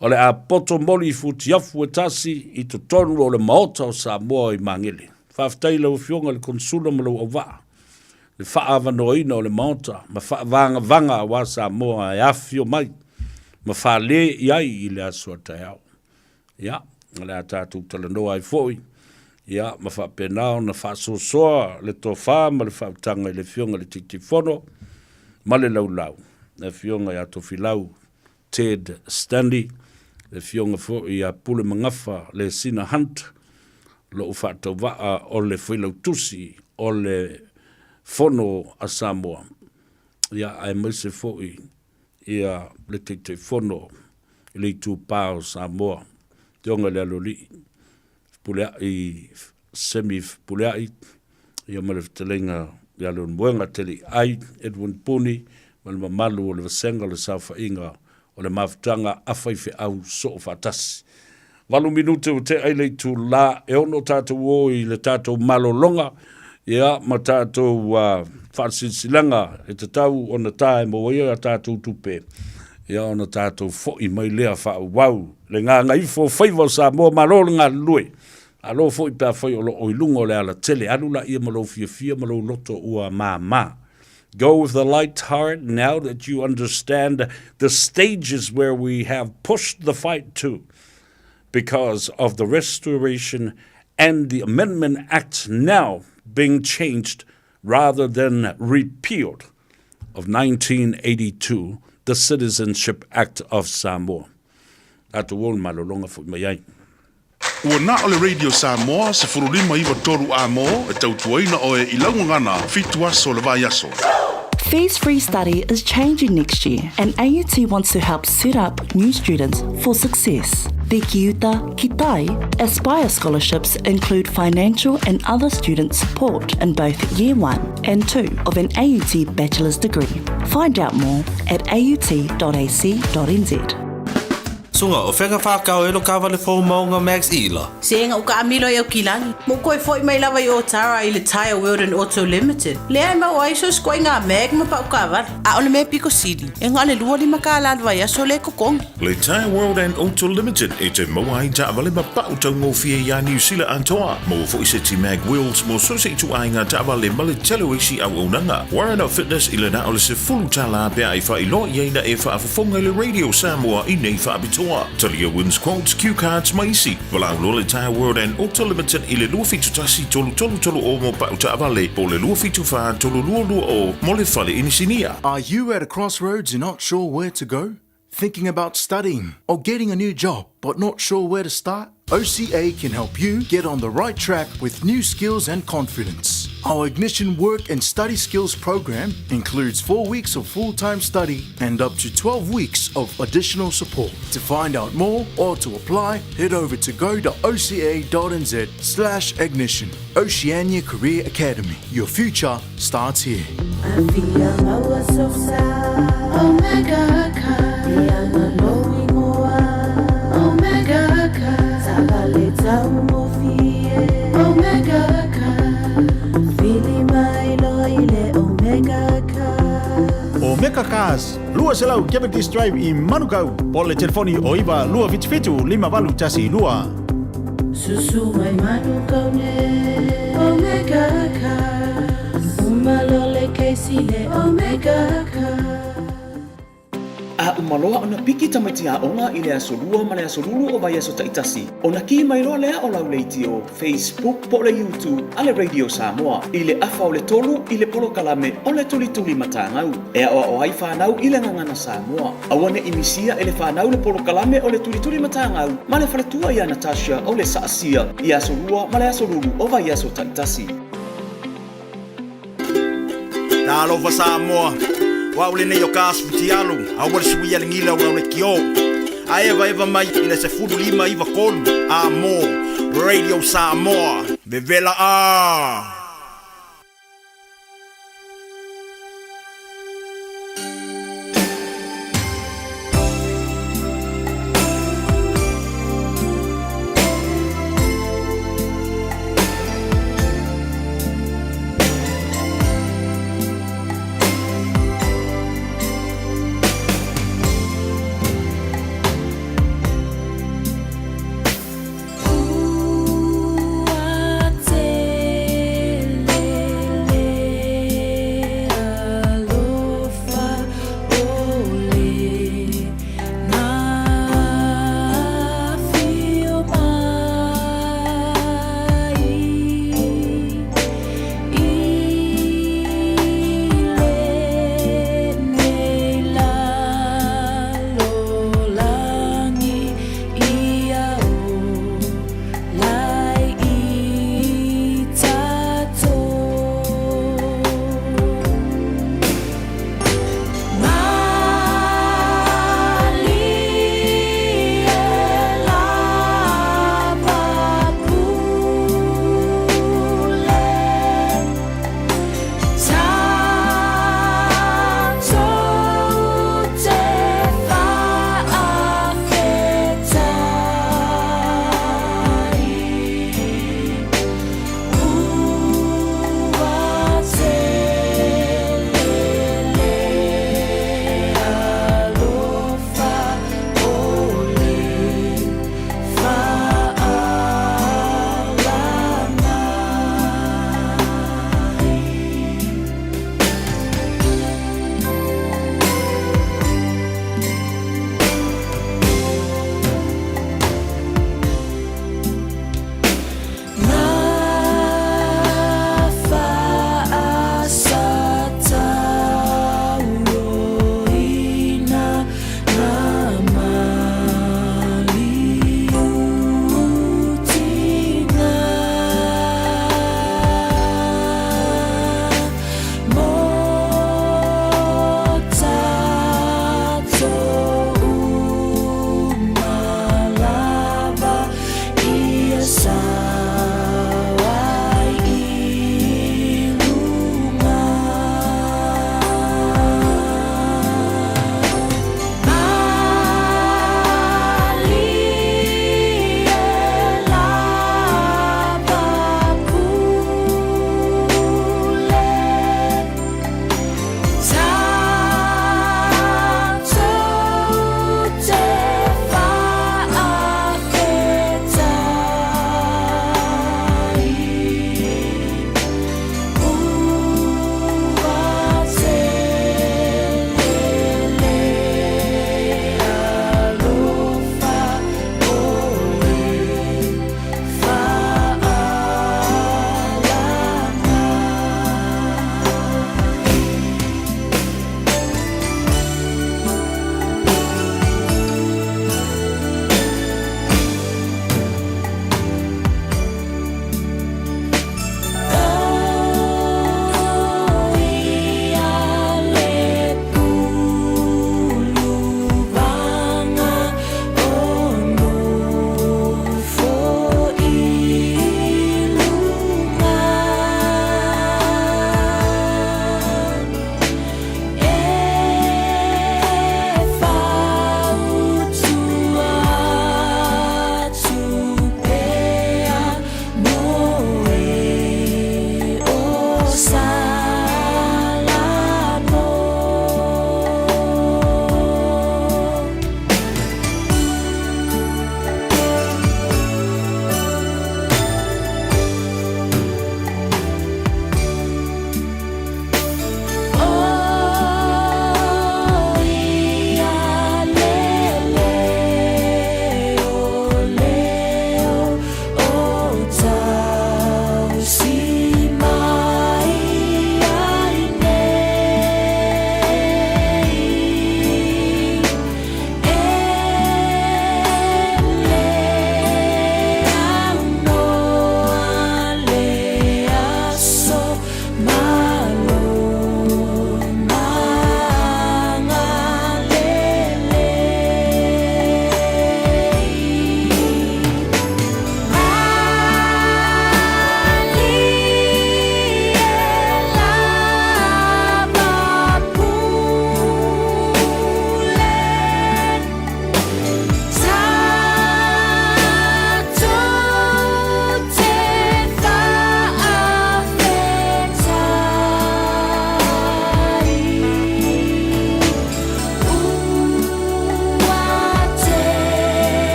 O le a poto moli futi afu e tasi i to tonu o le maota o Samoa i mangele. Whaafitai lau fionga le konsula ma lau awa. Le whaawa noina o le maota. Ma whaavanga wa Samoa e afio mai. Ma whaale i ai i le asua tai au. Ia, le a tātou talanoa ai foi. Ia, ma whapenao na whaasosoa le tō wha, ma le whautanga i le fionga le titifono, ma le laulau. Le fionga i ato filau Ted Stanley, le fionga fo i a pule mangafa le Sina Hunt, lo whaatau waa o le whailau tusi o le fono a Samoa. Ia ai maise fo'i ia le te fono i le tu pao Samoa. Te onga le aloli pulea i semi pulea i ia male telenga ia le mwenga teli ai Edwin Puni ma le mamalu o le vasenga le saufainga o le mafutanga awhaife au so o fatasi. Walu minute o te aile tu la e ono tātou o i le tātou malolonga ia ma tātou whasinsilanga e te tau o na tae mo ia tātou tupe ia o na tātou fo i mai lea whau wau le ngā ngaifo Faiva o Samoa malolo ngā lue alo fo i pia whai o lo oilunga o le ala tele anula ia malo fia malo loto ua mā. Go with the light heart now that you understand the stages where we have pushed the fight to because of the Restoration and the Amendment Act now being changed rather than repealed of 1982, the Citizenship Act of Samoa. Atu wol malolonga fu mai. Ua na ole Radio Samoa se furulima iwa toru a mo e tautuaina o e ilaungangana fitu aso le vai aso. Fees-free study is changing next year, and AUT wants to help set up new students for success. The Kiuta Kitai Aspire scholarships include financial and other student support in both Year 1 and 2 of an AUT bachelor's degree. Find out more at aut.ac.nz. Sunga o whenga whākau e lo kawa le fōu maunga Max Ila. Senga o ka amilo e o kilani. Mo koe fōi mai lawa i o Tara i le Tire World and Auto Limited. Lea e mau aiso skoi ngā meg ma pa o kawa. A ole me piko sidi. E ngā le lua li maka aladwa ia so le kokong. Le Tire World and Auto Limited e te maua i ta avale ma pa o tau ngofia ia New Zealand antoa. Mo fo i se ti mag wheels mo so se tu ai ngā ta avale ma le telo isi au unanga. Warren of Fitness i le na ole se fulu tala pia i wha i loa i eina e wha afafonga le Radio Samoa i nei wha abitua. Talia wins quotes, cue cards, maisi. Walau lo le Tire World and Auto Limited i le lua fitu tasi tolu o mo pa uta avale. Po le lua fitu wha tolu lua o mo le fale inisinia. Are you at a crossroads and not sure where to go? Thinking about studying or getting a new job but not sure where to start? OCA can help you get on the right track with new skills and confidence. Our Ignition Work and Study Skills program includes 4 weeks of full-time study and up to 12 weeks of additional support. To find out more or to apply, head over to go.oca.nz/ignition. Oceania Career Academy. Your future starts here. Omega Cars, lua selau Cavendish Drive i Manukau. Po le telefoni o iwa lua fitu 5 tasi lua. Susu mai Manukau ne Omega Cars. Umalole keisi le Omega Cars. A umaloa ona piki tamaiti onga i le asolua ma le asolulu o vai aso taitasi. Ona ki mai roa lea o lauleiti o Facebook po le YouTube a le Radio Samoa. I le afa o le tolu i le polo kalame o le tulituli matangau. Ea o ai whanau i le ngangana Samoa. Awane imisia e le whanau le polo kalame o le tulituli matangau. Ma le whaletua ia Natasha o le saasia i asolua ma le asolulu o vai aso taitasi. Talo Samoa. Wa ule nei o kasu tialu, a wale sui ale ngila ura ule kio. A eva mai ina se fudu 5 iwa kolu. A mo, Radio Samoa, bevela a.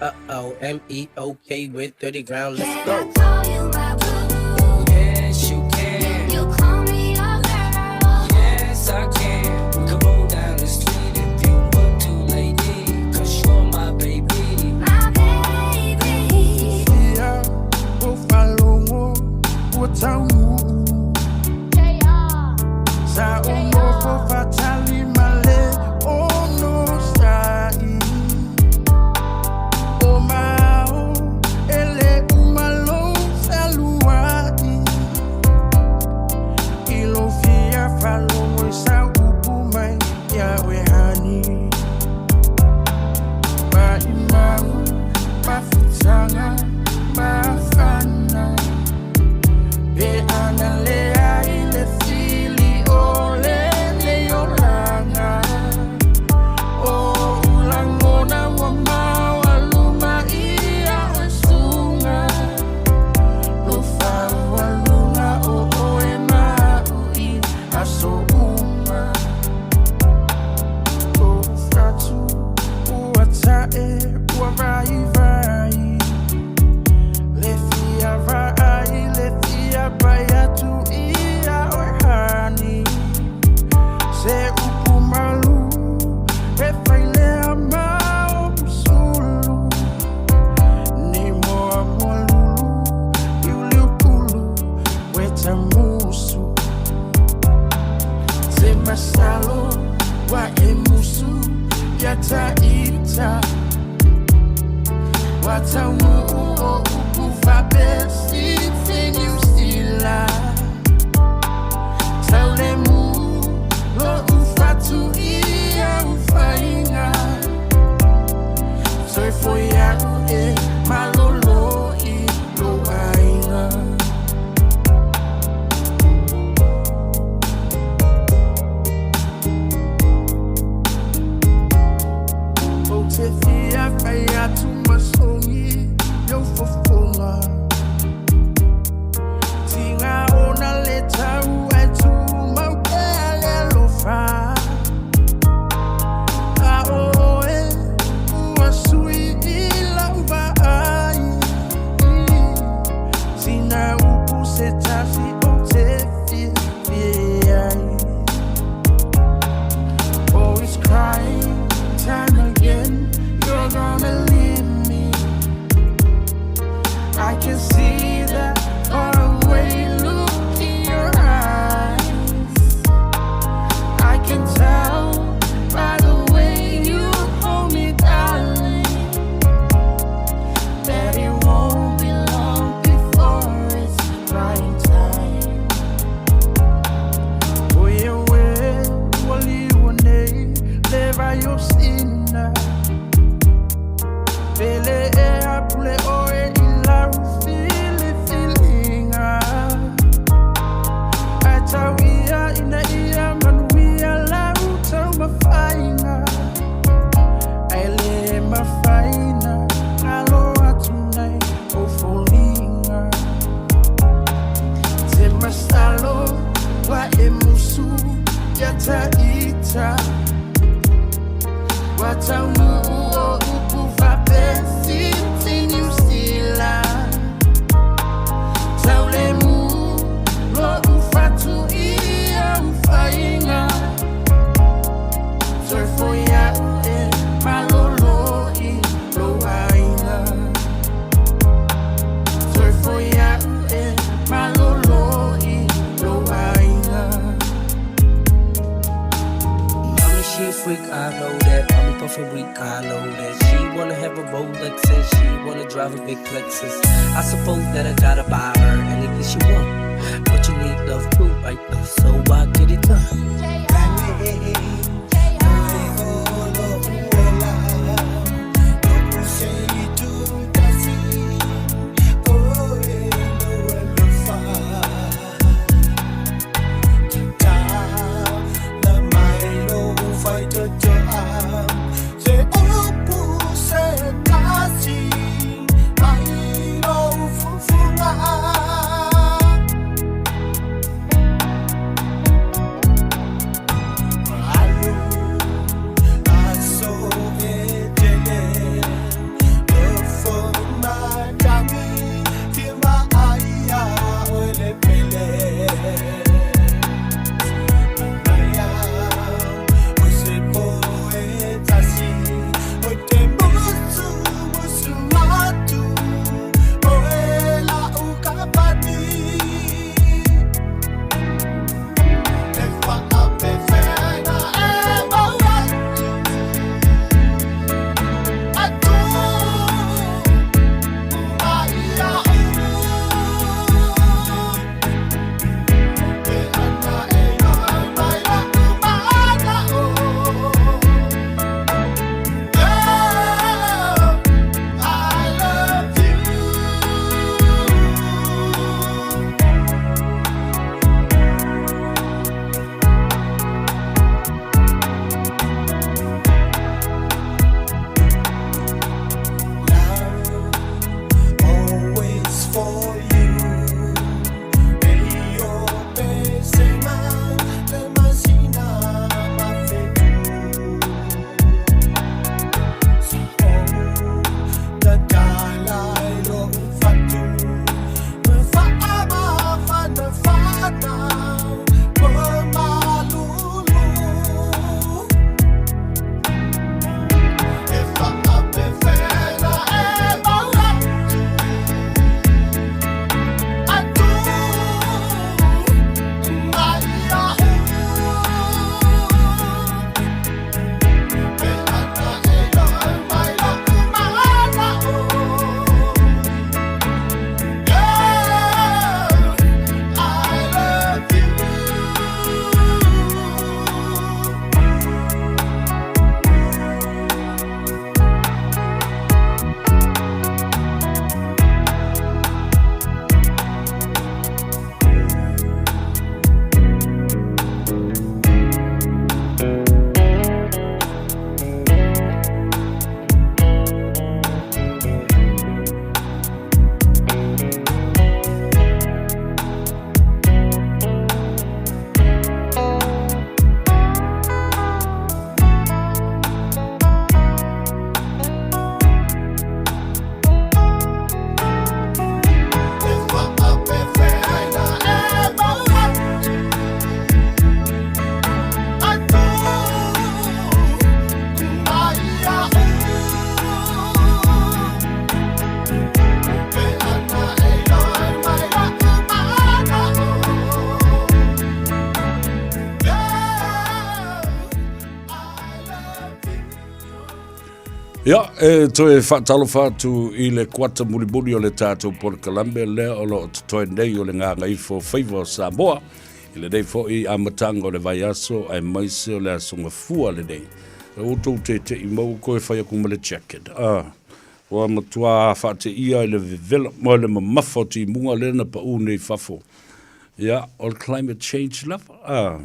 MEOK with 30 ground. Let's go. Yes, you can. You call me a girl. Yes, I can. We can roll down the street if you want to, lady. 'Cause you're my baby. My baby. Yeah, we'll follow what's our move. Sa umo fatali male, oh no sai. Oh mao, ele umalo saluai. Ilo fia falo sa upumai ya wehani. Ba imau, ba futanga, ba fana. Be analea ile fili ole le yolanga. Oh ulangona wa mawa luma ia sunga. Lufa wa luna o e maui aso uma. O fratu uatae uavai vai. Le fia vai, le fia baya tu ia ohani. Se upumalu, e faile amao pusulu. Ni moa molulu, iuliupulu, weta musu. Se masalo, wa emusu, yata ita. Wata uo upufa besi, you still lie. Taulemu, lo ufatu ia ufainga. Soy foya malolo i lo ainga. O te fia faya tu masongi, yo fofonga. Tinga ona leta uetu maupele lofa. A oe uasui ila uva ai. Sina upu setasi o te fiai. Always crying time again. You're gonna leave me. I can see that far away look in your eyes. I can tell by the way you hold me, darling, that it won't be long before it's prime time. Oye, wali one, leva yo sina. Bele e apule oe ila ufili filinga. Atawia ina ia manuia la utau mafainga. Aile mafaina alo atunai o folinga. Te masalo wa emusu yata ita. Wata uo upufa besi, you still lie. Taulemu, lo ufatu ia ufainga. Soy foya malolo i lo ainga. Soy foya malolo i lo ainga. Mommy, she a freak, I know that. Mommy puffin' weak, I know that. She wanna have a Rolex and she wanna drive a big Lexus. I suppose that I gotta buy her anything she want. But you need love too, right? So I get it done. I Ia, toe whaatalo whātu I le kuata muli o le tātou Port Columbia lea o lo toi nei o le Gagaifo Faiva o Samoa. I le nei fo I amatanga o le vai aso ai maise o le asonga fua le nei. E utou te I mau koe whai aku ma le jacket. O amatua whaate ia I le vivela mo le mamafo ti munga lena pa unei fafo. Ia, o le climate change lava.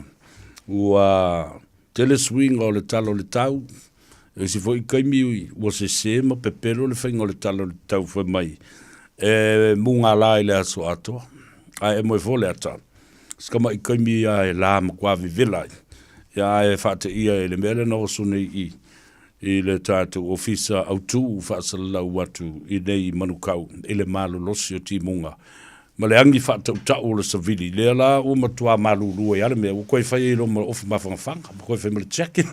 Ua tele swing o le talo le tau. E si foi kaimi o se ma pepelo le whainga le talo le tau foi mai. E munga la I le aso atoa. A e moe fo le ata. Skama I kaimi a e la ma kwa vivela. Ia e whaate ia e le mele na osune I le tātou ofisa autu whaasalau watu I nei manukau. I le malo losi o ti munga. Ma le angi whaatau tau le savili. Lea la o matua malu rua I ale mea. O koe whai ilo ma ofu mawhangawhanga. O koe whai ma le check.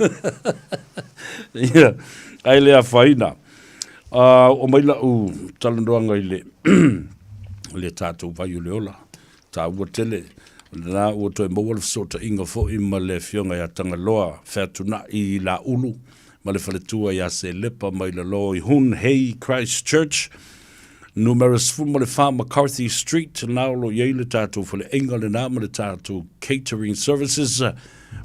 Ia. Ai lea whaina. O maila u talandoanga I le tātou vai o le ola. Tā ua tele. Nā ua toi mawala sota inga fo I ma le fionga ia tanga loa. Whaatuna I la ulu. Ma le whaletua ia se lepa maila loa I hun hei Christchurch. Numerous from the farm McCarthy Street, now lo yele tato for the England and Amada tato catering services.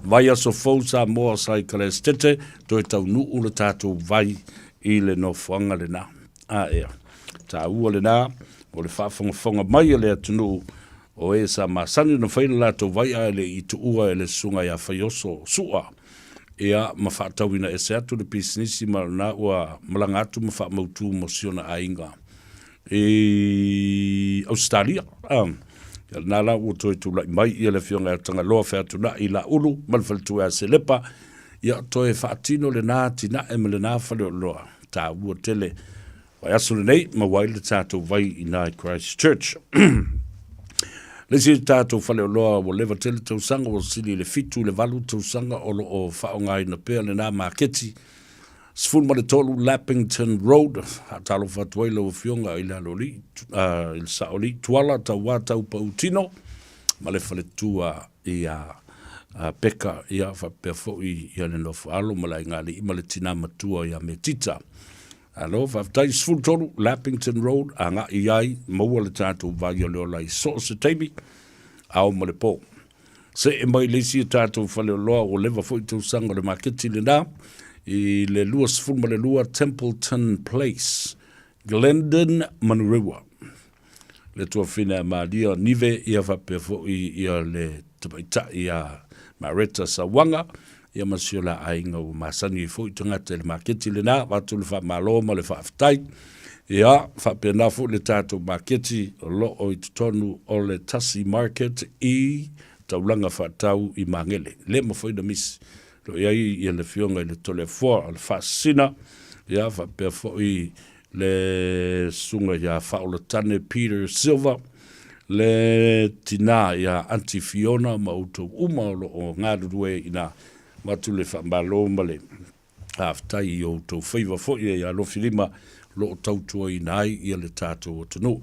Vaya so fosa more cycles tete, to tau nu ula tato vai ile no fonga le na. Ea. Ta ua le na, o le whafonga mai le atunu, o e sa masani no whaila lato vai ale I tu ua ele sunga ia whaioso sua. Ea ma whaatawina e se atu le pisinisi ma na ua malangatu ma wha mautu mo siona a inga. Australia. Nala o toi tu lai mai I le fionga tanga loa whaatuna I la ulu, malwhalitua a se lepa, ia toi whaatino le nā tina e me le nā whale o loa. Tā ua tele, wai aso le nei, ma waile tātou vai I nai Christchurch. Lesi tātou whale o loa o lewa tele tau sanga o sili le fitu le valu tau sanga o lo o whaongai na pēr le nā maketi. Sfun ma le tolu Lappington Road, talo whatuaila o fionga I le aloli, il saoli, tuala tau wātau pautino, ma le whaletua I a peka I a whapefo I a le nofu alo, ma le ngali I ma le tina matua I a me tita. Alo, whaftai sfun tolu Lappington Road, a ngā I ai, maua le tātou vai o leo lai so se teimi, ao ma le po. Se e mai lesi tātou whale o loa o lewa fo I tau sanga le maketi le nā, I le lua sfuma le lua Templeton Place, Glendon, Manurewa. Le tua whina maalia nive ia whapefo ia le tapaita ia Mareta Sawanga, ia masiola ainga o masani I fo I tangata le maketi le nā, watu le whamaloa le whaftai, ia whapena fo le tātou maketi o lo o I tutonu o le Tasi Market I taulanga whatau I mangele. Le mawhaina misi. Lo iai ia le fionga I le tole fua o le whaasina, ia whapea fo I le sunga ia whaola tane Peter Silva, le tina ia Auntie Fiona ma utou uma o ngārurue ina matu le whamalo ma le haftai I utou Faiva fo ia lo filima lo tautua I nai ia le tātou o tanu.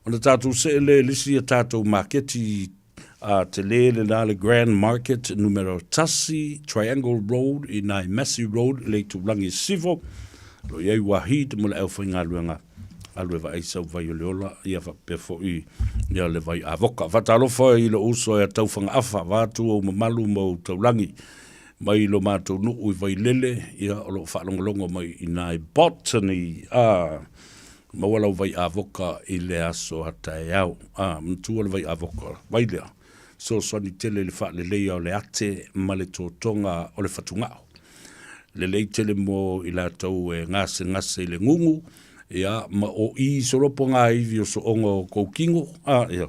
O le tātou se le lisi ia tātou maketi te lele na le Grand Market numero Tasi, Triangle Road I nai Massey Road le tulangi sivo lo iei wahi te mula au whainga luenga alue wa eisau vai o leola ia whapefo I ia le vai avoka whatalofa I lo uso e tauwhanga afa wātu o mamalu mo taulangi mai lo mātou nuu I vai lele ia o lo whalongolongo mai I nai Botany mawalau vai avoka I le aso hata e au mtua le vai avoka vai lea so soni tele le wha le leia o le ate ma le tōtonga o le whatungao. Le lei tele mo I la tau e ngase I le ngungu, ia ma o I soropo ngā iwi o so ongo koukingo, ia.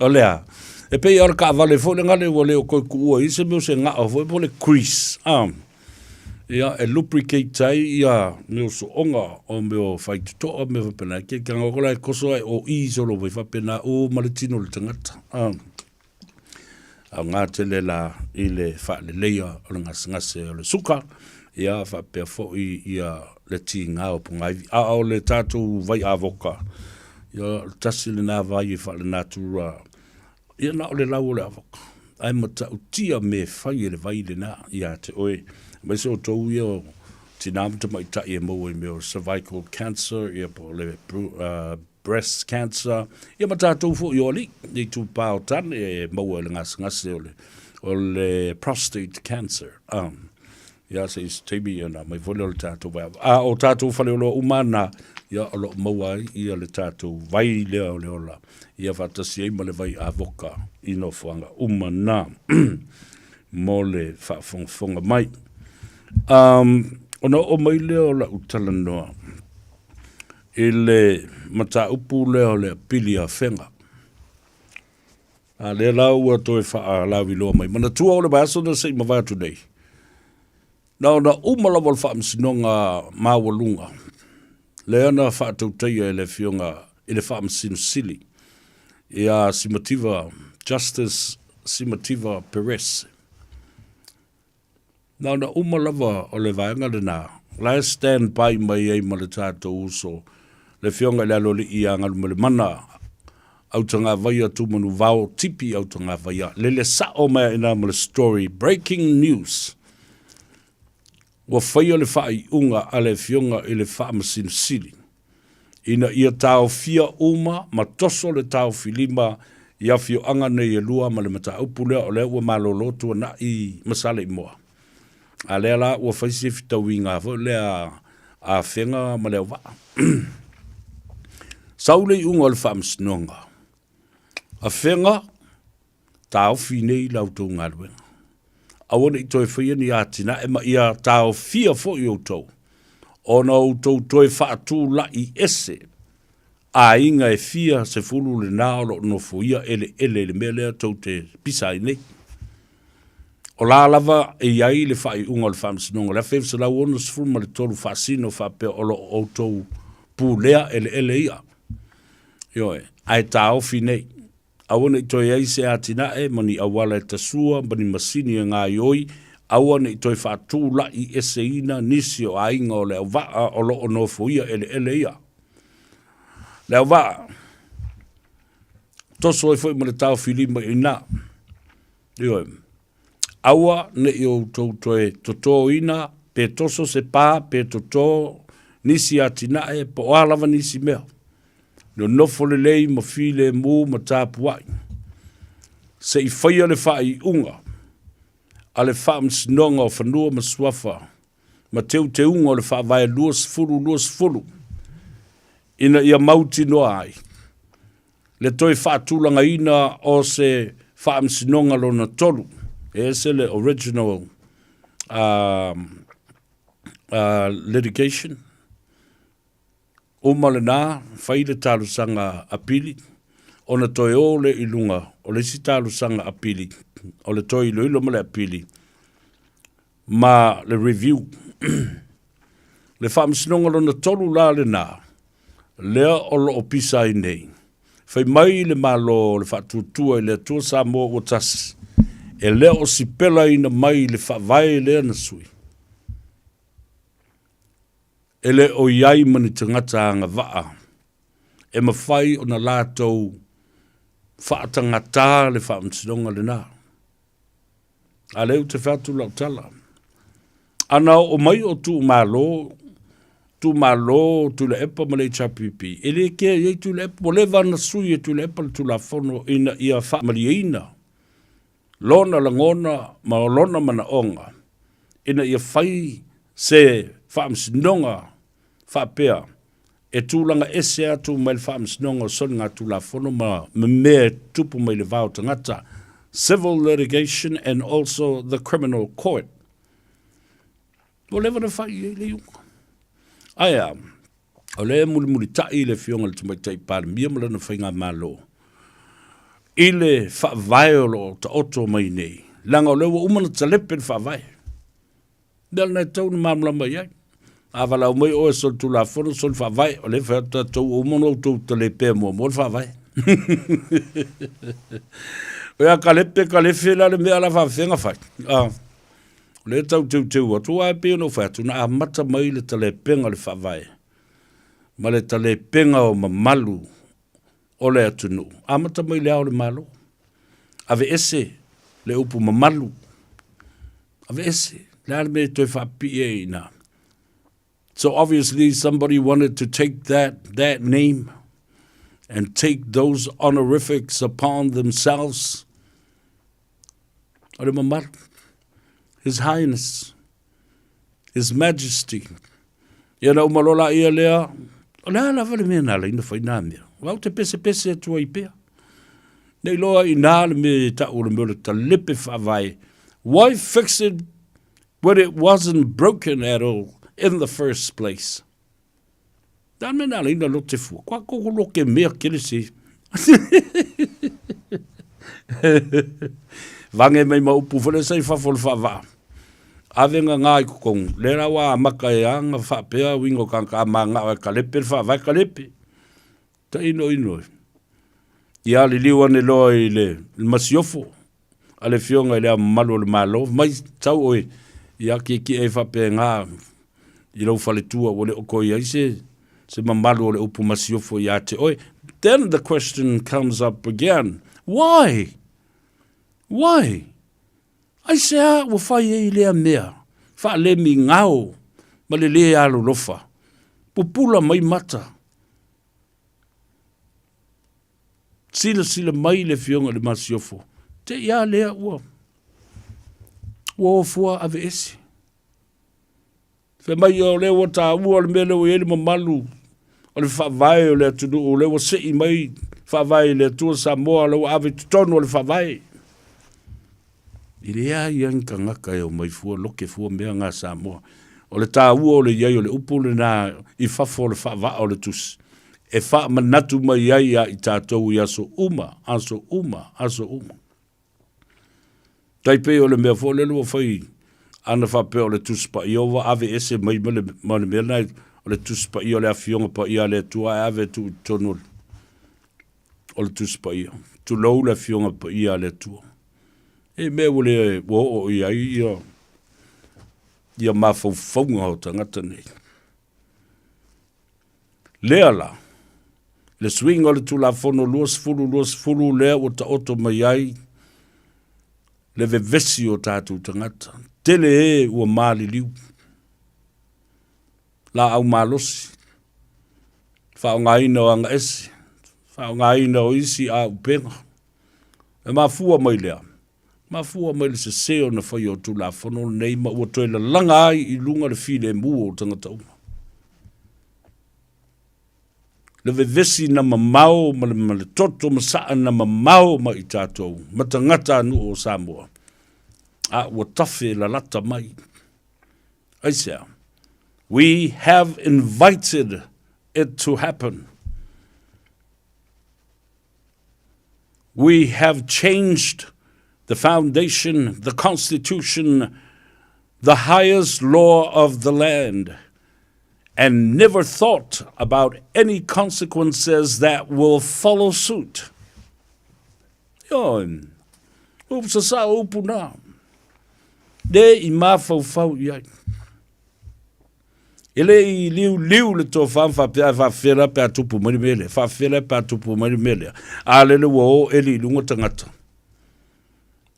O lea, e pei ora ka vale fo le ngale o leo koi kuua, I se meo se ngā o fo e po le crease, ia e lubricate tai ia meo so onga o meo whaitutoa meo whapena ke kangakola e koso ai o I solo vai whapena o maletino le tangata au ngā tele la I le whaale leia o le ngase o le suka ia whapea fo ia le ti ngā o pungaivi o le tātou vai avoka ia tasi le nā vai I whaale nātura ia na o le lau o le avoka ai mata utia me whai le vai le nā ia te oe mai se o tau ia tinam te mai tai e mo e meo cervical cancer, ia po le breast cancer, ia ma tātou fo i oli, i tu pāo tan e mo e le ngase o le prostate cancer. Ia se is teimi ana mai vole o le tātou vai. O tātou whale o lo umana, ia o lo maua ia le tātou vai leo la. Ia whatasi eima le vai avoka ino whanga umana mo le whafonga mai. Ona o mai leo la utala noa. I le mata upu leo le pili a whenga. Le lau a toi wha lawi loa mai. Mana tua o le baso na sei mawatu nei. Na umalawa le wha msinonga mawalunga. Le ana wha tautaia e le fionga i le wha msino sili. Ia Simativa, Justice Simativa Perez. Na umalawa o le vaenga le nā. La stand by mai ei ma le tātou uso. Le fionga le alo le ia ngalu le mana. Autanga vaia tumanu vao tipi autanga vaia. Le sao mea ina ma le story. Breaking news. Wa whaia le whai unga a le fionga i le wha masino sili. Ina ia tau fia uma, ma toso le tau filima, ia fio anga nei e lua ma le mata upulea o lea ua malolotua na i masale i moa. A lea la ua whaisi e fitau i ngā fo, lea a whenga ma lea waa. Saule i unga le wha masinonga. A whenga, tau fi nei lautou ngā luenga. Awana i toi whaia ni atina, e ma ia tau fia fo i outou. Ona outou toi whaatū la i ese. A inga e fia se fulu le nao no fuia ele le melea tau te pisa i nei. O la lava e iai le whai unga le whamsinonga. Le whewsa lau ono se fulu ma le tolu whaasino whapea o lo outou pūlea ele ia. Ioe, ai tā ofi nei. Awana i toi eise atina e mani awala e tasua, mani masini e ngā ioi, awana i toi whaatū la i ese ina nisi o ainga o leo waa o lo ono fuia ele ia. Leo waa, toso e fwoi male tau filima i nā. Ioe, awa ne i o toi toto ina, pe toso se pā, pe toto nisi atina e, po alawa nisi mea. No nofo le lei ma file mu ma tāpuai. Se i whaia le whai unga. A le wha msinonga o whanua ma swafa. Ma teu te unga o le wha vai luas fulu. Ina ia mauti no ai. Le toi wha tūlanga ina o se wha msinonga lo na tolu. E se le original litigation. Umale nā, whaile tālu sanga apili, o na toi o le ilunga, o le si tālu sanga apili, o le toi ilo ilo male apili, ma le review. Le whaamsinonga lo na tolu la le nā, lea o lo opisa i nei. Whai mai le malo le whaatutua i le tua Samoa o tasi, e lea o si pela ina mai le whaavae lea na sui. Ele o iai mani tangata anga waa. E mawhai o na lātou whaatangata le whaamsinonga le nā. A leu te whatu lau tala. Ana o mai o tu malo tu le epa ma le chapipi. Ele kia iei tu le epa, o le vana sui e tu le epa tu la fono ina ia whaamaliina. Lona langona ma lona mana onga. Ina ia whai se whaamsinonga whapea, e tūlanga ese atu mai le whaamsinonga o soni ngā tūla whono ma mea tupu mai le vāo tangata, civil litigation and also the criminal court. O lewa na whai e le iunga. Aia, o le muli tai le fionga le tumai tai pāre, mia mala na whai ngā malo. I le whaavaeolo ta oto mai nei, langa o lewa umana talepe le whaavae. Nel nei tau na mamla mai ai. Avala o mai o e sol tu la fono sol fa vai o le fa tau o mono tu te le pe mo fa vai. O ya kalepe la le me ala fa fenga fa. Le tau tu o tu a pe no fa tu na mata mai le te le penga le fa vai. Ma le te le penga o mamalu o le atunu. A mata mai le au le malo. Ave ese le upu mamalu. Ave ese le ale me toi fa pi e na. So obviously somebody wanted to take that name and take those honorifics upon themselves. His Highness, His Majesty. Ia na umalola ia lea, o lea lava le mea nala ina whaina mea. Wau te pese atua I pea. Nei loa I nāle me ta ule mele ta lipe whawai. Why fix it when it wasn't broken at all in the first place? Dan me nala ina lo te fua. Kwa koko loke mea kele se. Vange mai maupu whale sei whawhole whawa. Avenga ngai kukong. Lera wa maka e anga whapea wingo kanka manga wa kalepe whawai kalepe. Ta ino. Ia li liwa ne loa I le masiofo. Ale fionga le malo le malo. Mai tau oe. Ia ki e whapea ngā. I lau whale tua o le oko ia se mamalo le upu masiofo ia te oe. Then the question comes up again. Why? Why? Ai se a ua whai e lea mea. Wha le mi ngao. Ma le lea alo lofa. Pupula mai mata. Sila mai le fionga le masiofo. Te ia lea ua. Ua o fua ave esi. Fe mai o le o ta ua le mele o ele mamalu. O le whawai o le atunu o le o sei mai. Whawai le atua Samoa le o ave tutono o le whawai. I lea iang ka ngaka e o mai fua loke fua mea ngā Samoa. O le tā ua o le iai o le upu le nā I whafo le whawa o le tusi. E wha manatu mai iai a I tātou I aso uma. Taipe o le mea fo le lua whai ana whape o le tuspa I ova ave ese mai male mea nai o le tuspa I o le awhionga pa I a le tua ave tu tonul. O le tuspa I. Tu lau le awhionga pa I a le tua. E mea wale o iai ia mawhauwhaunga o tangata nei. Lea la. Le swing o le tula fono luas fulu lea o ta oto mai ai. Le vevesi o tātou tangata. Tele e ua māli liu. La au mālosi. Whao ngaina o anga esi. Whao ngaina o isi a upenga. E mafua mai lea. Mafua mai le se seo na whai o tula fono nei ma ua toila langa ai I lunga le file mua o tangata uma. Le vevesi na mamau, ma le toto masaa na mamau ma I tātou. Ma tangata anu o Samoa. A ua tafe la lata mai. Aisea. We have invited it to happen. We have changed the foundation, the constitution, the highest law of the land, and never thought about any consequences that will follow suit. Yon, upsasa upuna. De I mafau iai. Ele I liu le to fa fera pe atupu mari mele, fa fera pe atupu mari mele. Ale le wo eli lunga tangata.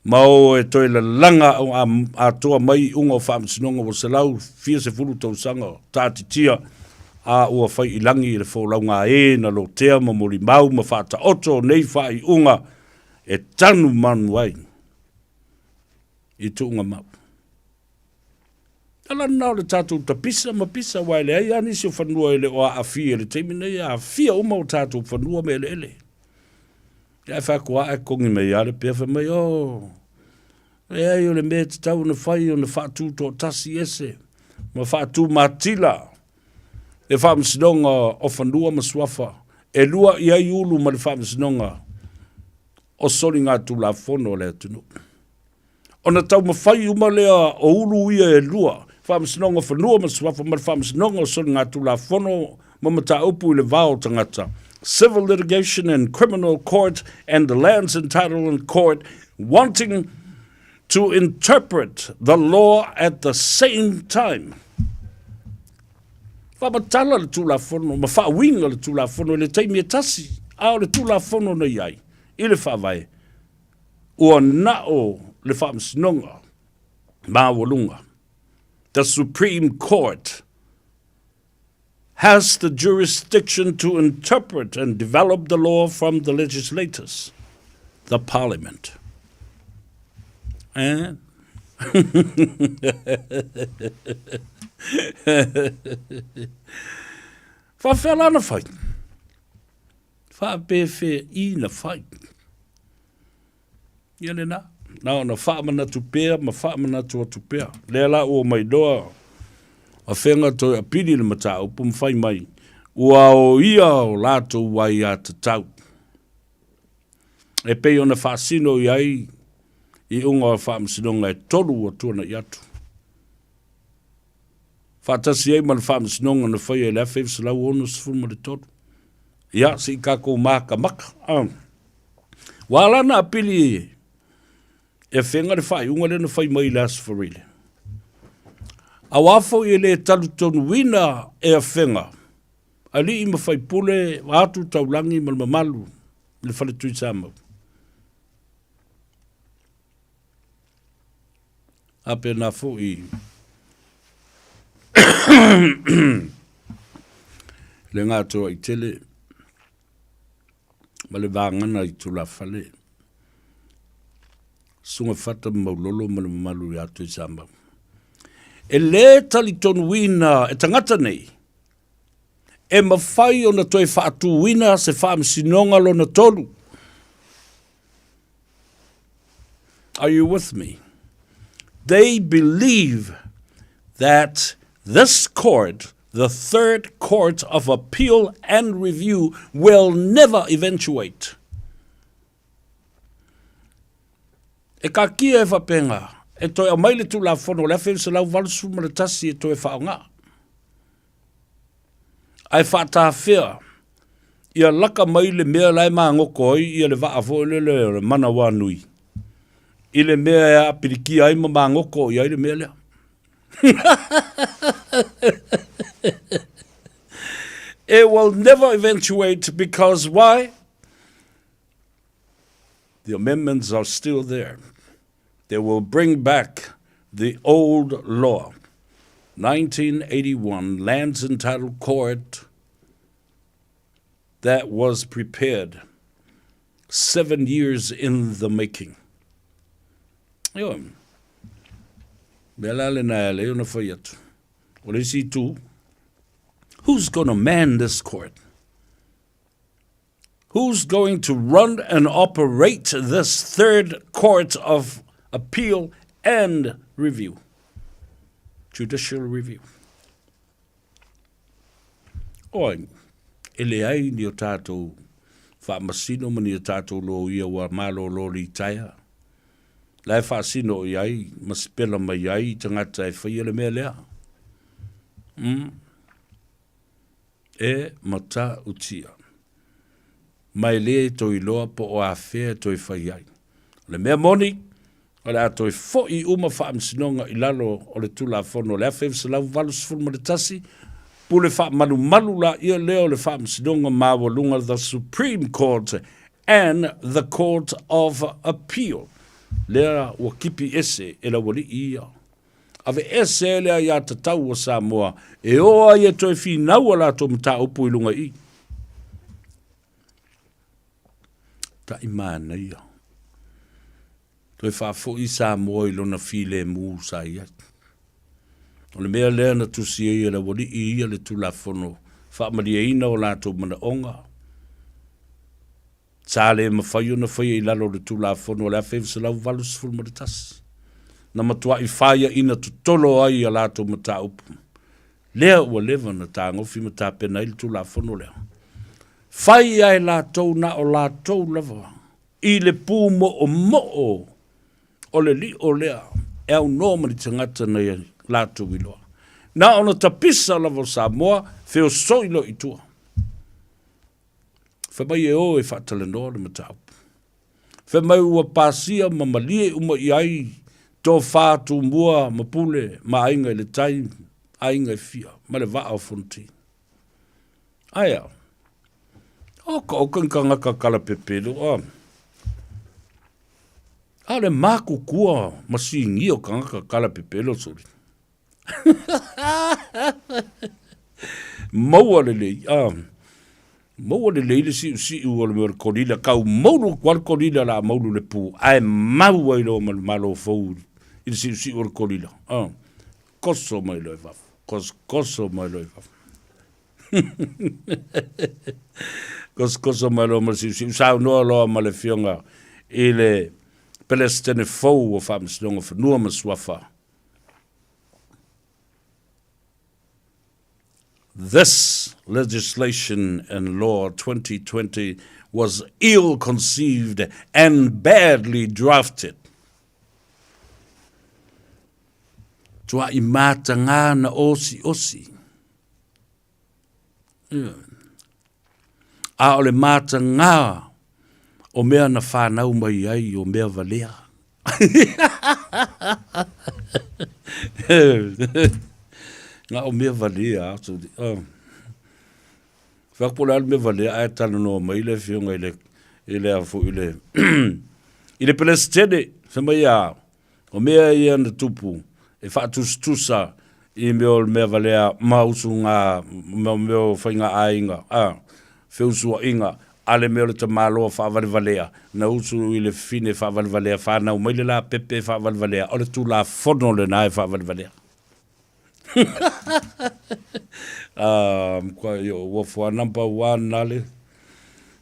Mau e toi la langa a toa mai unga whaamsinonga o se lau fia se fulu tau sanga tātitia a ua whai ilangi I le whaulaunga e na lo tea ma mori mau ma whaata oto nei whai unga e tanu manu ai I tu unga mau. Ala nao le tātou ta pisa ma pisa wai le ai anisi o whanua ele o a fia le teimi nei a fia uma o tātou whanua me ele. Ia whakua e kongi mei ale pia wha mai o. E ai o le mea te tau na whai o na whaatu tō tasi ese. Ma whaatu matila. E whaamsinonga o whanua ma swafa. E lua I ai ulu ma le whaamsinonga o soli ngā tula whono le atunu. O na tau ma whai uma lea o ulu ia e lua. Whaamsinonga whanua ma swafa ma le whaamsinonga o soli ngā tula whono ma mata upu I le vāo tangata. Civil litigation and criminal court and the lands entitlement court wanting to interpret the law at the same time. Whamatala le tula whono, ma whaawinga le tula whono, le teimi e tasi, ao le tula whono na iai, I le whawai, ua nao le whaamsinonga, ma walunga. The Supreme Court has the jurisdiction to interpret and develop the law from the legislators, the parliament. And whawhela na whai. Whapefe I na whai. Iale na. Nao na whaamana tupea, ma whaamana tua tupea. Lela o mai doa. A whenga toi a piri le mata upu mwhai mai. Ua o ia o lato wai a te tau. E pei ona whaasino i ai. I unga o whaamsinonga e toru o tuana i atu. Whaatasi ei man whaamsinonga na whai e lea whewsa lau ono sifuma le toru. Ia, si kako maka maka. Wala na apili e whenga le whai, unga le na whai mai las for really. A wafo i le talu tonu wina e a whenga. Ali i mawhai pule, watu taulangi malmamalu, le whale tui samau. Ape na fo i le ngā toa i tele ma le vāngana i tula whale sunga whata maulolo ma le mamalu i atu i samau. E le tali tonu wina e tangata nei e mawhai o na toi whaatu wina se whaamsinonga lo na tolu. Are you with me? They believe that this court, the third court of appeal and review, will never eventuate. E ka kia e whapenga, e toi a maile tu la whono, le whewsa lau valsu ma le tasi e toi whaonga. Ai whata whea, ia laka maile mea lai maa ngoko i, ia le waa fo le mana wā nui. I le mea e apiriki ai ma maa ngoko i ai le mea lea. It will never eventuate because why? The amendments are still there. They will bring back the old law. 1981 Lands and Title Court that was prepared 7 years in the making. Yo, who's going to man this court? Who's going to run and operate this third court of appeal and review? Judicial review. Oi, ele ai ni o tātou whaamasino mani o tātou lo ia wa malo lo li taia. Lai whaasino i ai, maspela mai ai, tangata e whaia le mea lea. E mata utia. Mai le toi loa po o a whea toi whai ai. Le mea moni, o le atoi fo i uma whaamsinonga i lalo o le tula whono le awhewsa lau valus fulma le tasi, pule whaamalu malu la ia leo le whaamsinonga mawalunga the Supreme Court and the Court of Appeal. Lea ua kipi ese e la wali ia. Ave ese lea ia tatau o Samoa, e oa ia toi whinau ala to mta upu ilunga i. Ta imana ia. Toi whafo i Samoa ilona file mu sa ia. O le mea lea na tusi e la wali ia le tula fono. Whaamaria ina o la to mana onga. Sale mawhaio na whaia I lalo le tula whono le awhewsa lau valus fulma le tasi. Na matua I whaia ina tutolo ai a lato mata upu. Lea ua lewa na tā ngofi mata pena I le tula whono lea. Whaia e lātou na o lātou lava. I le pū mo o le li o lea. E au nōma ni tangata na lātou iloa. Na ona tapisa lava o Samoa, wheo soilo I tua. Whamai e o e whatale noa le matau. Whamai ua pāsia ma malie uma I ai tō whātu mua ma pule ma ainga I le tai, ainga I fia, ma le waa o fonti. Aia, o kankanga ka kala pepelu, a le māku kua ma singi o kanga ka kala pepelu suri. maua le maua le si o le kolila kau maulu kwal kolila la maulu le pu ai mau ai lo malo fou il si o kolila koso mai lo va koso mai lo va koso mai lo si sa no lo ma le fionga ele pelestene fou o fams longa no ma swafa. This legislation and law 2020 was ill-conceived and badly drafted. Tua imata ngā na osi. A ole mata ngā o mea na whanau mai ai o mea valea. Nga o mea valea atu. Whakapula al mea valea ai tala noa mai le fionga ile afu ile. Ile pelestene, sa mai a, o mea ia na tupu, e whatustusa i mea valea mausu ngā, mea whainga ainga, whiusua inga, ale mea le ta māloa whaavale valea, na usu ile fine whaavale valea, whanau mai le la pepe whaavale valea, ole tu la whono le nae whaavale valea. Kwa yo wafua number 1 nale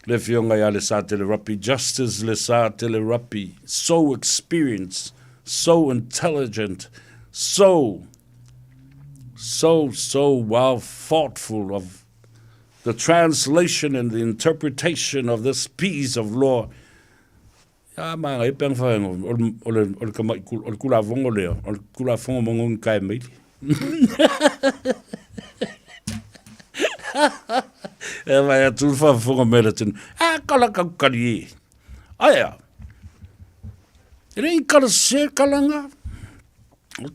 le fionga ya le sa tele rapi justice le sa tele rapi so experienced, so intelligent, so well thoughtful of the translation and the interpretation of this piece of law. Ya ma e peng fa ol kamai ol kula vongo le ol kula fongo mongon kai mai. E vai tu fa fongo melatin. Kala kali. Aya. Ele kala se kalanga.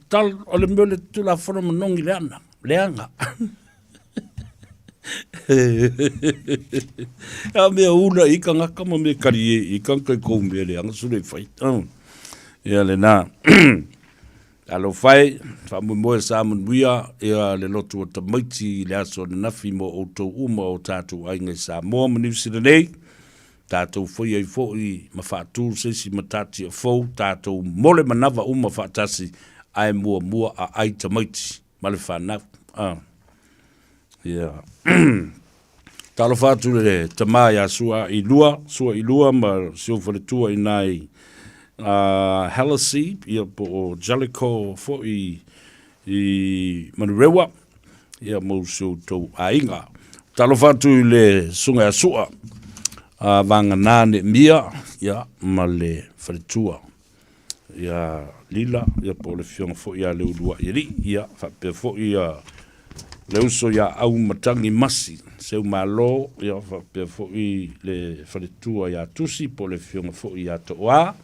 Tal ole mele tu la fongo monongi leanga. A me una I kanga kama me kali I kanga ko me leanga sule fai. Ya le na. Alo fai, whamumoe sa manuia, ea le lotu o tamaiti le aso na nafi mo o tau uma o tātou ainga Samoa ma New Zealand. Tātou whai ai fōi ma whātū sesi ma tāti a fōu, tātou mole manawa uma whātasi ai mua a ai tamaiti, ma le whanau. Tālo whātū le tamai a sua I lua ma siu whaletua I nai Halasi, ia po Jellicoe fo I Manurewa, ia mo so to ainga. Talo fatu le sunga sua, vanga nane mia, ia ma le whaletua. Ia lila, ia po le fionga fo ia leo lua iri, ia whape fo ia le uso ia au matangi masi, seu malo, ia whape fo I le whaletua ia tusi, po le fionga fo ia toa,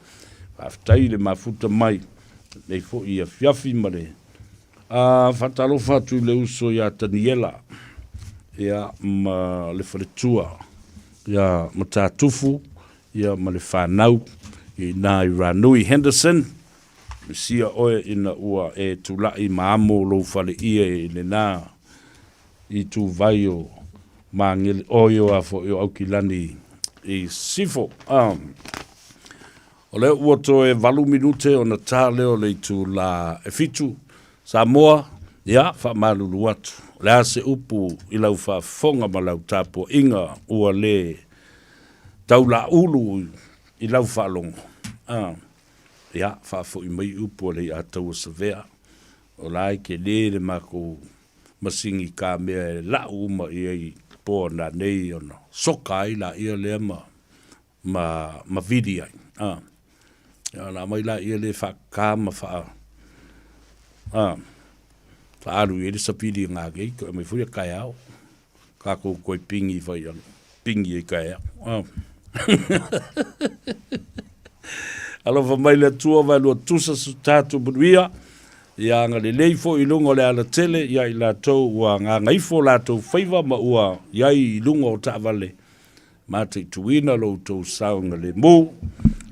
aftai le mafuta mai le fo ia fiafi male fatalo fatu le uso ya Daniela ya ma le fretua ya matatufu ya ma le fanau I na Ranui Henderson sia oe ina ua e tulai maamo lo fale ia le na I tu vaio mangel oyo afo yo aukilani I sifo O le uoto e 8 minute o na tā leo le tu la e fitu Samoa, ia, wha malulu atu. Le ase upu I lau wha fonga ma lau tāpua inga ua le taula ulu I lau wha longo. Ia, wha fo I mai upu le a taua savea. O lai ke le mako masingi ka mea la uma I ei po na nei o na soka I la ia le ma vidia. Ya la mai la ia le whaka ma wha aru e le sapiri ngā kei, ko mai furia kai au. Ka kou koe pingi whai anu. Pingi e kai au. Alo wha mai le tua vai lua tusa su tātu buruia. Ia ngā le leifo I lungo le ala tele, ia I la tau ua ngā ngaifo la tau Faiva ma ua iai I lungo o tāwale. Mā te tuina lo tau saunga le mō.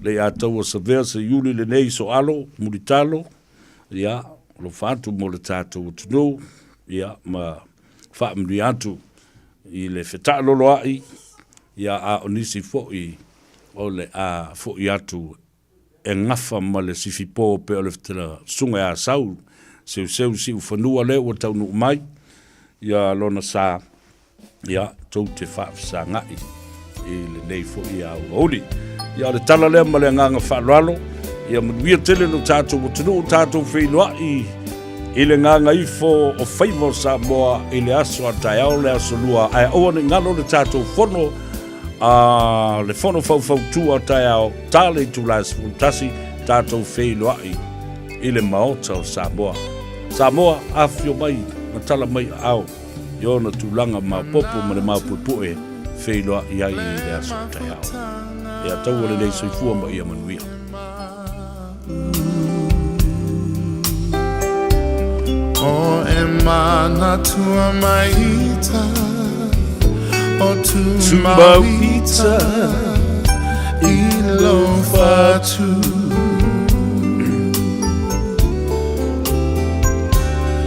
Le a tau a savea se yuli le nei so alo, muritalo, ia, lo fatu mo le tātou tunu, ia, ma whaamri atu i le wheta lolo ai ia a onisi fo'i o le a fo'i atu e ngafa ma le sifipo pe o le whetera sunga a sau seu si ufanua le ua taunu mai ia lona sa ia tau te whaafisa ngai i le nei fo'i a uauli ia le tala lea ma le nganga whaalalo ia manuia tele no tātou o tunu o tātou whenua i le nganga ifo o Faiva o Samoa i le aso a tai au le aso lua ai oa ne ngalo le tātou fono a le fono fau tu a tai au tale tu las funtasi tātou whenua i le maota o Samoa afio mai na tala mai au i ona tūlanga ma popo ma le mapupu e whenua i ai i le aso a tai au ia tau ole nei soifua ma ia manuia O e mana tua maita O tu mawita I lo fatu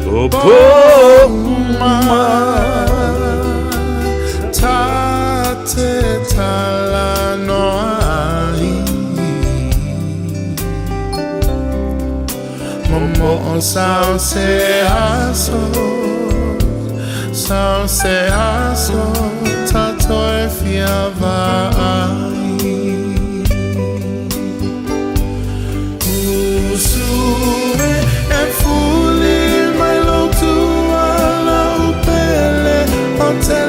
O poma Ta te tala no ai Momo sao se aso Tato e fiava ai Usue e fuli mai lo tua la upele O te